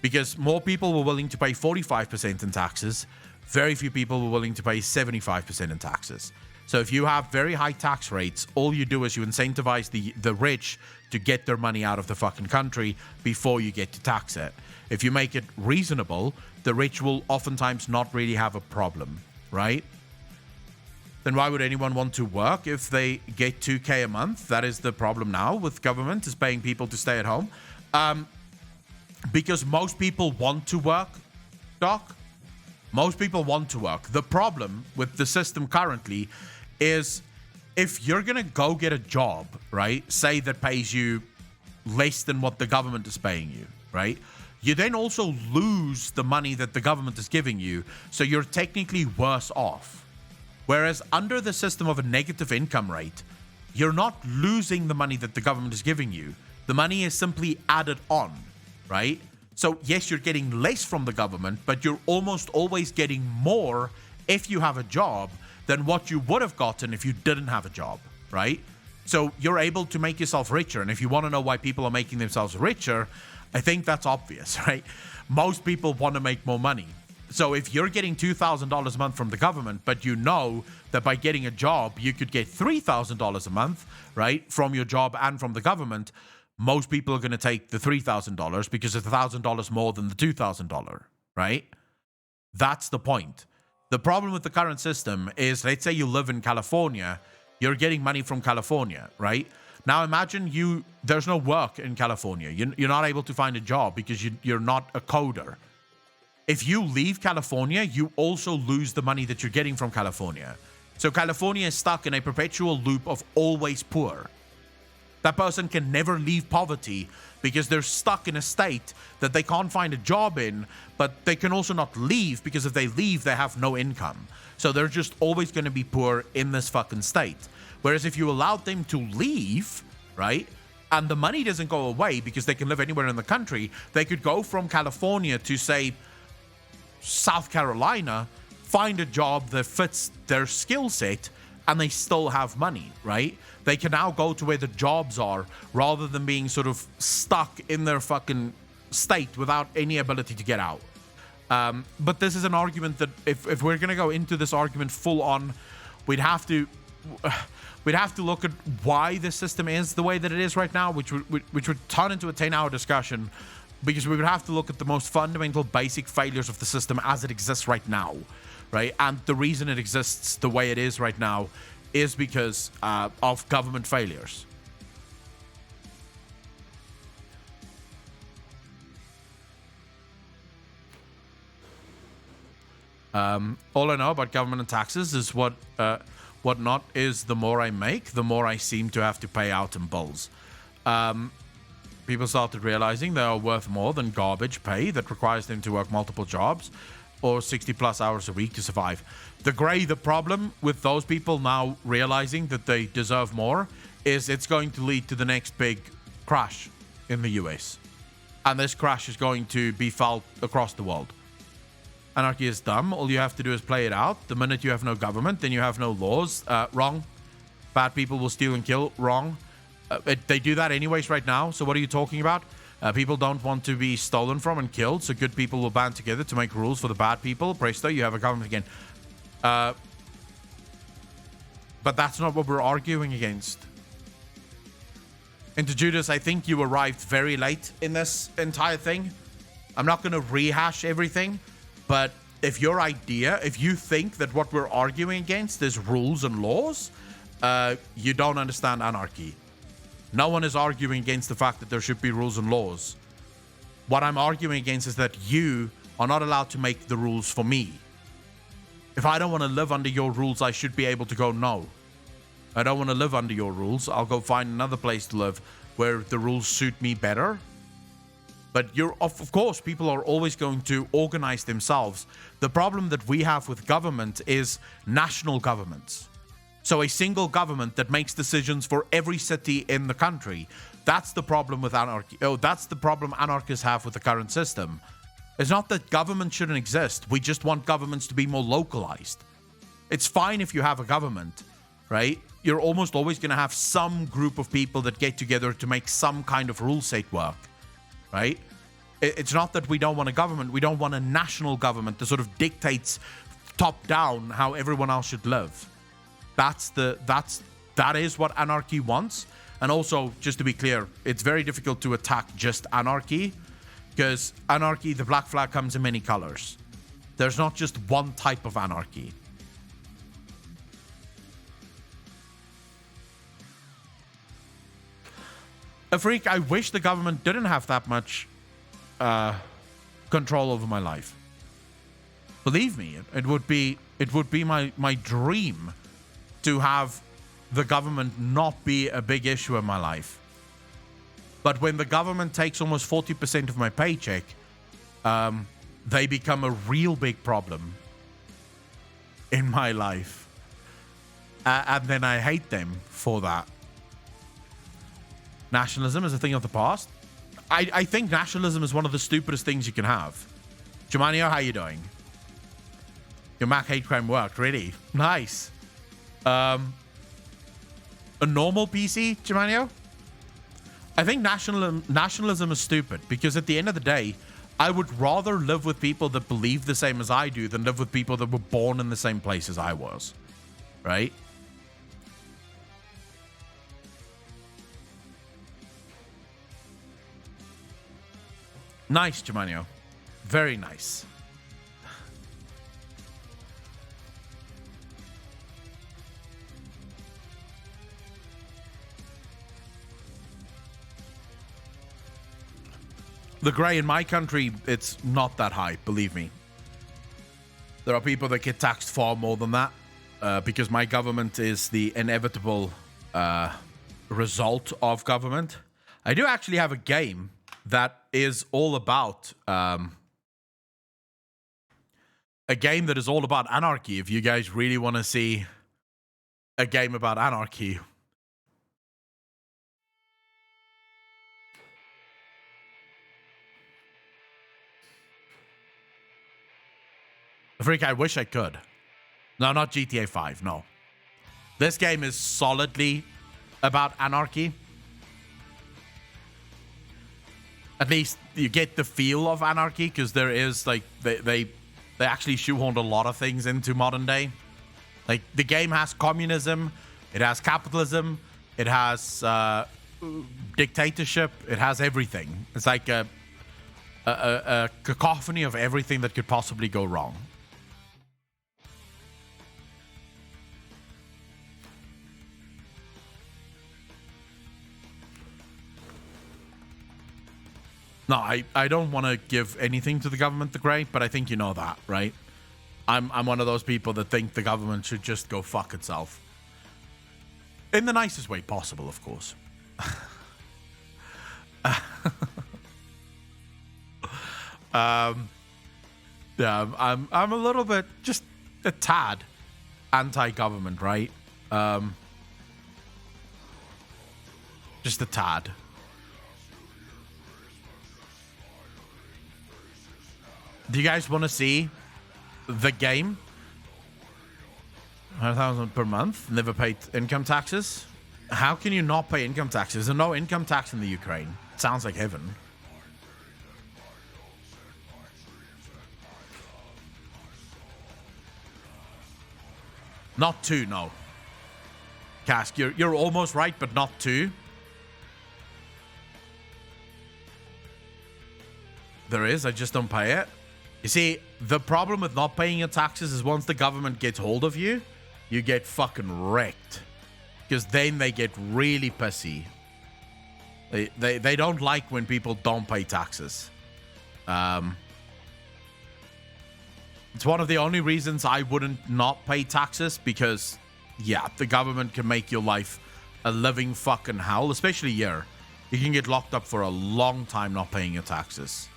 Because more people were willing to pay 45% in taxes, very few people were willing to pay 75% in taxes. So if you have very high tax rates, all you do is you incentivize the rich to get their money out of the fucking country before you get to tax it. If you make it reasonable, the rich will oftentimes not really have a problem, right? Then why would anyone want to work if they get $2,000 a month? That is the problem now with government, is paying people to stay at home. Because most people want to work, Doc. Most people want to work. The problem with the system currently is if you're going to go get a job, right, say that pays you less than what the government is paying you, right, you then also lose the money that the government is giving you, so you're technically worse off. Whereas under the system of a negative income rate, you're not losing the money that the government is giving you. The money is simply added on. right? So yes, you're getting less from the government, but you're almost always getting more if you have a job than what you would have gotten if you didn't have a job, right? So you're able to make yourself richer. And if you want to know why people are making themselves richer, I think that's obvious, right? Most people want to make more money. So if you're getting $2,000 a month from the government, but you know that by getting a job, you could get $3,000 a month, right, from your job and from the government, most people are going to take the $3,000 because it's $1,000 more than the $2,000, right? That's the point. The problem with the current system is, let's say you live in California, you're getting money from California, right? Now imagine there's no work in California. You're not able to find a job because you're not a coder. If you leave California, you also lose the money that you're getting from California. So California is stuck in a perpetual loop of always poor. That person can never leave poverty because they're stuck in a state that they can't find a job in, but they can also not leave because if they leave, they have no income. So they're just always going to be poor in this fucking state. Whereas if you allowed them to leave, right, and the money doesn't go away because they can live anywhere in the country, they could go from California to, say, South Carolina, find a job that fits their skill set, and they still have money, right? They can now go to where the jobs are rather than being sort of stuck in their fucking state without any ability to get out. But this is an argument that if we're going to go into this argument full on, we'd have to look at why the system is the way that it is right now, which would turn into a 10-hour discussion, because we would have to look at the most fundamental basic failures of the system as it exists right now, right? And the reason it exists the way it is right now is because of government failures. All I know about government and taxes is what not is the more I make, the more I seem to have to pay out in bills. People started realizing they are worth more than garbage pay that requires them to work multiple jobs or 60 plus hours a week to survive. The problem with those people now realizing that they deserve more is it's going to lead to the next big crash in the US. And this crash is going to be felt across the world. Anarchy is dumb. All you have to do is play it out. The minute you have no government, then you have no laws. Wrong. Bad people will steal and kill. Wrong. They do that anyways right now, so what are you talking about? People don't want to be stolen from and killed, so good people will band together to make rules for the bad people. Presto, you have a government again. But that's not what we're arguing against. And to Judas, I think you arrived very late in this entire thing. I'm not going to rehash everything, but if you think that what we're arguing against is rules and laws, you don't understand anarchy. No one is arguing against the fact that there should be rules and laws. What I'm arguing against is that you are not allowed to make the rules for me. If I don't want to live under your rules, I should be able to go, no. I don't want to live under your rules. I'll go find another place to live where the rules suit me better. But of course, people are always going to organize themselves. The problem that we have with government is national governments. So a single government that makes decisions for every city in the country. That's the problem with anarchy. That's the problem anarchists have with the current system. It's not that government shouldn't exist. We just want governments to be more localized. It's fine if you have a government, right? You're almost always going to have some group of people that get together to make some kind of rule set work, right? It's not that we don't want a government. We don't want a national government that sort of dictates top down how everyone else should live. That is what anarchy wants. And also, just to be clear, it's very difficult to attack just anarchy, because anarchy, the black flag, comes in many colors. There's not just one type of anarchy. A freak, I wish the government didn't have that much control over my life. Believe me, it would be my dream to have the government not be a big issue in my life. But when the government takes almost 40% of my paycheck, they become a real big problem in my life. And then I hate them for that. Nationalism is a thing of the past. I think nationalism is one of the stupidest things you can have. Jumanio, how you doing? Your Mac hate crime worked, really? Nice. A normal PC, Jumanio? I think nationalism is stupid because at the end of the day, I would rather live with people that believe the same as I do than live with people that were born in the same place as I was. Right? Nice, Jumanio. Very nice. The gray in my country, it's not that high, believe me. There are people that get taxed far more than that because my government is the inevitable result of government. I do actually have a game that is all about anarchy. If you guys really want to see a game about anarchy. Freak, I wish I could. No, not GTA 5, no. This game is solidly about anarchy. At least you get the feel of anarchy because there is like they actually shoehorned a lot of things into modern day. Like the game has communism, it has capitalism, it has dictatorship, it has everything. It's like a cacophony of everything that could possibly go wrong. No, I don't want to give anything to the government, the Grey, but I think you know that, right? I'm one of those people that think the government should just go fuck itself. In the nicest way possible, of course. Yeah, I'm a little bit, just a tad anti-government, right? Just a tad. Do you guys want to see the game? 100,000 per month, never paid income taxes. How can you not pay income taxes? There's no income tax in the Ukraine. It sounds like heaven. Not 2, no. Cask, you're almost right, but not 2. There is, I just don't pay it. You see, the problem with not paying your taxes is once the government gets hold of you, you get fucking wrecked. Because then they get really pissy. They don't like when people don't pay taxes. It's one of the only reasons I wouldn't not pay taxes because, yeah, the government can make your life a living fucking hell, especially here. You can get locked up for a long time not paying your taxes.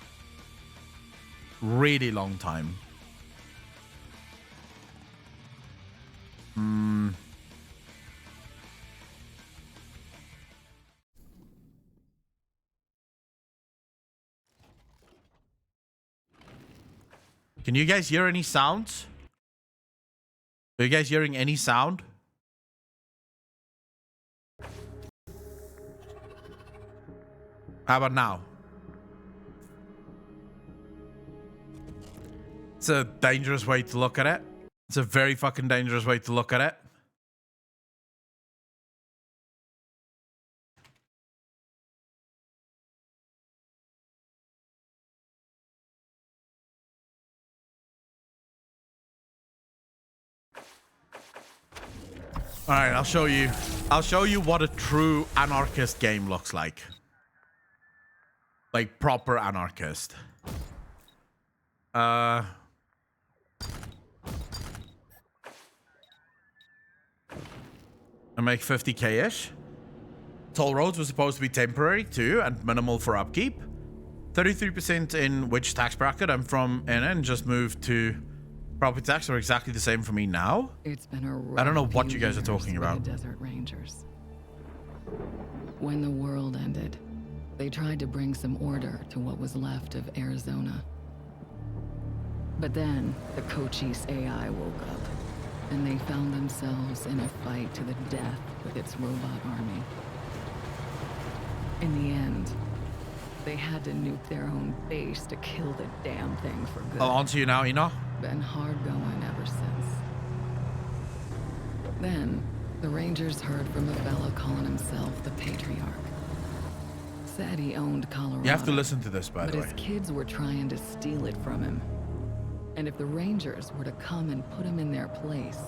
Really long time. Can you guys hear any sounds? Are you guys hearing any sound? How about now? It's a dangerous way to look at it. It's a very fucking dangerous way to look at it. All right, I'll show you. I'll show you what a true anarchist game looks like. Like proper anarchist. I make 50k-ish. Toll roads were supposed to be temporary too and minimal for upkeep. 33% in which tax bracket I'm from and just moved to property tax are exactly the same for me now. It's been a I don't know what you guys are talking about. The Desert Rangers. When the world ended, They tried to bring some order to what was left of Arizona. But then, the Cochise AI woke up, and they found themselves in a fight to the death with its robot army. In the end, they had to nuke their own base to kill the damn thing for good. I'll answer you now, Enoch. Been hard going ever since. Then, the Rangers heard from a fellow calling himself the Patriarch. Said he owned Colorado. You have to listen to this, by the But way. his kids were trying to steal it from him. And if the Rangers were to come and put him in their place,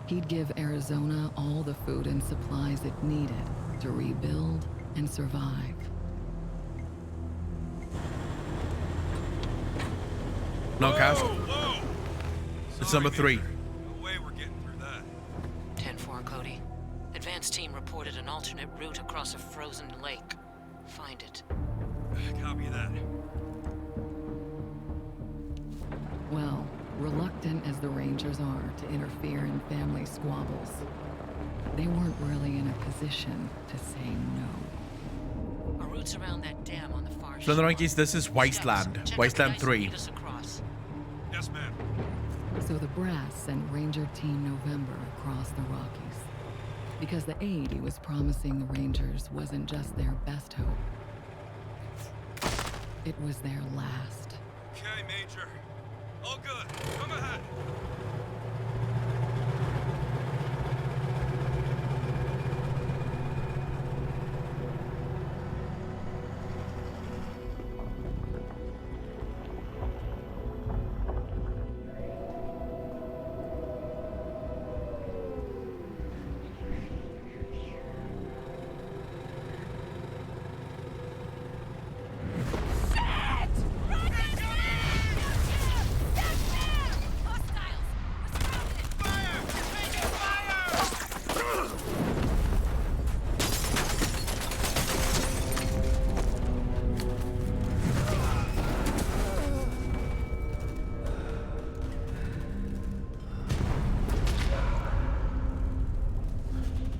he'd give Arizona all the food and supplies it needed to rebuild and survive. No, Cass. Whoa! It's Sorry, number 3. Major. No way we're getting through that. 10-4, Cody. Advanced team reported an alternate route across a frozen lake. Find it. Copy that. Well, reluctant as the Rangers are to interfere in family squabbles, they weren't really in a position to say no. A route's around that dam on the far So the shore. monkeys, this is Wasteland. Steps. Check Wasteland out the 3. ice and lead us across. Yes, ma'am. So the brass sent Ranger Team November across the Rockies, because the aid he was promising the Rangers wasn't just their best hope. It was their last. Okay, Major. All good. Come ahead.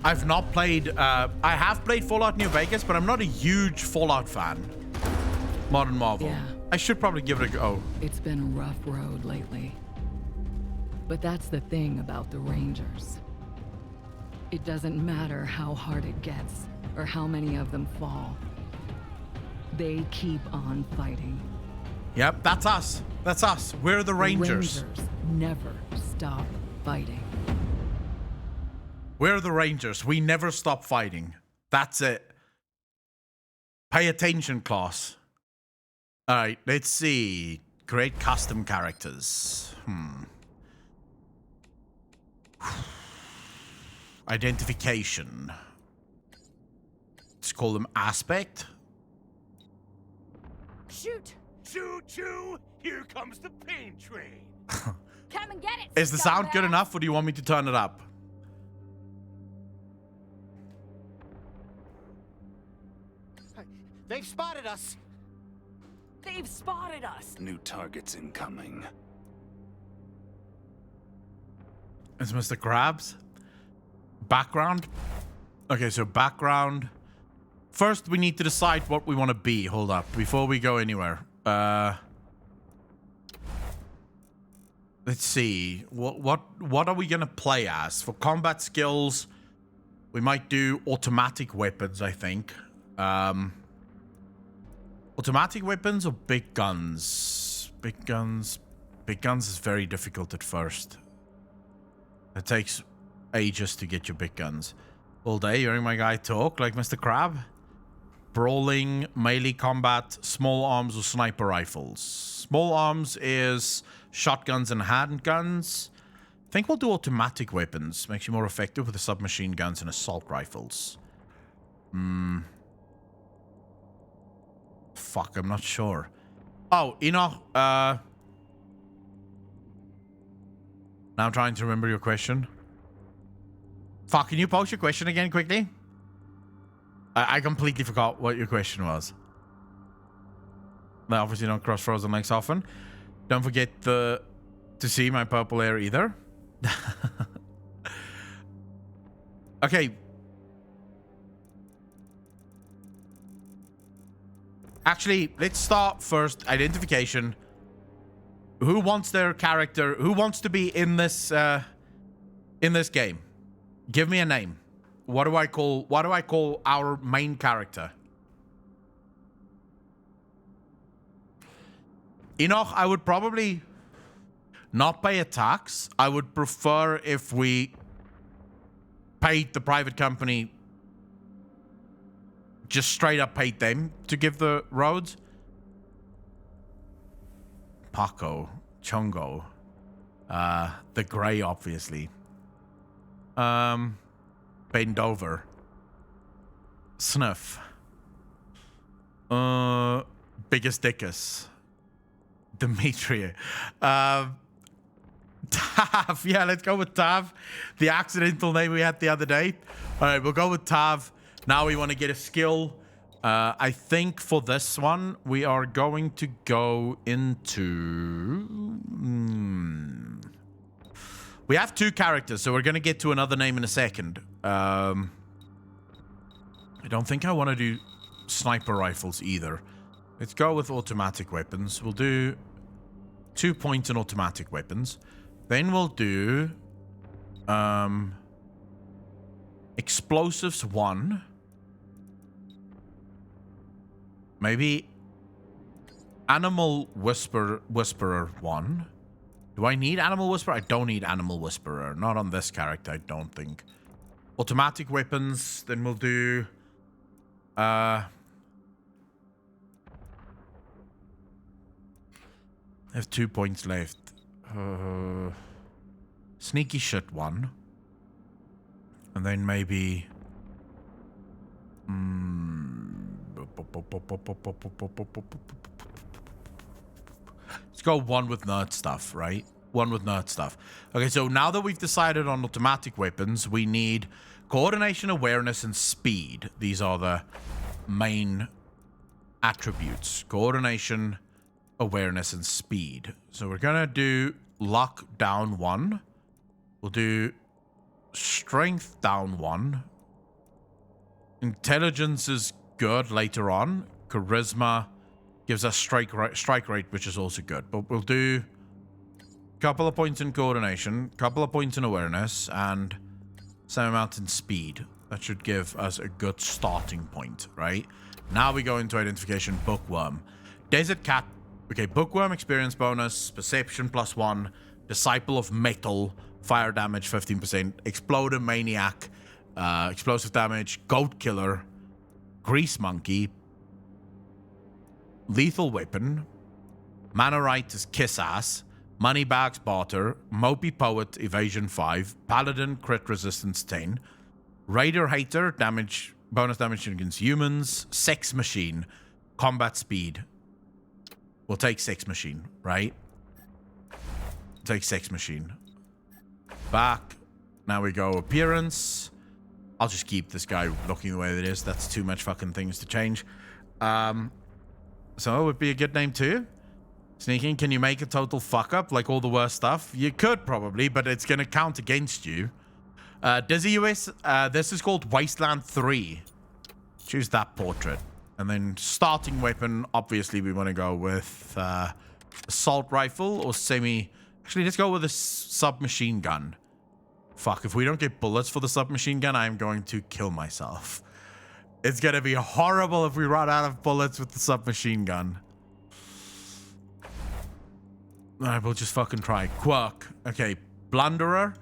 I've not played, I have played Fallout New Vegas, but I'm not a huge Fallout fan. Modern Marvel. Yeah. I should probably give it a go. It's been a rough road lately. But that's the thing about the Rangers. It doesn't matter how hard it gets, or how many of them fall. They keep on fighting. Yep, that's us. That's us. We're the Rangers. The Rangers never stop fighting. We're the Rangers. We never stop fighting. That's it. Pay attention, class. All right, let's see. Create custom characters. Identification. Let's call them Aspect. Shoot! Choo-choo! Here comes the pain train. Come and get it! Is the sound good scumbags. enough, or do you want me to turn it up? They've spotted us. They've spotted us! New targets incoming. It's Mr. Krabs. Background. Okay, so background. First, we need to decide what we want to be. Hold up, before we go anywhere. Let's see. What are we gonna play as for combat skills? We might do automatic weapons, I think. Automatic weapons or big guns? Big guns. Big guns is very difficult at first. It takes ages to get your big guns. All day hearing my guy talk like Mr. Crab. Brawling, melee combat, small arms or sniper rifles. Small arms is shotguns and handguns. I think we'll do automatic weapons. Makes you more effective with the submachine guns and assault rifles. Fuck, I'm not sure. Oh, now I'm trying to remember your question. Fuck, can you post your question again quickly? I completely forgot what your question was. I obviously don't cross frozen lakes often. Don't forget to see my purple hair either. Okay. Actually, let's start first. Identification. Who wants their character? Who wants to be in this game? Give me a name. What do I call our main character? Enoch, I would probably not pay a tax. I would prefer if we paid the private company, just straight up paid them to give the roads. Paco, Chongo, the Grey, obviously. Bend over. Sniff. Biggest Dickus. Dimitri. Tav. Yeah, let's go with Tav. The accidental name we had the other day. All right, we'll go with Tav. Now we want to get a skill. I think for this one, we are going to go into... We have 2 characters, so we're going to get to another name in a second. I don't think I want to do sniper rifles either. Let's go with automatic weapons. We'll do 2 points in automatic weapons. Then we'll do explosives 1. Maybe Animal Whisperer 1. Do I need Animal Whisperer? I don't need Animal Whisperer. Not on this character, I don't think. Automatic weapons. Then we'll do... I have 2 points left. Sneaky shit 1. And then maybe... Let's go 1 with nerd stuff, right? 1 with nerd stuff. Okay, so now that we've decided on automatic weapons, we need coordination, awareness, and speed. These are the main attributes. Coordination, awareness, and speed. So we're gonna do luck down 1. We'll do strength down 1. Intelligence is good later on. Charisma gives us strike rate, which is also good. But we'll do a couple of points in coordination, couple of points in awareness, and same amount in speed. That should give us a good starting point, right? Now we go into identification. Bookworm. Desert Cat. Okay, Bookworm experience bonus, perception +1, Disciple of Metal, fire damage 15%, Exploder Maniac, explosive damage, Goat Killer, Grease Monkey, Lethal Weapon, Mannerite is Kiss Ass, Moneybags Barter, Mopey Poet Evasion 5, Paladin Crit Resistance 10, Raider Hater damage, bonus damage against humans, Sex Machine, Combat Speed. We'll take Sex Machine, right? Take Sex Machine. Back. Now we go appearance. I'll just keep this guy looking the way it is. That's too much fucking things to change. So it would be a good name too. Sneaking, can you make a total fuck up like all the worst stuff? You could probably, but it's going to count against you. Dizzy US, this is called Wasteland 3. Choose that portrait. And then starting weapon, obviously we want to go with assault rifle or semi... Actually, let's go with a submachine gun. Fuck, if we don't get bullets for the submachine gun, I'm going to kill myself. It's going to be horrible if we run out of bullets with the submachine gun. Alright, we'll just fucking try. Quirk. Okay, Blunderer.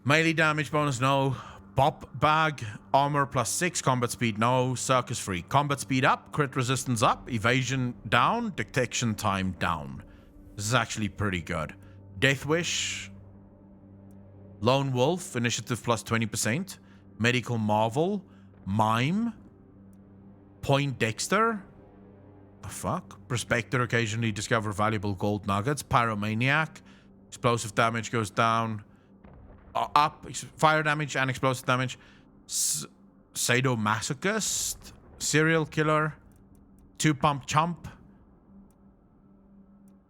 Melee damage bonus, no. Bop Bag. Armor +6. Combat speed, no. Circus free. Combat speed up. Crit resistance up. Evasion down. Detection time down. This is actually pretty good. Death Wish. Lone Wolf. Initiative +20%. Medical Marvel. Mime. Point Dexter. The fuck? Prospector occasionally discover valuable gold nuggets. Pyromaniac. Explosive damage goes down. Up. Fire damage and explosive damage. Sadomasochist. Serial killer. 2-pump chump.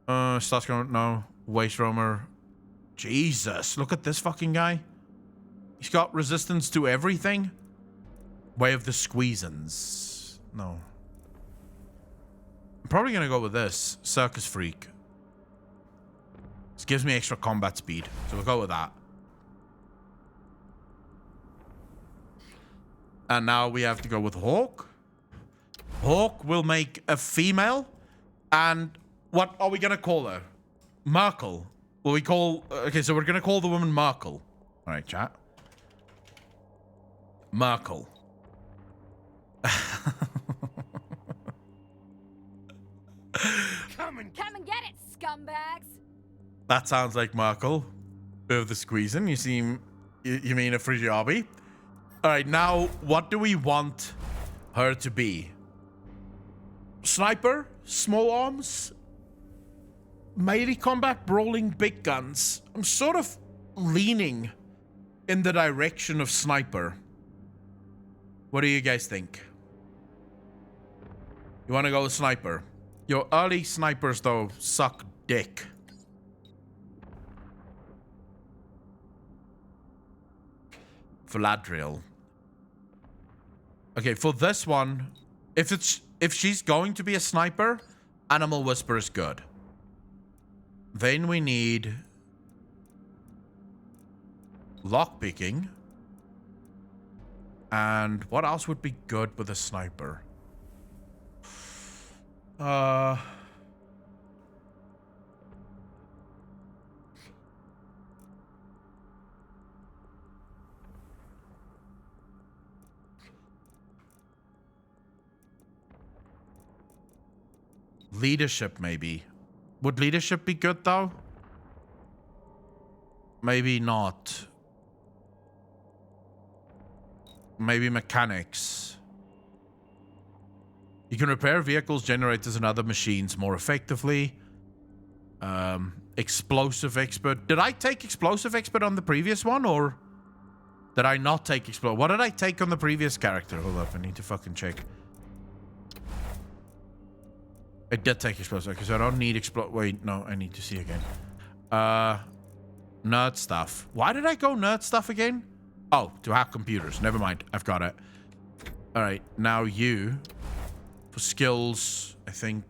Starts going, no. Waste roamer. Jesus. Look at this fucking guy. He's got resistance to everything. Way of the Squeezins. No. I'm probably going to go with this. Circus Freak. This gives me extra combat speed. So we'll go with that. And now we have to go with Hawk. Hawk will make a female. And what are we going to call her? Merkel. Will we call... Okay, so we're going to call the woman Merkel. All right, chat. Merkel. Come and Come and get it, scumbags! That sounds like Merkel. Bit of the squeezing. You seem... You mean a Frigiabi? All right, now, what do we want her to be? Sniper? Small arms? Melee combat? Brawling big guns? I'm sort of leaning in the direction of sniper. What do you guys think? You want to go with sniper? Your early snipers, though, suck dick. Valadriel. Okay, for this one, if she's going to be a sniper, Animal Whisper is good. Then we need lockpicking. And what else would be good with a sniper? Leadership, maybe. Would leadership be good, though? Maybe not. Maybe mechanics. You can repair vehicles, generators, and other machines more effectively. Explosive expert. Did I take explosive expert on the previous one, or did I not take explosive? What did I take on the previous character? Hold up, I need to fucking check. I did take explosive because I don't need wait, no, I need to see again. Nerd stuff. Why did I go nerd stuff again? Oh, to hack computers. Never mind. I've got it. All right. Now you. For skills, I think.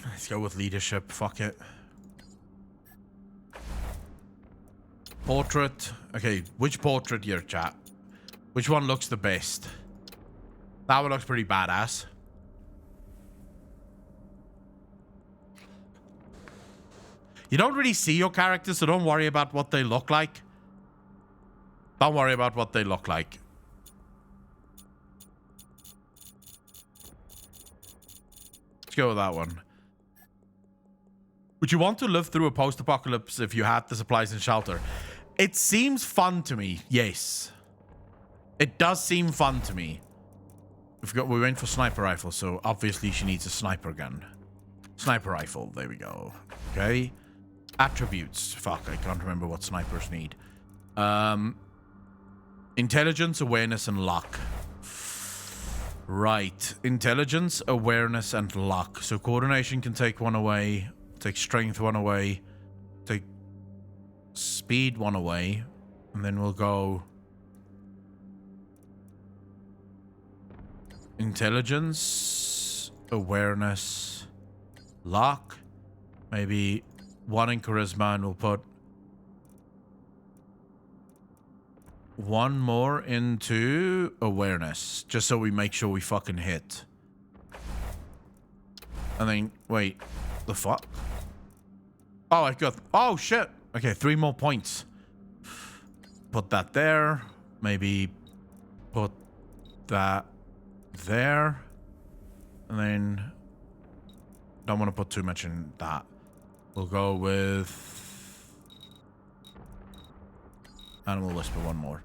Let's go with leadership. Fuck it. Portrait. Okay, which portrait here, chat? Which one looks the best? That one looks pretty badass. You don't really see your characters, so don't worry about what they look like. Don't worry about what they look like. Let's go with that one. Would you want to live through a post-apocalypse if you had the supplies and shelter? It seems fun to me, yes. It does seem fun to me. We went for sniper rifle, so obviously she needs a sniper gun. Sniper rifle, there we go. Okay. Attributes. Fuck, I can't remember what snipers need. Intelligence, awareness, and luck. Right. Intelligence, awareness, and luck. So coordination can take one away. Take strength one away. Take speed one away. And then we'll go intelligence, awareness, luck. Maybe one in charisma, and we'll put one more into awareness. Just so we make sure we fucking hit. And then, wait. The fuck? Oh, I got... Oh, shit. Okay, 3 more points. Put that there. Maybe put that there. And then... Don't want to put too much in that. We'll go with... Animal Whisper, one more.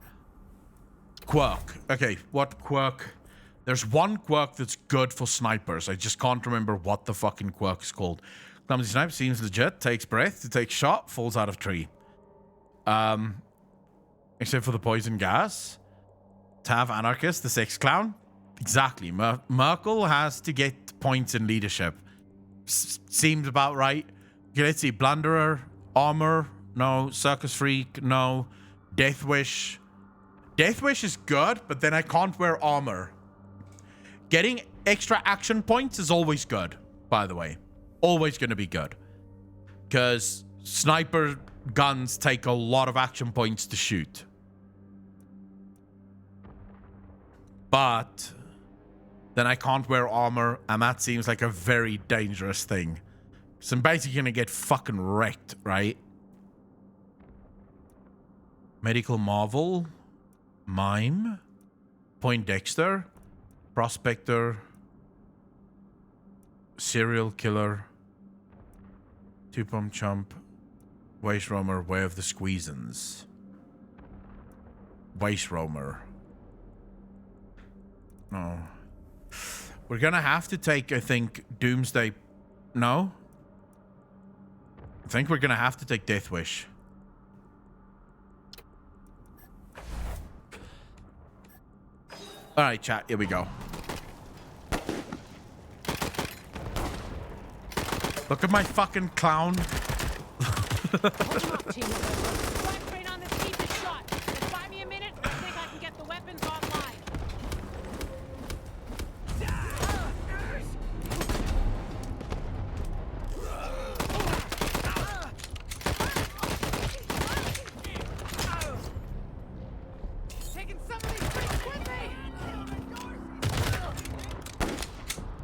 Quirk. Okay, what quirk? There's one quirk that's good for snipers. I just can't remember what the fucking quirk is called. Clumsy Snipe seems legit. Takes breath to take shot. Falls out of tree. Except for the poison gas. Tav Anarchist, the sex clown. Exactly. Merkel has to get points in leadership. seems about right. Okay, let's see. Blunderer, armor, no. Circus freak, no. Death Wish. Death Wish is good, but then I can't wear armor. Getting extra action points is always good, by the way. Always going to be good. Because sniper guns take a lot of action points to shoot. But then I can't wear armor, and that seems like a very dangerous thing. So I'm basically going to get fucking wrecked, right? Medical Marvel. Mime. Poindexter. Prospector. Serial Killer. Two-Pump Chump. Waste Roamer. Way of the Squeezins. Waste Roamer. No. We're gonna have to take, I think, Doomsday. No? I think we're gonna have to take Death Wish. Alright, chat. Here we go. Look at my fucking clown.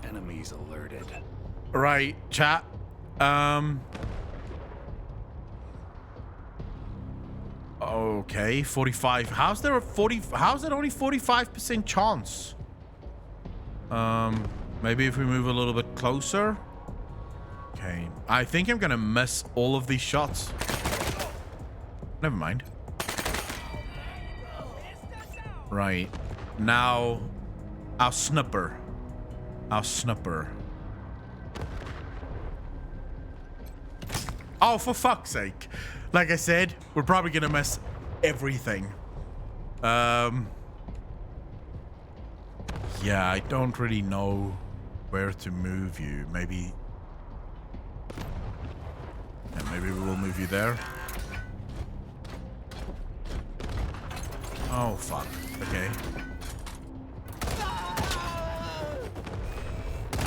Enemies alerted. Right, chat. Okay, 45. How's there a 40? How's it only 45% chance? Maybe if we move a little bit closer. Okay, I think I'm gonna miss all of these shots. Never mind. Right, now our snipper. Our snipper. Oh, for fuck's sake. Like I said, we're probably gonna miss everything. Yeah, I don't really know where to move you. Maybe... Yeah, maybe we will move you there. Oh, fuck. Okay.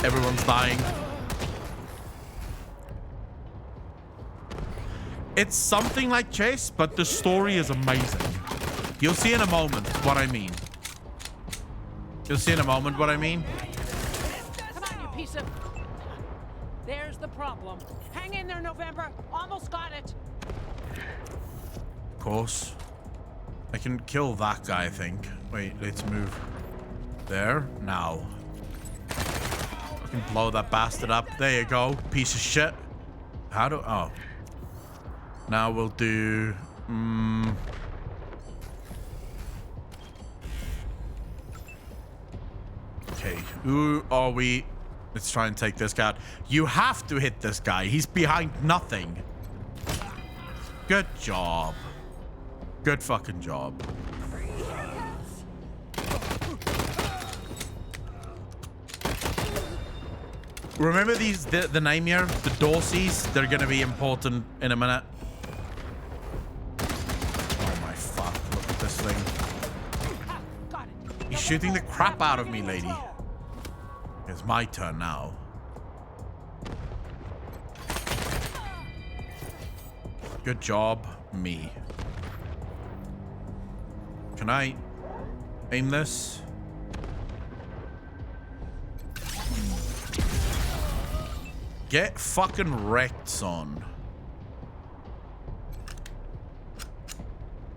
Everyone's dying. It's something like chess, but the story is amazing. You'll see in a moment what I mean. You'll see in a moment what I mean. Come on, you piece of... There's the problem. Hang in there, November. Almost got it. Of course. I can kill that guy, I think. Wait, let's move. There. Now. I can blow that bastard up. There you go. Piece of shit. How do... Oh. Now we'll do... Okay. Who are we? Let's try and take this guy out. You have to hit this guy. He's behind nothing. Good job. Good fucking job. Remember these, the name here? The Dorseys? They're gonna be important in a minute. Oh my fuck, look at this thing. He's shooting the crap out of me, lady. It's my turn now. Good job, me. Can I aim this? Get fucking wrecked, son.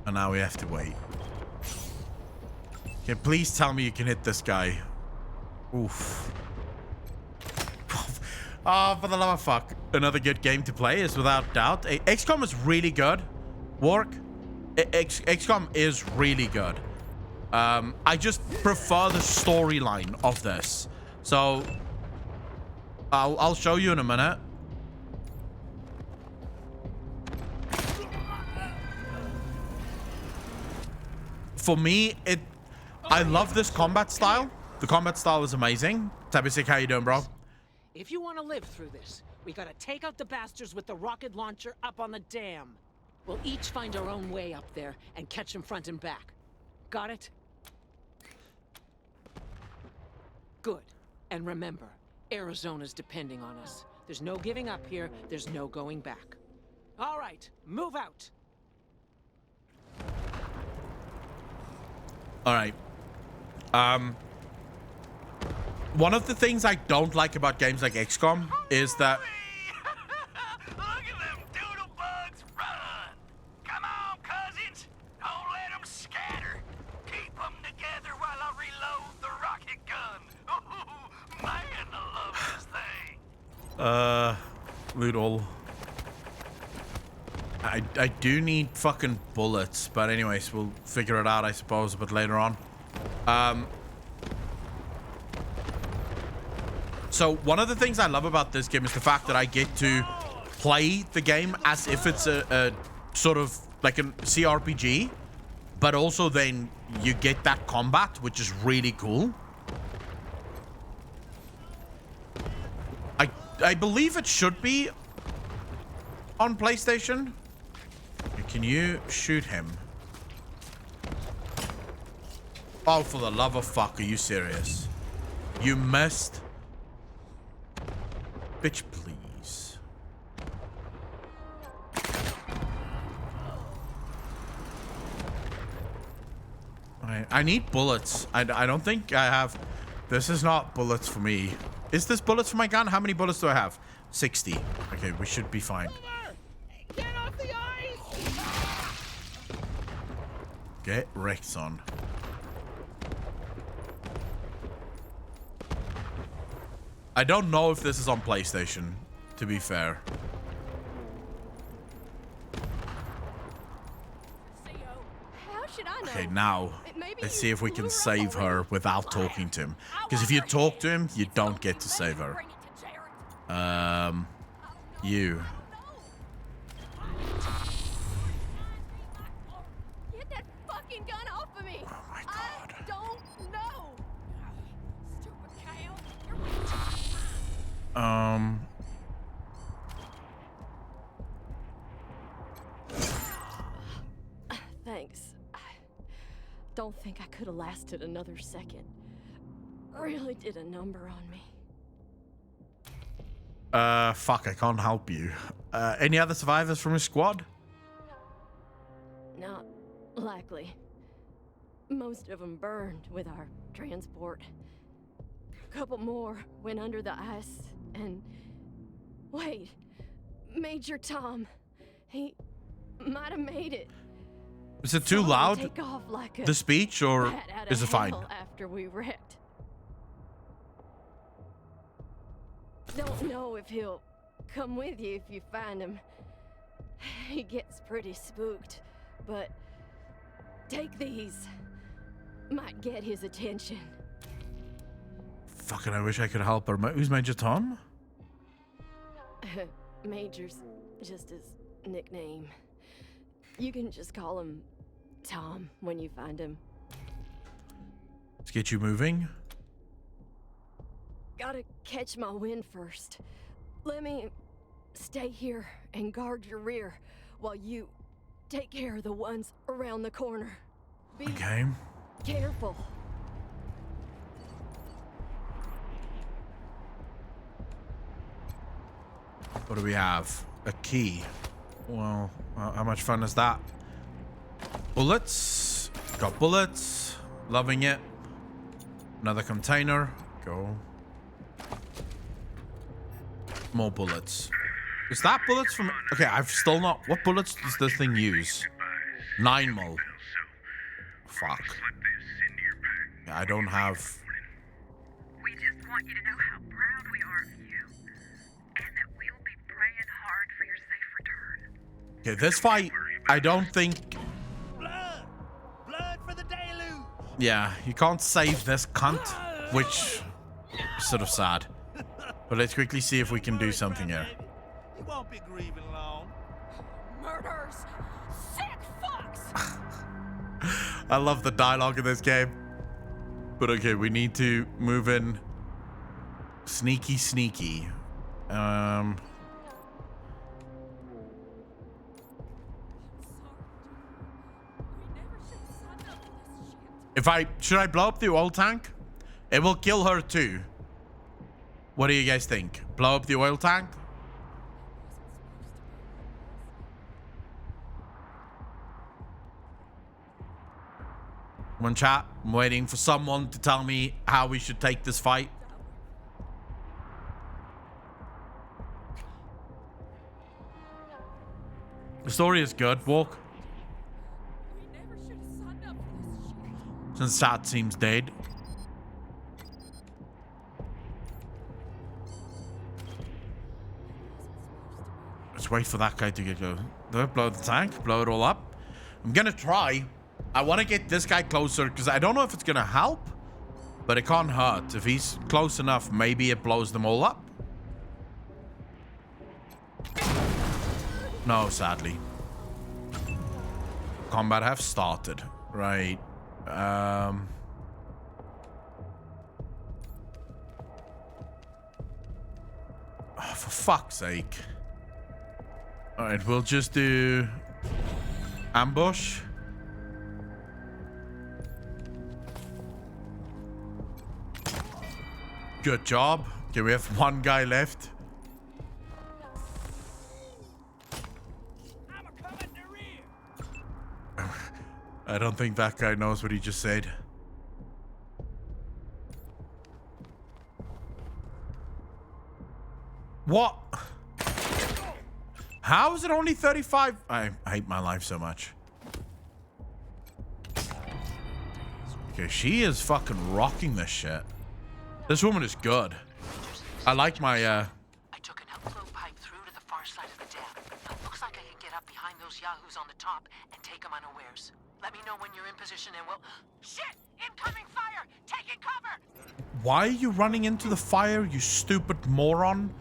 And now we have to wait. Okay, please tell me you can hit this guy. Oof. Oh, for the love of fuck. Another good game to play is without doubt. XCOM is really good. Wark. XCOM is really good. I just prefer the storyline of this. So, I'll show you in a minute. For me, I love this combat style. The combat style is amazing. Tabisik, how you doing, bro? If you want to live through this, we gotta take out the bastards with the rocket launcher up on the dam. We'll each find our own way up there and catch them front and back. Got it? Good. And remember, Arizona's depending on us. There's no giving up here, there's no going back. All right, move out. All right. One of the things I don't like about games like XCOM is that Look at them doodle bugs run! Come on, cousins! Don't let them scatter! Keep them together while I reload the rocket gun! Ooh, man, I love this thing! loot all. I do need fucking bullets, but anyways, we'll figure it out, I suppose, a bit later on. So one of the things I love about this game is the fact that I get to play the game as if it's a sort of like a CRPG, but also then you get that combat, which is really cool. I believe it should be on PlayStation. Can you shoot him? Oh, for the love of fuck, are you serious? You missed? Bitch, please. I need bullets. I don't think I have... This is not bullets for me. Is this bullets for my gun? How many bullets do I have? 60. Okay, we should be fine. Get off the ice! Get wrecked, son. I don't know if this is on PlayStation, to be fair. How should I know? Okay, now, Maybe let's you see if we can blew her save already. her without talking to him. Because if you talk to him, you don't get to save her. Bring it to Jared. You. Get that fucking gun off of me! Oh my God. I don't know! Stupid Kale! Thanks. I don't think I could have lasted another second. Really did a number on me. Fuck, I can't help you. Any other survivors from your squad? Not likely. Most of them burned with our transport. A couple more went under the ice, and... Wait. Major Tom. He might have made it. Is it too Saw him loud, take off like a the speech, or bat out of is it fine? hell after we wrecked. Don't know if he'll come with you if you find him. He gets pretty spooked, but take these. Might get his attention. Fucking, I wish I could help her. Who's Major Tom? Major's just his nickname. You can just call him Tom when you find him. Let's get you moving. Gotta catch my wind first. Let me stay here and guard your rear while you take care of the ones around the corner. Be Okay. careful. What do we have? A key. Well, how much fun is that? Bullets. Got bullets. Loving it. Another container. Go. More bullets. Is that bullets from... Okay, I've still not... What bullets does this thing use? 9 mil. Fuck. Yeah, I don't have... We just want you to know how proud we are of you, and that we'll be praying hard for your safe return. Okay, this fight, I don't think... Blood! Blood for the deluge! Yeah, you can't save this cunt, which is sort of sad. But let's quickly see if we can do something here. You won't be grieving long. Murders! Sick fucks! I love the dialogue in this game. But okay, we need to move in Sneaky, sneaky. Should I blow up the oil tank? It will kill her too. What do you guys think? Blow up the oil tank? One chat. I'm waiting for someone to tell me how we should take this fight. The story is good. Walk. Since chat seems dead. Let's wait for that guy to get go. Blow the tank. Blow it all up. I'm gonna try. I want to get this guy closer because I don't know if it's gonna help, but it can't hurt. If he's close enough, maybe it blows them all up. No, sadly. Combat have started. Right. Oh, for fuck's sake. Alright, we'll just do ambush. Good job. Okay, we have one guy left. I don't think that guy knows what he just said. What? How is it only 35? I hate my life so much. Okay, she is fucking rocking this shit. This woman is good. I like my, I took an outflow pipe through to the far side of the dam. Looks like I can get up behind those yahoos on the top and take them unawares. Let me know when you're in position and we'll... Shit! Incoming fire! Taking cover! Why are you running into the fire, you stupid moron?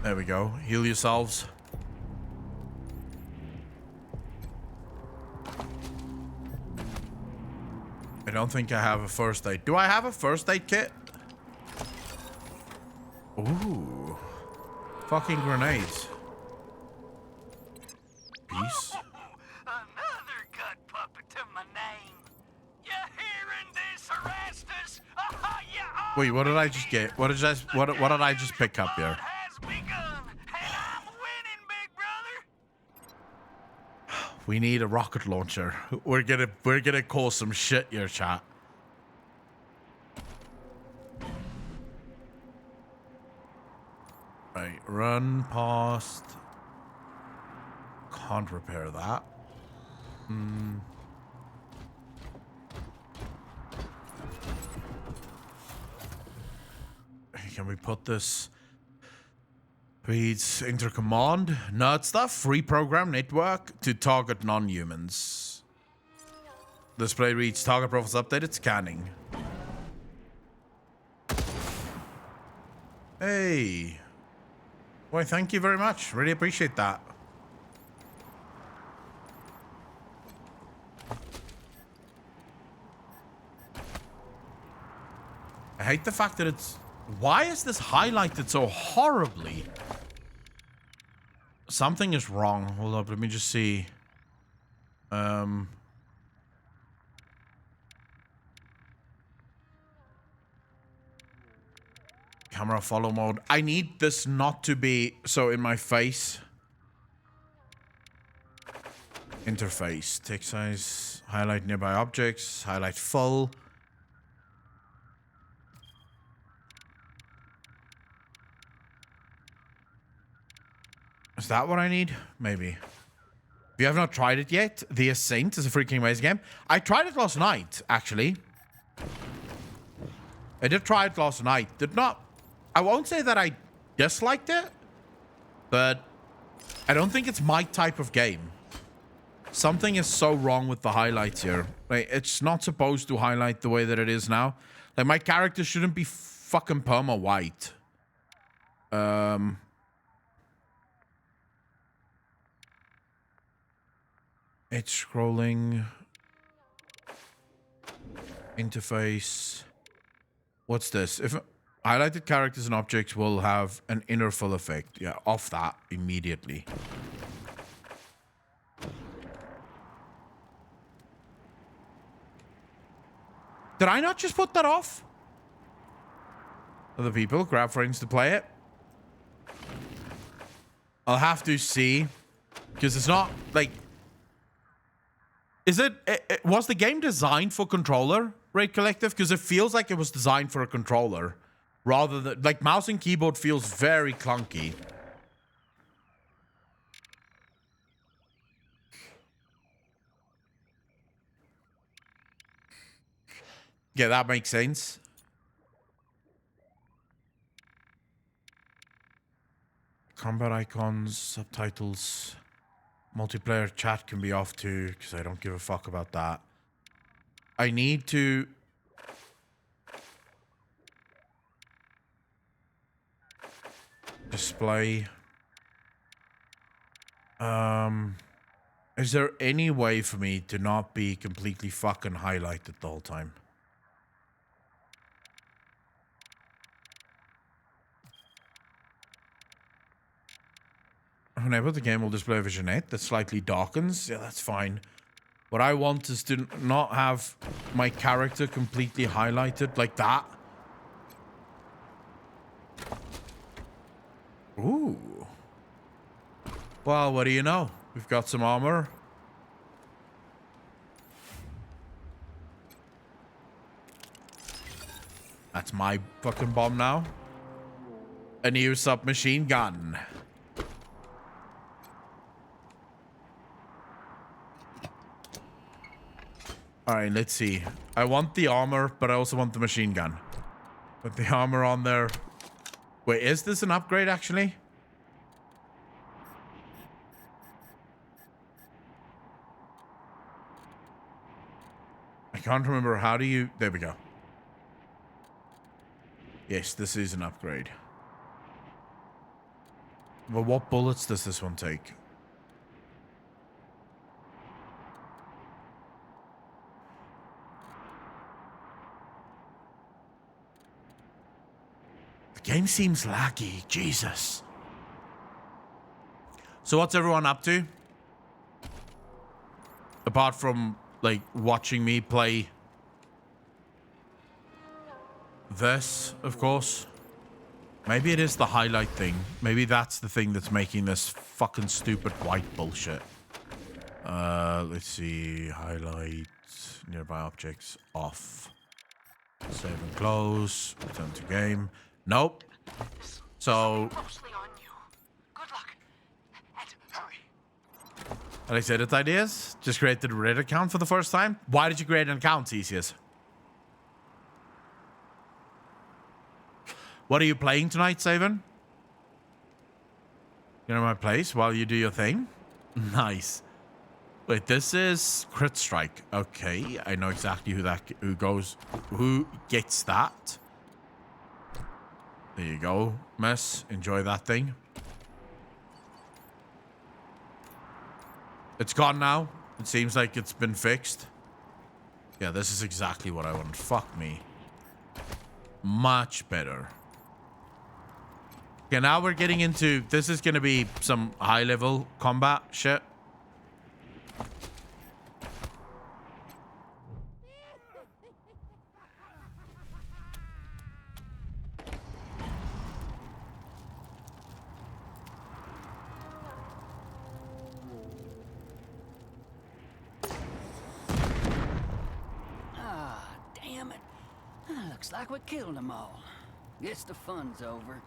There we go. Heal yourselves. I don't think I have a first aid. Do I have a first aid kit? Ooh. Fucking grenades. Peace. Another gut puppet to my name. You hearing this, Erastus? Wait, what did I just get? What did I just pick up here? We need a rocket launcher. We're gonna cause some shit here, chat. Right, run past. Can't repair that. Can we put this? Reads intercommand. Nerd stuff. Reprogram network to target non-humans. Display reads target profiles updated. Scanning. Hey. Why, thank you very much. Really appreciate that. I hate the fact that it's... Why is this highlighted so horribly? Something is wrong. Hold up, let me just see. Camera follow mode. I need this not to be so in my face. Interface. Text size. Highlight nearby objects. Highlight full. Is that what I need? Maybe. If you have not tried it yet, The Ascent is a freaking amazing game. I tried it last night, actually. I did try it last night. I won't say that I disliked it, but I don't think it's my type of game. Something is so wrong with the highlights here. Like, it's not supposed to highlight the way that it is now. Like, my character shouldn't be fucking perma white. It's scrolling. Interface. What's this? If highlighted characters and objects will have an inner full effect. Yeah, off that immediately. Did I not just put that off? Other people, grab frames to play it. I'll have to see. Because it's not, like... Is it... Was the game designed for controller, Raid Collective? Because it feels like it was designed for a controller. Rather than... Like, mouse and keyboard feels very clunky. Yeah, that makes sense. Combat icons, subtitles, multiplayer chat can be off too, because I don't give a fuck about that. I need to... display... Is there any way for me to not be completely fucking highlighted the whole time? Whenever the game will display a vignette that slightly darkens, yeah, that's fine. What I want is to not have my character completely highlighted like that. Ooh. Well, what do you know? We've got some armor. That's my fucking bomb now. A new submachine gun. Alright, let's see. I want the armor, but I also want the machine gun. Put the armor on there. Wait, is this an upgrade, actually? I can't remember. How do you... There we go. Yes, this is an upgrade. But what bullets does this one take? The game seems laggy. Jesus. So what's everyone up to? Apart from, like, watching me play this, of course. Maybe it is the highlight thing. Maybe that's the thing that's making this fucking stupid white bullshit. Let's see. Highlight. Nearby objects. Off. Save and close. Return to game. Nope. So... Mostly on you. Good luck. And hurry. Did I say that ideas? Just created a Reddit account for the first time? Why did you create an account, Theseus? What are you playing tonight, Saban? You know my place while you do your thing? Nice. Wait, this is Crit Strike. Okay, I know exactly who gets that. There you go, miss. Enjoy that thing. It's gone now. It seems like it's been fixed. Yeah, this is exactly what I want. Fuck me. Much better. Okay, now we're getting into... This is going to be some high-level combat shit. Damn it. Looks like we killed them all. Guess the fun's over.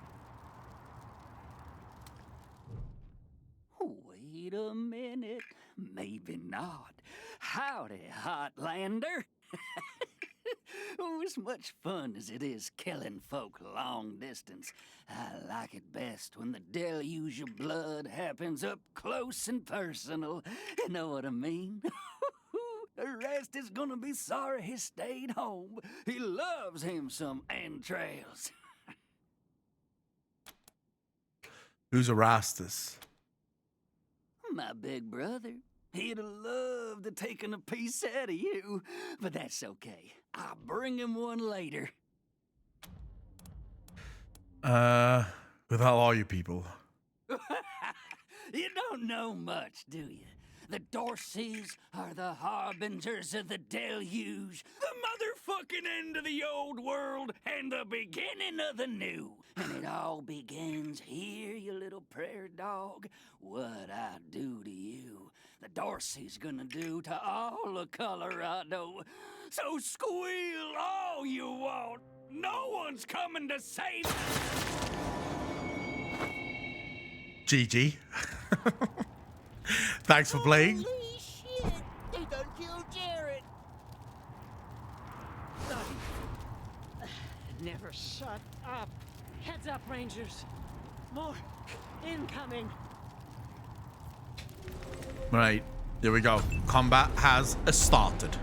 Wait a minute. Maybe not. Howdy, Hotlander. Oh, as much fun as it is killing folk long distance, I like it best when the deluge of blood happens up close and personal. You know what I mean? The rest is gonna be sorry he stayed home. He loves him some entrails. Who's Erastus? My big brother. He'd have loved love to taking a piece out of you, but that's okay. I'll bring him one later. Without all you people. You don't know much, do you? The Dorseys are the harbingers of the deluge, the motherfucking end of the old world and the beginning of the new. And it all begins here, you little prairie dog. What I do to you, the Dorsey's gonna do to all of Colorado. So squeal all you want. No one's coming to save us. GG. Thanks for playing. Holy shit! They done killed Jared! Never shut up. Heads up, Rangers. More incoming. Right, here we go. Combat has started.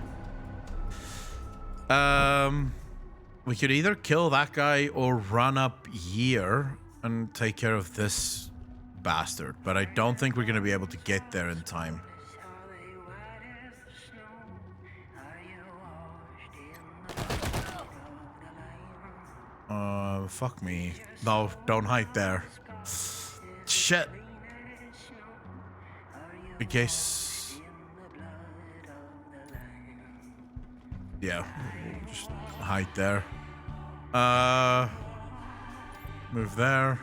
We could either kill that guy or run up here and take care of this bastard, but I don't think we're going to be able to get there in time. Fuck me. No, don't hide there. Shit. I guess. Yeah, we'll just hide there. Move there.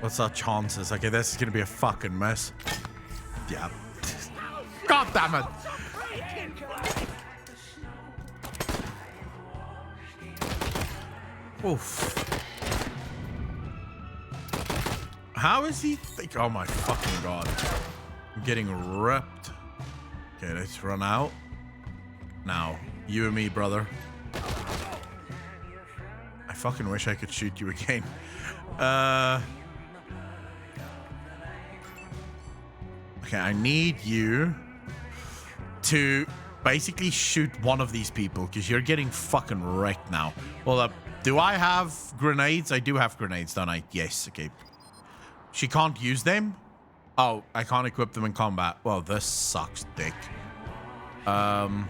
What's our chances? Okay, this is gonna be a fucking mess. Yeah. God damn it! Oof. How is he? Oh my fucking god! I'm getting ripped. Okay, let's run out. Now, you and me, brother. I fucking wish I could shoot you again. Okay, I need you to basically shoot one of these people because you're getting fucking wrecked now. Well, do I have grenades? I do have grenades, don't I? Yes, okay. She can't use them? Oh, I can't equip them in combat. Well, this sucks dick. Let's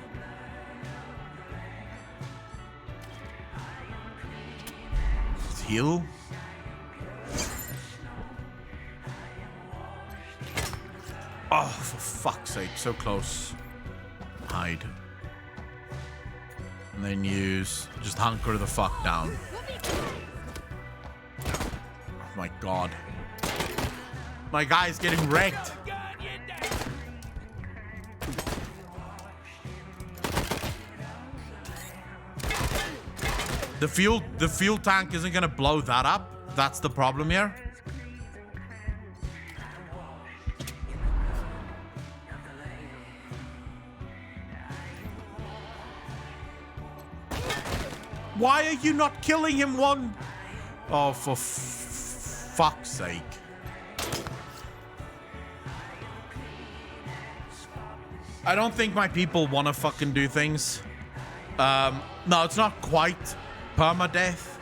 heal. Oh, for fuck's sake, so close. Hide. And then use... just hunker the fuck down. Oh my god. My guy's getting wrecked. The fuel tank isn't gonna blow that up. That's the problem here. Why are you not killing him one? Oh, for fuck's sake. I don't think my people want to fucking do things. No, it's not quite permadeath.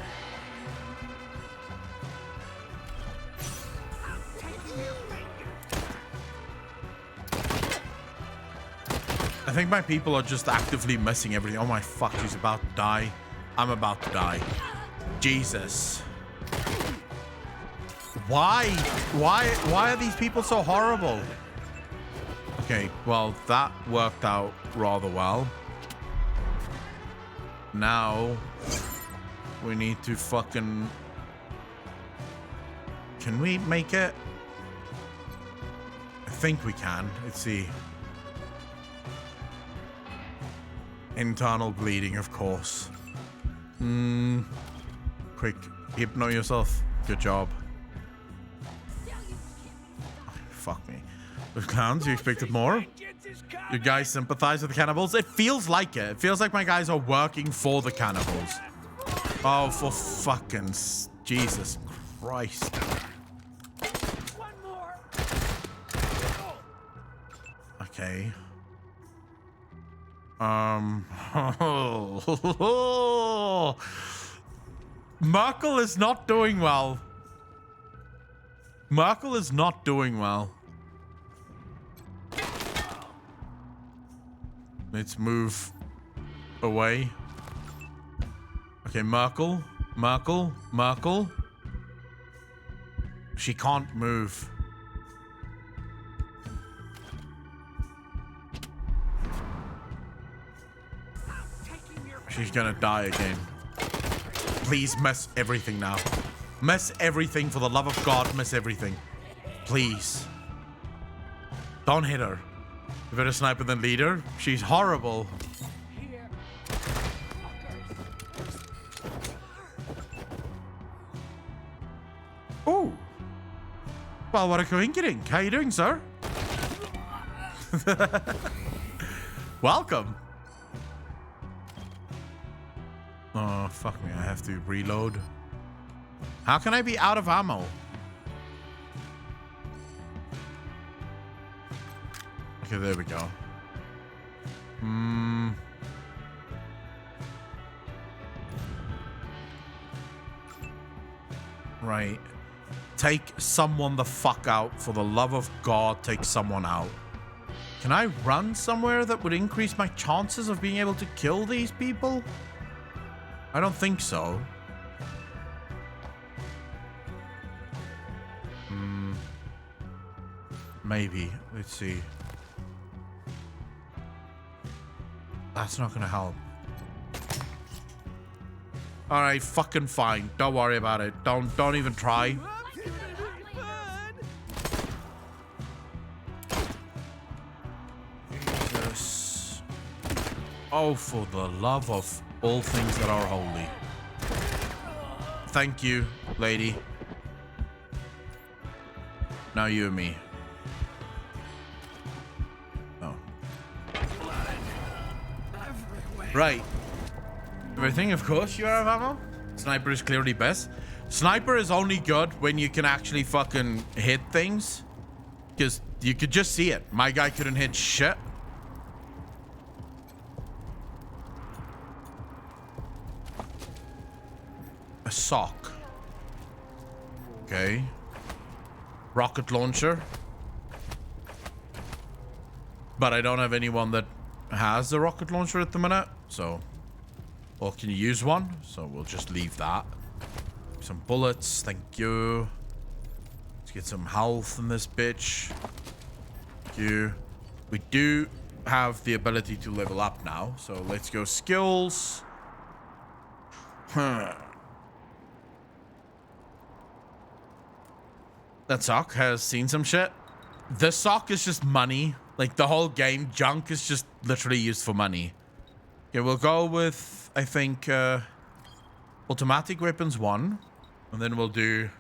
I think my people are just actively missing everything. Oh my fuck, she's about to die. I'm about to die. Jesus. Why are these people so horrible? Okay, well, that worked out rather well. Now, we need to fucking... Can we make it? I think we can. Let's see. Internal bleeding, of course. Quick, hypno yourself. Good job. Fuck me. With clowns, you expected more? You guys sympathize with the cannibals? It feels like it. It feels like my guys are working for the cannibals. Oh, for fucking Jesus Christ. Okay. Merkel is not doing well. Merkel is not doing well. Let's move away. Okay, Merkel. She can't move. She's gonna die again. Please miss everything now. Miss everything, for the love of God, miss everything. Please. Don't hit her. You better sniper than leader. She's horrible. Oh. Well, what a coincidence. How you doing, sir? Welcome. Oh, fuck me. I have to reload. How can I be out of ammo? Okay, there we go. Right. Take someone the fuck out. For the love of God, take someone out. Can I run somewhere that would increase my chances of being able to kill these people? I don't think so. Maybe. Let's see. That's not gonna help. Alright, fucking fine. Don't worry about it. Don't even try. Jesus. Oh, for the love of all things that are holy. Thank you, lady. Now you and me. Oh. Right. Everything, of course, you have ammo. Sniper is clearly best. Sniper is only good when you can actually fucking hit things. Because you could just see it. My guy couldn't hit shit. A sock. Okay. Rocket launcher. But I don't have anyone that has a rocket launcher at the minute, so... Or can you use one? So we'll just leave that. Some bullets, thank you. Let's get some health in this bitch. Thank you. We do have the ability to level up now, so let's go skills. That sock has seen some shit. This sock is just money. Like, the whole game, junk is just literally used for money. Okay, we'll go with, I think, automatic weapons 1. And then we'll do...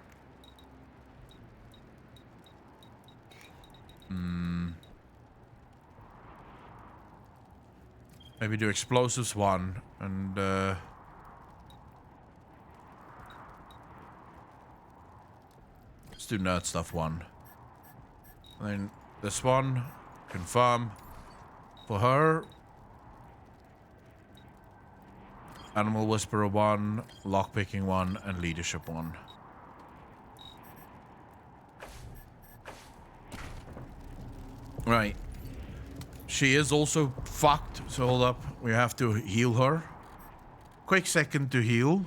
maybe do explosives 1. And, let's do nerd stuff 1. And then this one, confirm for her. Animal Whisperer 1, Lockpicking 1, and Leadership 1. Right. She is also fucked, so hold up. We have to heal her. Quick second to heal.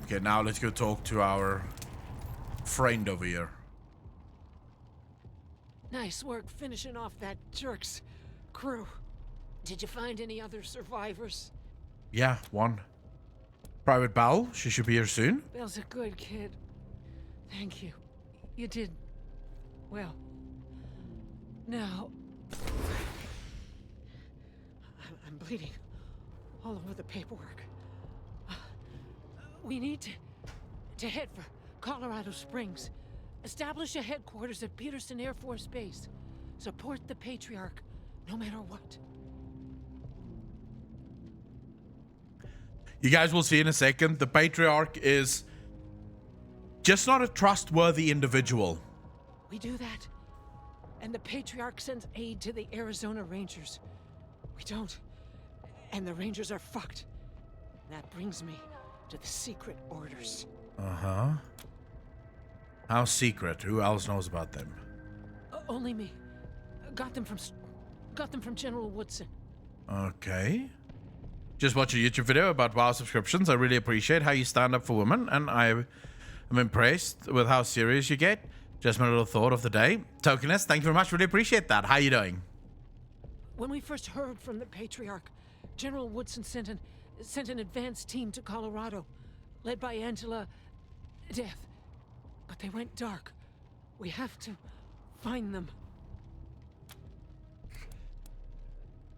Okay, now let's go talk to our friend over here. Nice work finishing off that jerk's crew. Did you find any other survivors? Yeah, 1. Private Bell, she should be here soon. Bell's a good kid. Thank you. You did well. Now... I'm bleeding all over the paperwork. We need to head for Colorado Springs. Establish a headquarters at Peterson Air Force Base. Support the Patriarch, no matter what. You guys will see in a second, the Patriarch is just not a trustworthy individual. We do that, and the Patriarch sends aid to the Arizona Rangers. We don't, and the Rangers are fucked. That brings me to the secret orders. Uh-huh. How secret? Who else knows about them? Only me. Got them from General Woodson. Okay. Just watched a YouTube video about WoW subscriptions. I really appreciate how you stand up for women, and I am impressed with how serious you get. Just my little thought of the day. Tokenist, thank you very much. Really appreciate that. How you doing? When we first heard from the Patriarch, General Woodson sent an advance team to Colorado, led by Angela Death. But they went dark. We have to find them.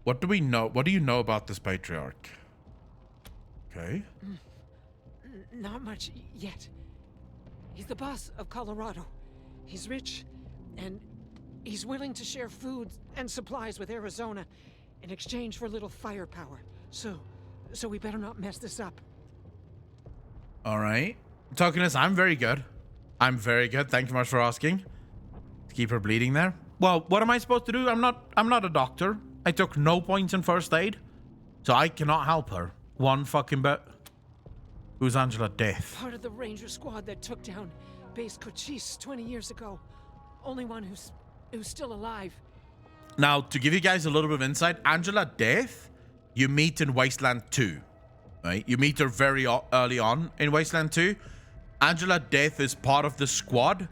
What do we know? What do you know about this Patriarch? Okay. Not much yet. He's the boss of Colorado. He's rich, and he's willing to share food and supplies with Arizona in exchange for a little firepower. So we better not mess this up. All right. Tokenist, I'm very good. I'm very good. Thank you so much for asking. Keep her bleeding there. Well, what am I supposed to do? I'm not a doctor. I took no points in first aid, so I cannot help her. One fucking bit. Who's Angela Death? Part of the Ranger squad that took down Base Cochise 20 years ago. Only one who's still alive. Now, to give you guys a little bit of insight, Angela Death, you meet in Wasteland 2, right? You meet her very early on in Wasteland 2. Angela Death is part of the squad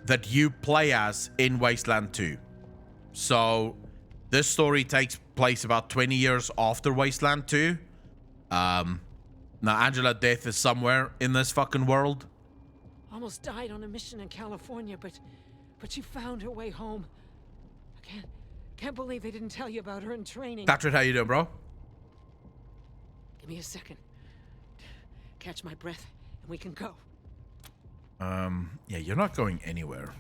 that you play as in Wasteland 2. So this story takes place about 20 years after Wasteland 2. Now Angela Death is somewhere in this fucking world. Almost died on a mission in California, but she found her way home. I can't believe they didn't tell you about her in training. Patrick, how you doing, bro? Give me a second. Catch my breath, and we can go. Yeah, you're not going anywhere.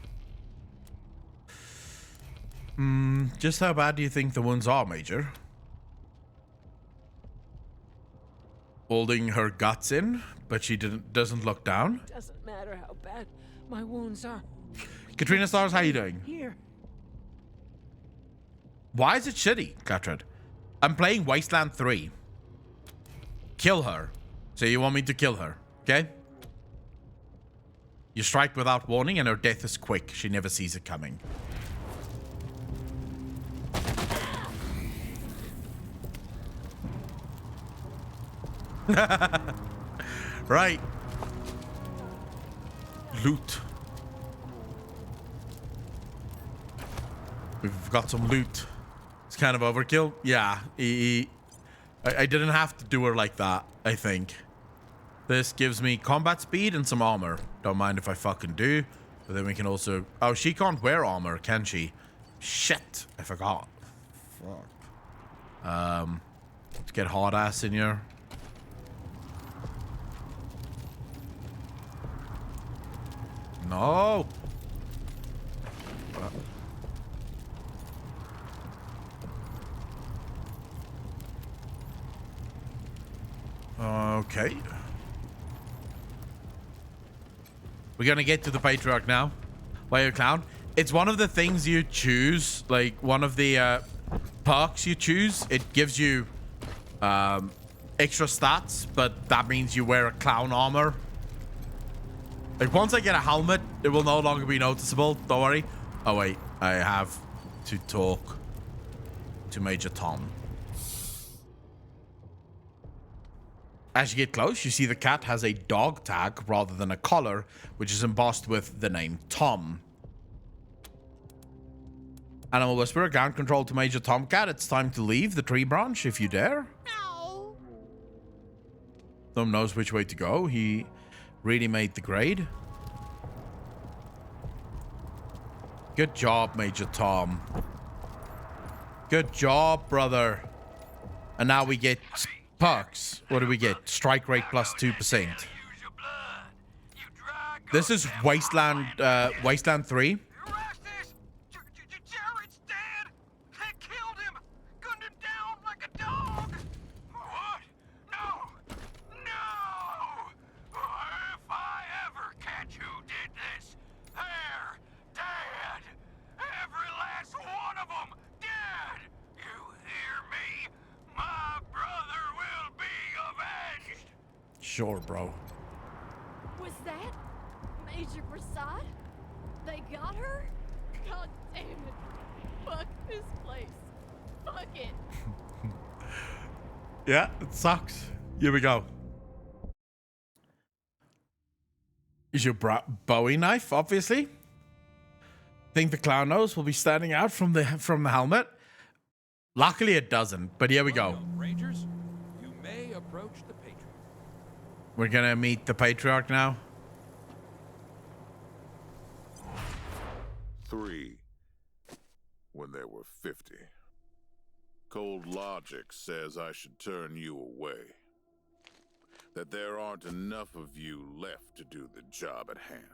Just how bad do you think the wounds are, Major? Holding her guts in, but she doesn't look down. Doesn't matter how bad my wounds are. Katrina Stars, how you doing? Here. Why is it shitty, Catred? I'm playing Wasteland 3. Kill her. So you want me to kill her, okay? You strike without warning and her death is quick. She never sees it coming. Right. Loot. We've got some loot. It's kind of overkill. Yeah, I didn't have to do her like that, I think. This gives me combat speed and some armor. Don't mind if I fucking do. But then we can also... Oh, she can't wear armor, can she? Shit, I forgot. Fuck. Let's get hard ass in here. No. Okay. We're gonna get to the Patriarch now. Warrior Clown. It's one of the things you choose, like one of the perks you choose. It gives you extra stats, but that means you wear a clown armor. Like once I get a helmet, it will no longer be noticeable. Don't worry. Oh wait, I have to talk to Major Tom. As you get close, you see the cat has a dog tag rather than a collar, which is embossed with the name Tom. Animal Whisperer, ground control to Major Tomcat. It's time to leave the tree branch if you dare. No. Tom knows which way to go. He really made the grade. Good job, Major Tom. Good job, brother. And now we get perks. What do we get? Strike rate plus 2%. This is Wasteland 3. Jared's dead! They killed him! Gunned him down like a dog! What? No! No! If I ever catch who did this, they're dead! Every last one of them dead! You hear me? My brother will be avenged! Sure, bro. Was that Major Prasad? They got her? God damn it. Fuck this place. Fuck it. Yeah, it sucks. Here we go. Is your Bowie knife, obviously. Think the clown nose will be standing out from the helmet? Luckily it doesn't, but here we go. Rangers, you may approach the Patriarch. We're gonna meet the Patriarch now. 3 when there were 50. Cold logic says I should turn you away. That there aren't enough of you left to do the job at hand.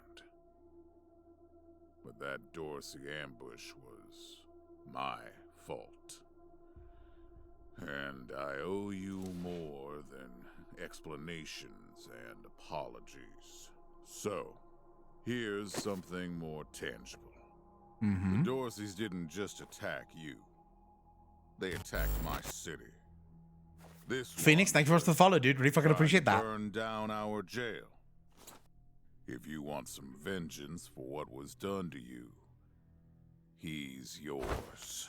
But that Dorsey ambush was my fault. And I owe you more than explanations and apologies. So, here's something more tangible. The Dorseys didn't just attack you. They attacked my city. This Phoenix, thank you for the follow, dude. Really fucking appreciate that. Burn down our jail. If you want some vengeance for what was done to you, he's yours.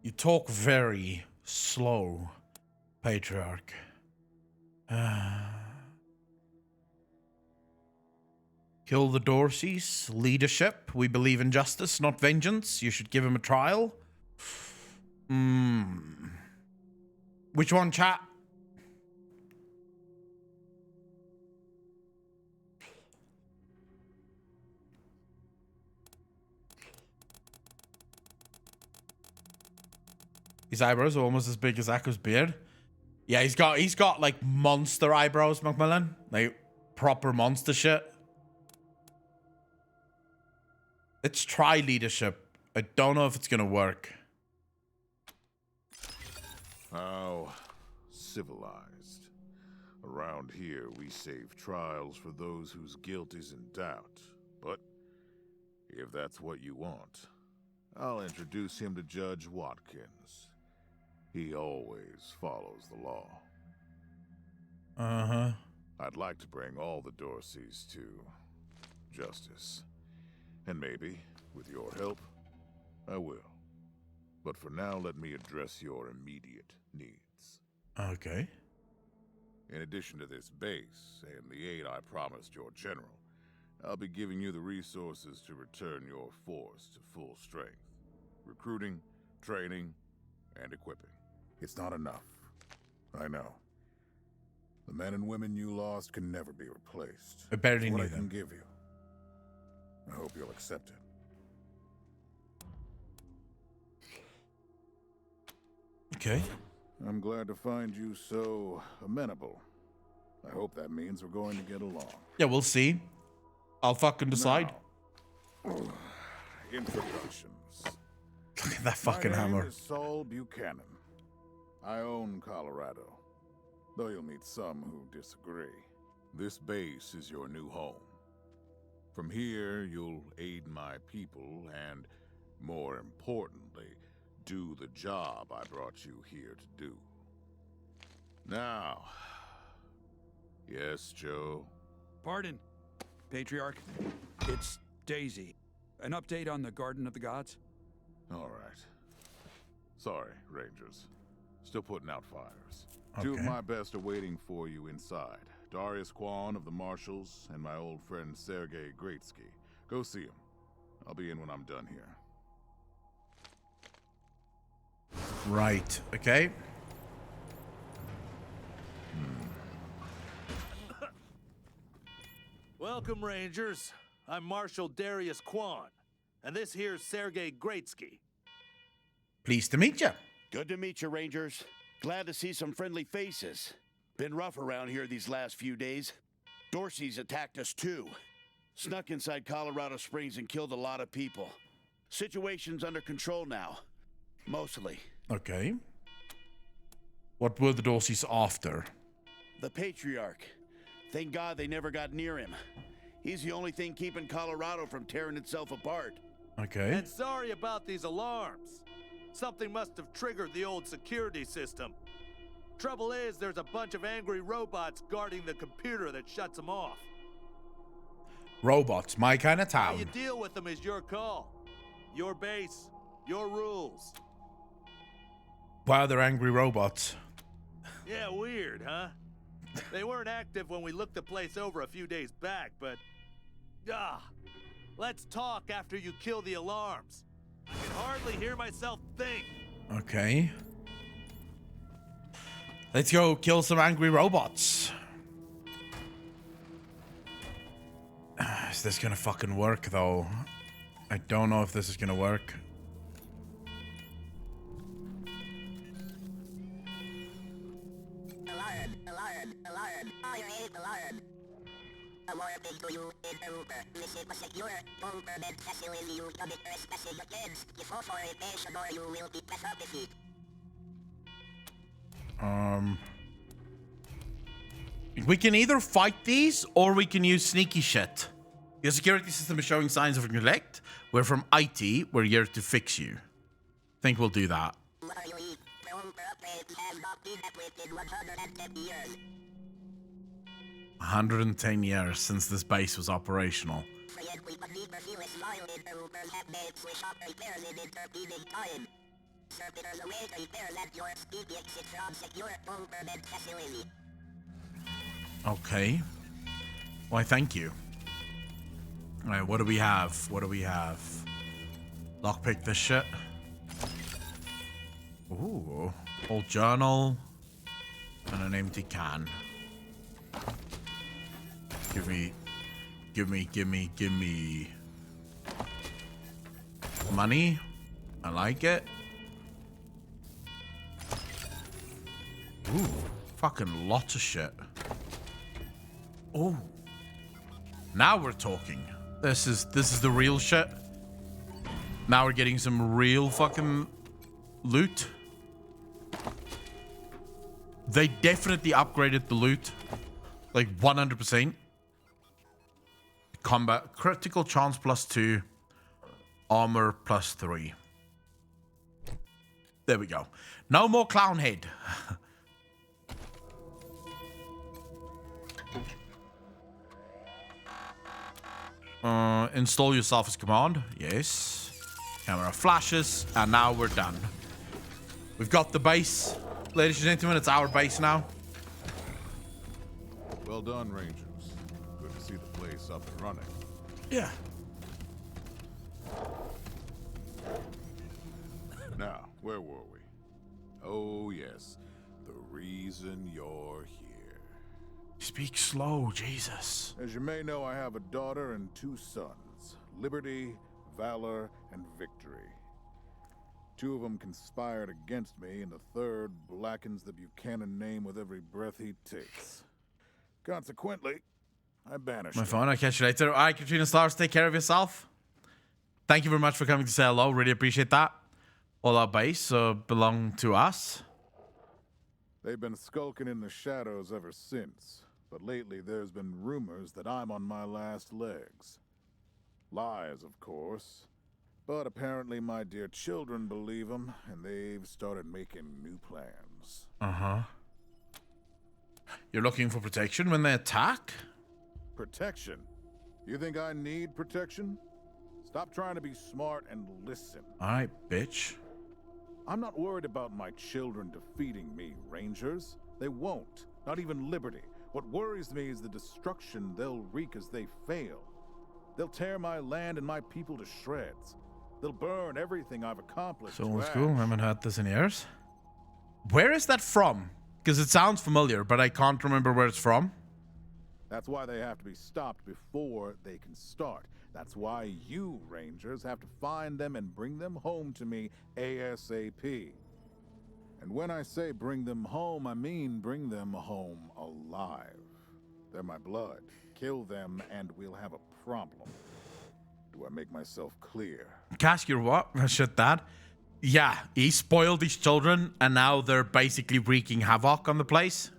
You talk very slow, Patriarch. Kill the Dorseys. Leadership. We believe in justice, not vengeance. You should give him a trial. Which one, chat? His eyebrows are almost as big as Akko's beard. Yeah, he's got like monster eyebrows, Macmillan. Like proper monster shit. Let's try leadership. I don't know if it's gonna work. How civilized. Around here, we save trials for those whose guilt is in doubt. But if that's what you want, I'll introduce him to Judge Watkins. He always follows the law. I'd like to bring all the Dorseys to justice. And maybe, with your help, I will. But for now, let me address your immediate needs. Okay. In addition to this base and the aid I promised your general, I'll be giving you the resources to return your force to full strength. Recruiting, training, and equipping. It's not enough. I know. The men and women you lost can never be replaced. I barely It's what knew I can them. give you. I hope you'll accept it. Okay. I'm glad to find you so amenable. I hope that means we're going to get along. Yeah, we'll see. I'll fucking decide. Introductions. Look at that fucking My name hammer. is Saul Buchanan. I own Colorado, though you'll meet some who disagree. This base is your new home. From here, you'll aid my people and, more importantly, do the job I brought you here to do. Now, yes, Joe? Pardon, Patriarch. It's Daisy. An update on the Garden of the Gods? All right. Sorry, Rangers. Still putting out fires. Two of Okay. my best are waiting for you inside. Darius Kwan of the Marshals and my old friend Sergei Greatsky. Go see him. I'll be in when I'm done here. Right. Okay. Welcome, Rangers. I'm Marshal Darius Kwan, and this here's Sergei Greatsky. Pleased to meet you. Good to meet you, Rangers. Glad to see some friendly faces. Been rough around here these last few days. Dorsey's attacked us too. Snuck inside Colorado Springs and killed a lot of people. Situation's under control now. Mostly. Okay. What were the Dorseys after? The Patriarch. Thank God they never got near him. He's the only thing keeping Colorado from tearing itself apart. Okay. And sorry about these alarms. Something must have triggered the old security system. Trouble is, there's a bunch of angry robots guarding the computer that shuts them off. Robots, my kind of How town. you deal with them is your call. Your base, your rules. Wow, they're angry robots. Yeah, weird, huh? They weren't active when we looked the place over a few days back, but... let's talk after you kill the alarms. I can hardly hear myself think. Okay. Let's go kill some angry robots. Is this gonna fucking work, though? I don't know if this is gonna work. We can either fight these or we can use sneaky shit. Your security system is showing signs of neglect. We're from IT. We're here to fix you. Think we'll do that. 110 years since this base was operational. Okay. Why, thank you. Alright, what do we have? What do we have? Lockpick this shit. Ooh. Old journal. And an empty can. Give me money. I like it. Ooh, fucking lots of shit. Oh, now we're talking. This is the real shit. Now we're getting some real fucking loot. They definitely upgraded the loot, like 100%. Combat critical chance +2, armor +3. There we go. No more clown head. Install yourself as command. Yes. Camera flashes, and now we're done. We've got the base, ladies and gentlemen. It's our base now. Well done, Rangers. Good to see the place up and running. Yeah. Now, where were we? Oh, yes. The reason you're here. Speak slow, Jesus. As you may know, I have a daughter and 2 sons. Liberty, Valor, and Victory. 2 of them conspired against me, and the 3rd blackens the Buchanan name with every breath he takes. Consequently, I banished My him. phone. I'll catch you later. All right, Katrina Stars, take care of yourself. Thank you very much for coming to say hello. Really appreciate that. All our base belong to us. They've been skulking in the shadows ever since, but lately there's been rumors that I'm on my last legs. Lies, of course, but apparently my dear children believe them, and they've started making new plans. Uh-huh. You're looking for protection when they attack? Protection? You think I need protection? Stop trying to be smart and listen. All right, bitch. I'm not worried about my children defeating me, Rangers. They won't. Not even Liberty. What worries me is the destruction they'll wreak as they fail. They'll tear my land and my people to shreds. They'll burn everything I've accomplished. So to old ash. school. Haven't heard this in years. Where is that from? Because it sounds familiar, but I can't remember where it's from. That's why they have to be stopped before they can start. That's why you, Rangers, have to find them and bring them home to me ASAP. And when I say bring them home, I mean bring them home alive. They're my blood. Kill them and we'll have a problem. Do I make myself clear? Cask, you're what? Shit, Dad. Yeah, he spoiled these children, and now they're basically wreaking havoc on the place.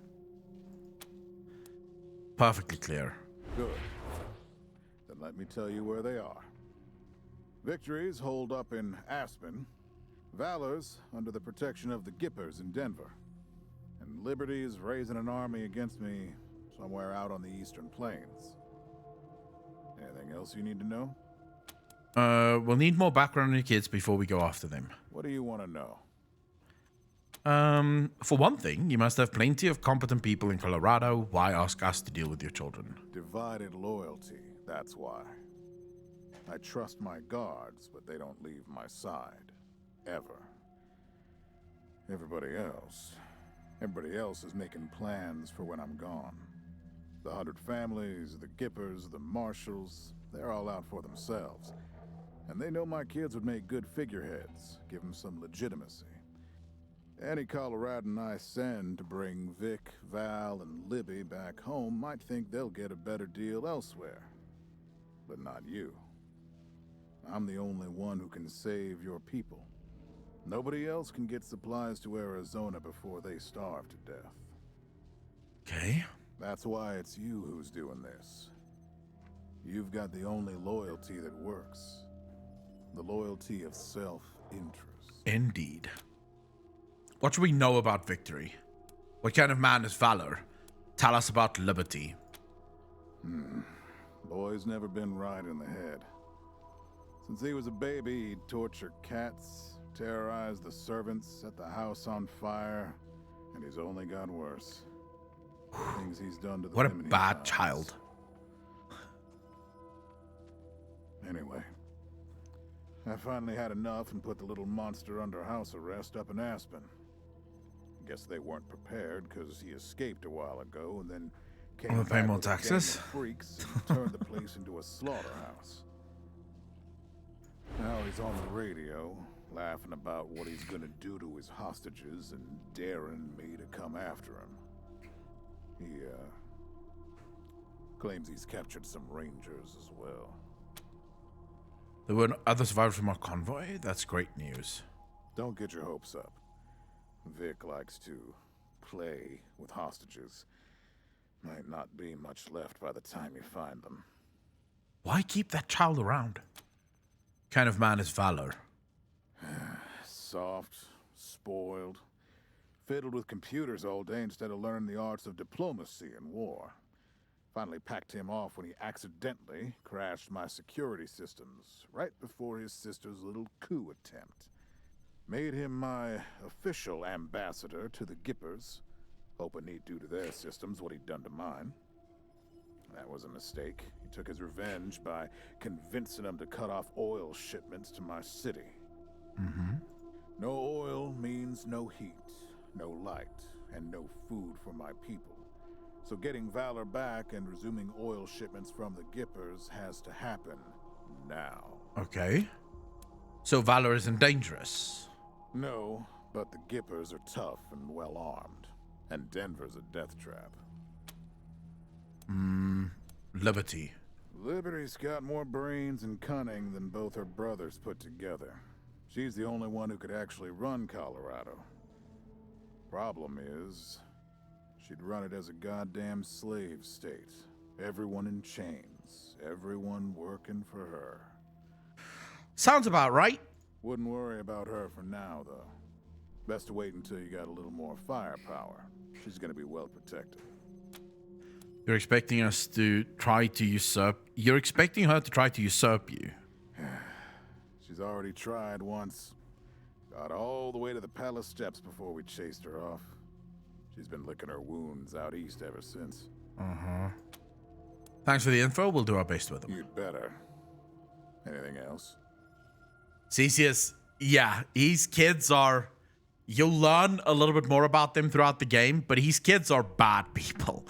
Perfectly clear. Good. Then let me tell you where they are. Victory's holed up in Aspen. Valor's under the protection of the Gippers in Denver. And Liberty is raising an army against me somewhere out on the Eastern Plains. else you need to know? We'll need more background on your kids before we go after them. What do you want to know? For one thing, you must have plenty of competent people in Colorado. Why ask us to deal with your children? Divided loyalty, that's why. I trust my guards, but they don't leave my side. Ever. Everybody else is making plans for when I'm gone. The 100 families, the Gippers, the Marshals, they're all out for themselves. And they know my kids would make good figureheads, give them some legitimacy. Any Coloradan I send to bring Vic, Val, and Libby back home might think they'll get a better deal elsewhere. But not you. I'm the only one who can save your people. Nobody else can get supplies to Arizona before they starve to death. Okay. That's why it's you who's doing this. You've got the only loyalty that works. The loyalty of self-interest. Indeed. What do we know about Victory? What kind of man is Valor? Tell us about Liberty. Boy's never been right in the head. Since he was a baby, he'd torture cats, terrorize the servants, set the house on fire, and he's only got worse. Things he's done to the What a women he bad loves. child. Anyway, I finally had enough and put the little monster under house arrest up in Aspen. Guess they weren't prepared because he escaped a while ago and then came Wanna pay back more with a gang of taxes? freaks and turned the place into a slaughterhouse. Now he's on the radio, laughing about what he's gonna do to his hostages and daring me to come after him. He, claims he's captured some rangers as well. There were other survivors from our convoy? That's great news. Don't get your hopes up. Vic likes to play with hostages. Might not be much left by the time you find them. Why keep that child around? Kind of man is Valor. Soft, spoiled, fiddled with computers all day instead of learning the arts of diplomacy and war. Finally packed him off when he accidentally crashed my security systems right before his sister's little coup attempt. Made him my official ambassador to the Gippers, hoping he'd do to their systems what he'd done to mine. That was a mistake. He took his revenge by convincing them to cut off oil shipments to my city. No oil means no heat, no light, and no food for my people. So getting Valor back and resuming oil shipments from the Gippers has to happen now. Okay. So Valor isn't dangerous. No, but the Gippers are tough and well-armed. And Denver's a death trap. Liberty. Liberty's got more brains and cunning than both her brothers put together. She's the only one who could actually run Colorado. Problem is, she'd run it as a goddamn slave state. Everyone in chains. Everyone working for her. Sounds about right. Wouldn't worry about her for now, though. Best to wait until you got a little more firepower. She's gonna be well protected. You're expecting us to try to usurp... You're expecting her to try to usurp you. She's already tried once. Got all the way to the palace steps before we chased her off. She's been licking her wounds out east ever since. Thanks for the info. We'll do our best with them. You'd better. Anything else? Cesius, yeah, his kids are... You'll learn a little bit more about them throughout the game, but his kids are bad people.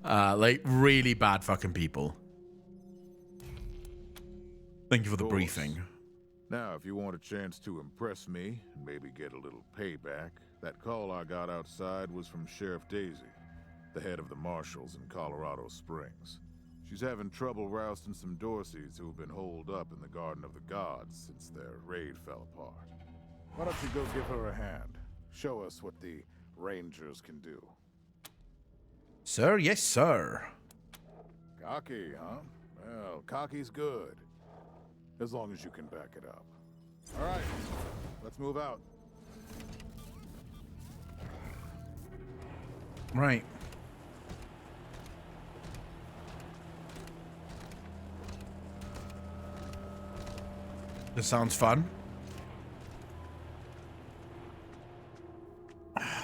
Like, really bad fucking people. Thank you for the briefing. Now, if you want a chance to impress me and maybe get a little payback, that call I got outside was from Sheriff Daisy, the head of the Marshals in Colorado Springs. She's having trouble rousting some Dorseys who've been holed up in the Garden of the Gods since their raid fell apart. Why don't you go give her a hand? Show us what the Rangers can do. Sir, yes, sir. Cocky, huh? Well, cocky's good. As long as you can back it up. All right, let's move out. Right. This sounds fun.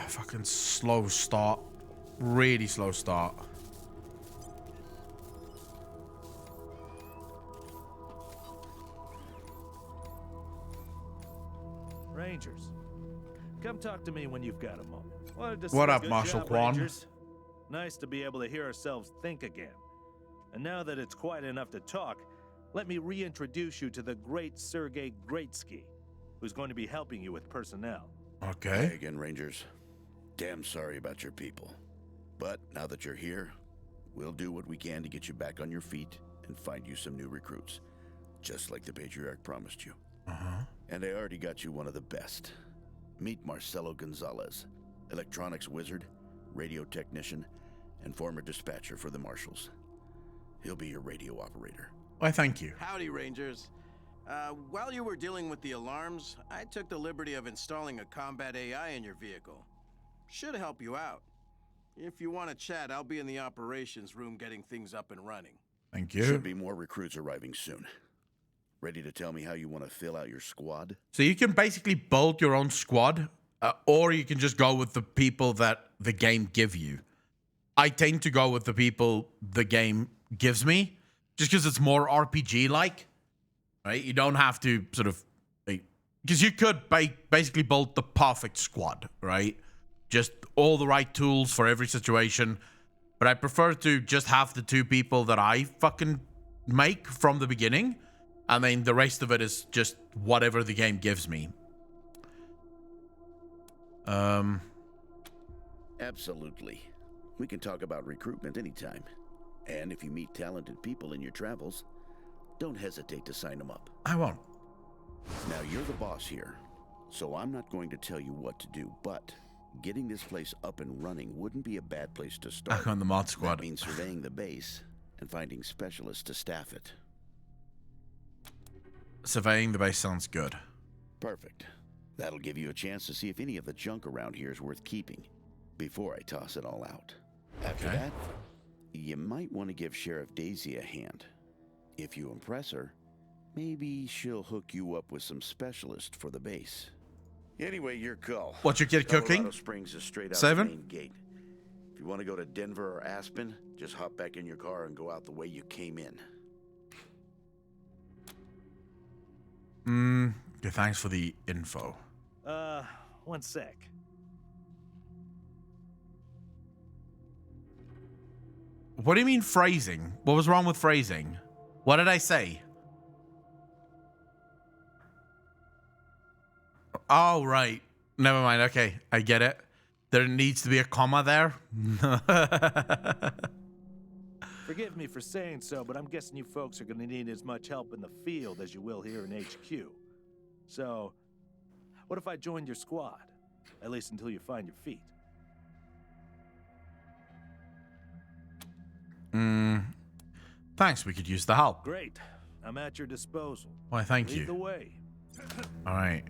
Fucking slow start. Really slow start. Rangers, come talk to me when you've got a moment. What up, Good Marshal job, Quan? Rangers. Nice to be able to hear ourselves think again. And now that it's quiet enough to talk, let me reintroduce you to the great Sergei Greatsky, who's going to be helping you with personnel. Okay. Hi again, Rangers. Damn sorry about your people. But now that you're here, we'll do what we can to get you back on your feet and find you some new recruits. Just like the Patriarch promised you. And I already got you one of the best. Meet Marcelo Gonzalez, electronics wizard, radio technician, and former dispatcher for the Marshals. He'll be your radio operator. Why, thank you. Howdy, Rangers. While you were dealing with the alarms, I took the liberty of installing a combat AI in your vehicle. Should help you out. If you want to chat, I'll be in the operations room getting things up and running. Thank you. Should be more recruits arriving soon. Ready to tell me how you want to fill out your squad? So you can basically build your own squad, or you can just go with the people that the game give you. I tend to go with the people the game gives me, just because it's more RPG-like, right? You don't have to sort of... Because you could basically build the perfect squad, right? Just all the right tools for every situation. But I prefer to just have the two people that I fucking make from the beginning. I mean, the rest of it is just whatever the game gives me. Absolutely. We can talk about recruitment anytime. And if you meet talented people in your travels, don't hesitate to sign them up. I won't. Now, you're the boss here, so I'm not going to tell you what to do, but getting this place up and running wouldn't be a bad place to start. Back on the mod squad. That means surveying the base and finding specialists to staff it. Surveying the base sounds good. Perfect. That'll give you a chance to see if any of the junk around here is worth keeping before I toss it all out. After that, you might want to give Sheriff Daisy a hand. If you impress her, maybe she'll hook you up with some specialist for the base. Anyway, your call. What, your kid cooking? Colorado Springs is straight out 7? the main gate. If you want to go to Denver or Aspen, just hop back in your car and go out the way you came in. Okay, thanks for the info. One sec. What do you mean phrasing? What was wrong with phrasing? What did I say? Oh, right. Never mind. Okay, I get it. There needs to be a comma there. Forgive me for saying so, but I'm guessing you folks are going to need as much help in the field as you will here in HQ. So, what if I joined your squad? At least until you find your feet. Thanks, we could use the help. Great. I'm at your disposal. Why, thank Lead you. the way. All right.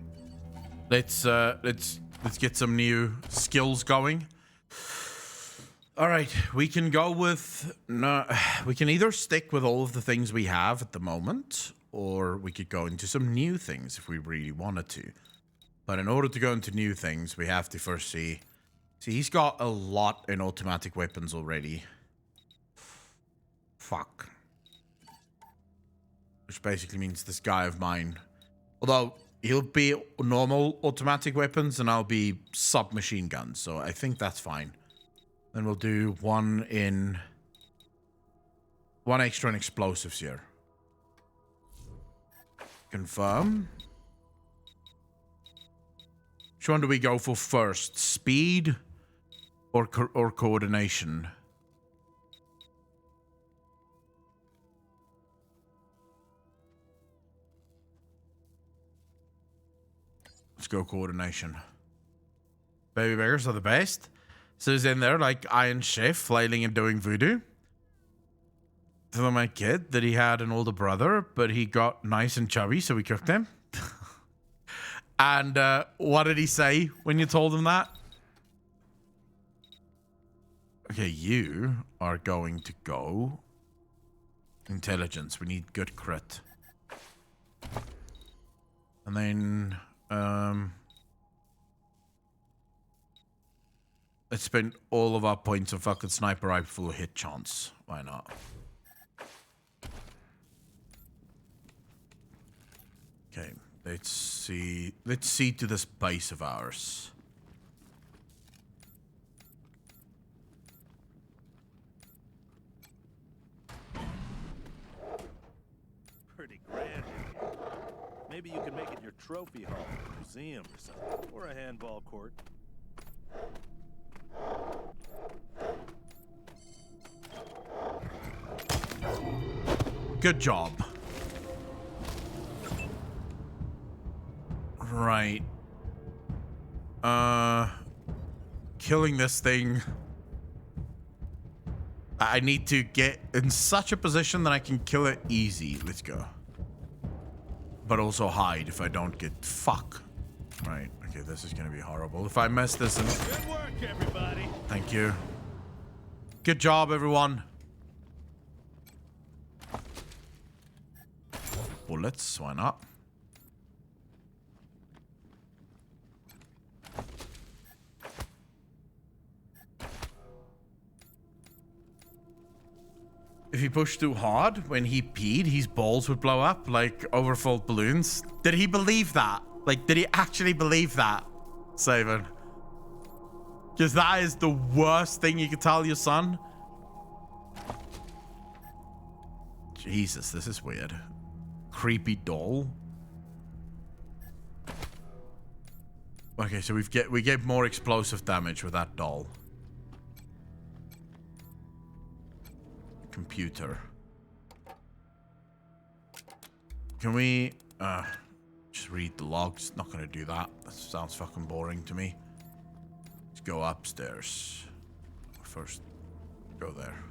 Let's get some new skills going. All right, we can go with we can either stick with all of the things we have at the moment, or we could go into some new things if we really wanted to. But in order to go into new things, we have to first see he's got a lot in automatic weapons already. Fuck. Which basically means this guy of mine, although he'll be normal automatic weapons and I'll be submachine guns, so I think that's fine. Then we'll do one extra in explosives here. Confirm. Which one do we go for first? Speed or coordination? Let's go coordination. Baby bears are the best. So he's in there like Iron Chef, flailing and doing voodoo. Tell my kid that he had an older brother, but he got nice and chubby, so we cooked him. And what did he say when you told him that? Okay, you are going to go intelligence. We need good crit. And then, let's spend all of our points on fucking sniper rifle hit chance. Why not? Okay, let's see. Let's see to this base of ours. Pretty grand in here. Maybe you can make it your trophy hall, museum or something, or a handball court. Good job. Right. Killing this thing. I need to get in such a position that I can kill it easy. Let's go. But also hide if I don't get... Fuck. Right. Okay, this is gonna be horrible. If I mess this in... Good work, everybody. Thank you. Good job, everyone. Bullets, why not? If he pushed too hard when he peed, his balls would blow up like overfilled balloons. Did he believe that? Like, did he actually believe that, Savin? Because that is the worst thing you could tell your son. Jesus, this is weird. Creepy doll. Okay, so we get more explosive damage with that doll. Computer. Can we just read the logs? Not gonna do that. That sounds fucking boring to me. Let's go upstairs. First, go there.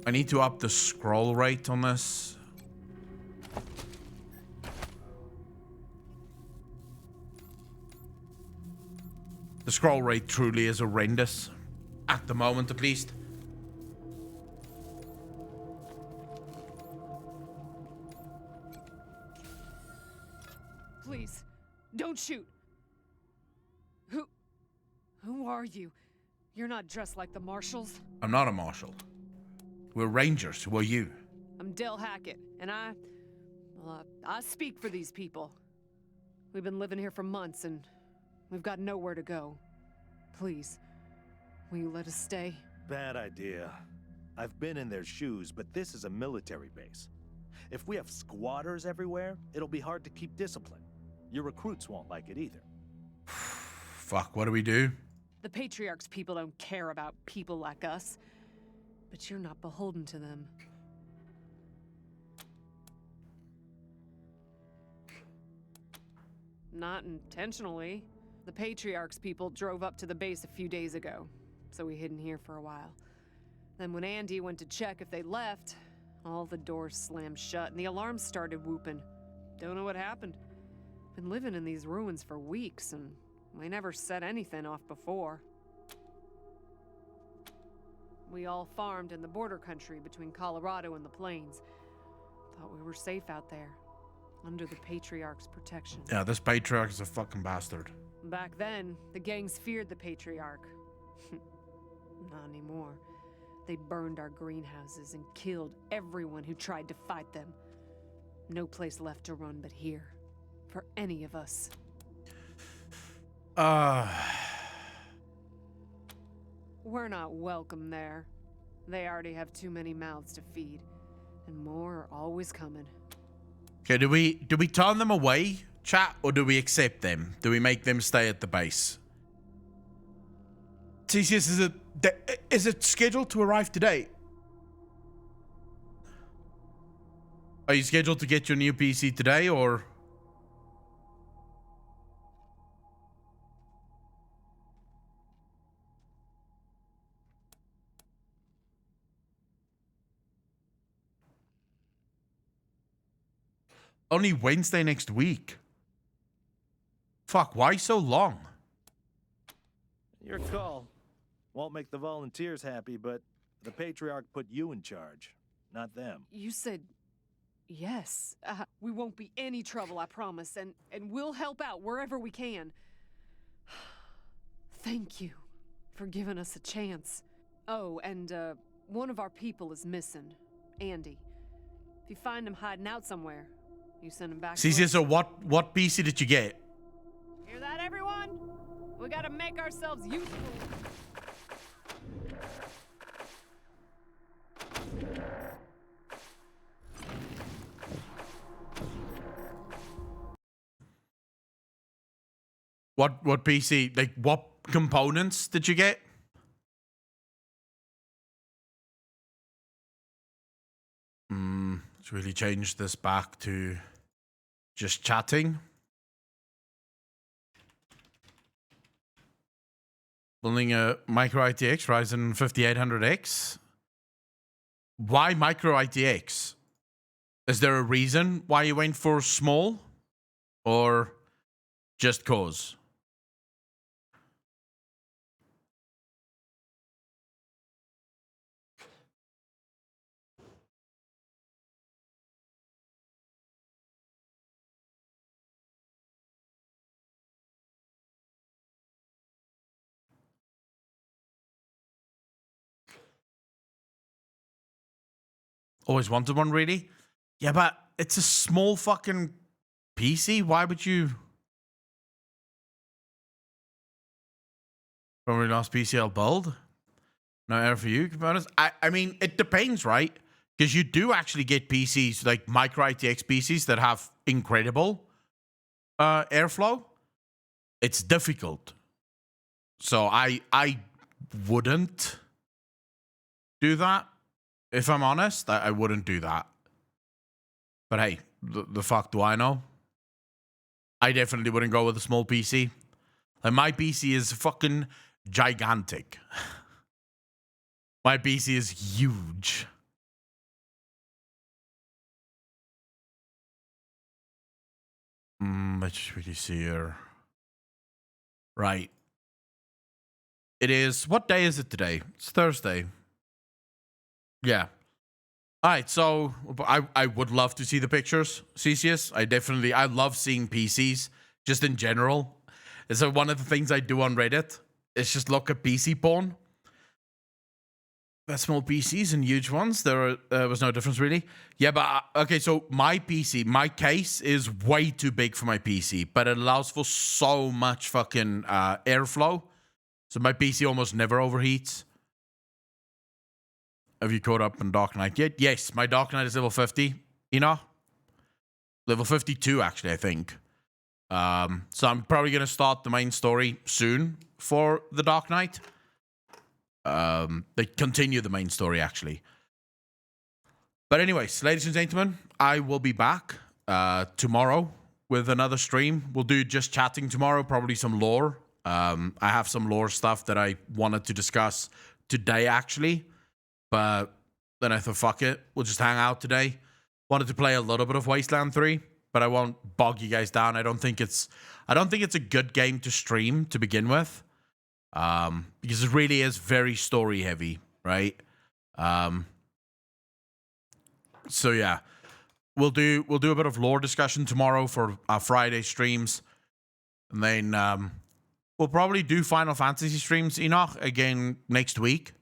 I need to up the scroll rate on this. The scroll rate truly is horrendous. At the moment, at least. Please, don't shoot. Who are you? You're not dressed like the marshals. I'm not a marshal. We're rangers. Who are you? I'm Del Hackett, and I speak for these people. We've been living here for months, and we've got nowhere to go. Please, will you let us stay? Bad idea. I've been in their shoes, but this is a military base. If we have squatters everywhere, it'll be hard to keep discipline. Your recruits won't like it either. Fuck, what do we do? The Patriarch's people don't care about people like us, but you're not beholden to them. Not intentionally. The Patriarch's people drove up to the base a few days ago, so we hid in here for a while. Then when Andy went to check if they left, all the doors slammed shut and the alarms started whooping. Don't know what happened. Been living in these ruins for weeks, and we never set anything off before. We all farmed in the border country between Colorado and the plains. Thought we were safe out there, under the Patriarch's protection. Yeah, this Patriarch is a fucking bastard. Back then, the gangs feared the Patriarch. Not anymore. They burned our greenhouses and killed everyone who tried to fight them. No place left to run but here, for any of us. We're not welcome there. They already have too many mouths to feed, and more are always coming. Okay, do we turn them away, chat, or do we accept them? Do we make them stay at the base? TCS, is it scheduled to arrive today? Are you scheduled to get your new PC today, or? Only Wednesday next week. Fuck, why so long? Your call. Won't make the volunteers happy, but The Patriarch put you in charge, not them. You said yes. We won't be any trouble, I promise, and we'll help out wherever we can. Thank you for giving us a chance. Oh, and one of our people is missing, Andy. If you find him hiding out somewhere, you send him back. CC, so what PC did you get? Hear that, everyone? We gotta make ourselves useful. What PC? Like, what components did you get? Let's really change this back to just chatting. Building a Micro ITX Ryzen 5800X. Why Micro ITX? Is there a reason why you went for small? Or just cause? Always wanted one, really? Yeah, but it's a small fucking PC. Why would you? Probably last PC I'll build. No error for you, to be honest. I mean, it depends, right? Because you do actually get PCs, like Micro ITX PCs that have incredible airflow. It's difficult. So I wouldn't do that. If I'm honest, I wouldn't do that. But hey, the fuck do I know? I definitely wouldn't go with a small PC. Like, my PC is fucking gigantic. My PC is huge. Let's really see here. Right. It is, what day is it today? It's Thursday. Yeah. All right, so I would love to see the pictures, Cesius. I love seeing PCs, just in general. It's one of the things I do on Reddit. Is just look at PC porn. That's small PCs and huge ones. There was no difference, really. Yeah, but, okay, so my PC, my case is way too big for my PC, but it allows for so much fucking airflow. So my PC almost never overheats. Have you caught up on Dark Knight yet? Yes, my Dark Knight is level 50. You know? Level 52, actually, I think. So I'm probably going to start the main story soon for the Dark Knight. They continue the main story, actually. But anyways, ladies and gentlemen, I will be back tomorrow with another stream. We'll do just chatting tomorrow, probably some lore. I have some lore stuff that I wanted to discuss today, actually. But then I thought, fuck it. We'll just hang out today. Wanted to play a little bit of Wasteland 3, but I won't bog you guys down. I don't think it's a good game to stream to begin with. Because it really is very story heavy, right? So yeah. We'll do a bit of lore discussion tomorrow for our Friday streams. And then we'll probably do Final Fantasy streams, Enoch, again next week.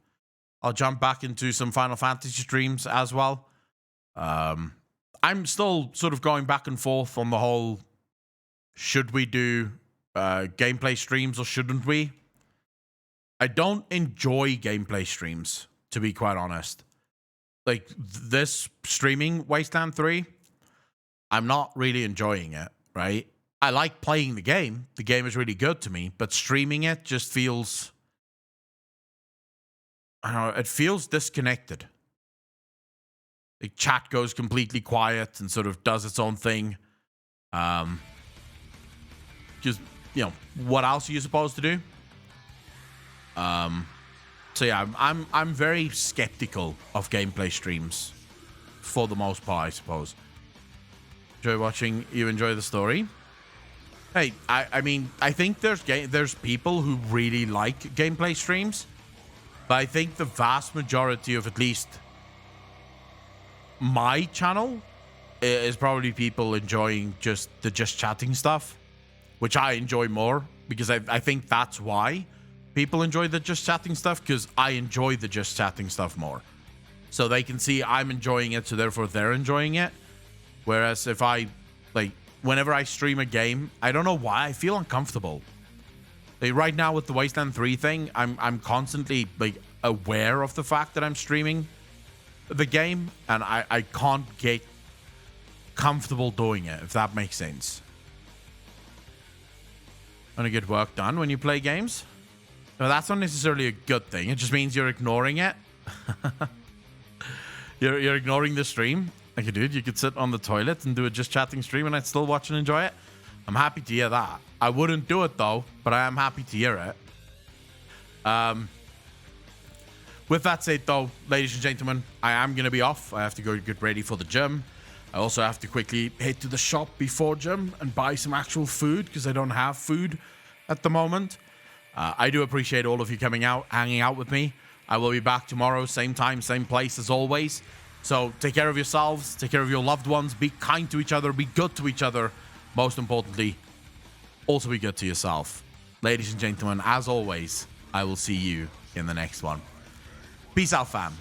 I'll jump back into some Final Fantasy streams as well. I'm still sort of going back and forth on the whole, should we do gameplay streams or shouldn't we? I don't enjoy gameplay streams, to be quite honest. Like, this streaming Wasteland 3, I'm not really enjoying it, right? I like playing the game. The game is really good to me, but streaming it just feels... I don't know, it feels disconnected. The chat goes completely quiet and sort of does its own thing. Because, you know, what else are you supposed to do? So yeah, I'm very skeptical of gameplay streams for the most part, I suppose. Enjoy watching you enjoy the story. Hey, I mean, I think there's people who really like gameplay streams. But I think the vast majority of at least my channel is probably people enjoying just the just chatting stuff, which I enjoy more, because I think that's why people enjoy the just chatting stuff, because I enjoy the just chatting stuff more. So they can see I'm enjoying it, so therefore they're enjoying it. Whereas if I, like, whenever I stream a game, I don't know why I feel uncomfortable. Like right now with the Wasteland 3 thing, I'm constantly like aware of the fact that I'm streaming the game, and I can't get comfortable doing it, if that makes sense. Want to get work done when you play games? No, that's not necessarily a good thing. It just means you're ignoring it. You're ignoring the stream. Like, dude, you could sit on the toilet and do a just chatting stream and I'd still watch and enjoy it. I'm happy to hear that. I wouldn't do it though, but I am happy to hear it. With that said though, ladies and gentlemen, I am going to be off. I have to go get ready for the gym. I also have to quickly head to the shop before gym and buy some actual food, because I don't have food at the moment. I do appreciate all of you coming out, hanging out with me. I will be back tomorrow, same time, same place as always. So take care of yourselves, take care of your loved ones, be kind to each other, be good to each other. Most importantly, also be good to yourself. Ladies and gentlemen, as always, I will see you in the next one. Peace out, fam.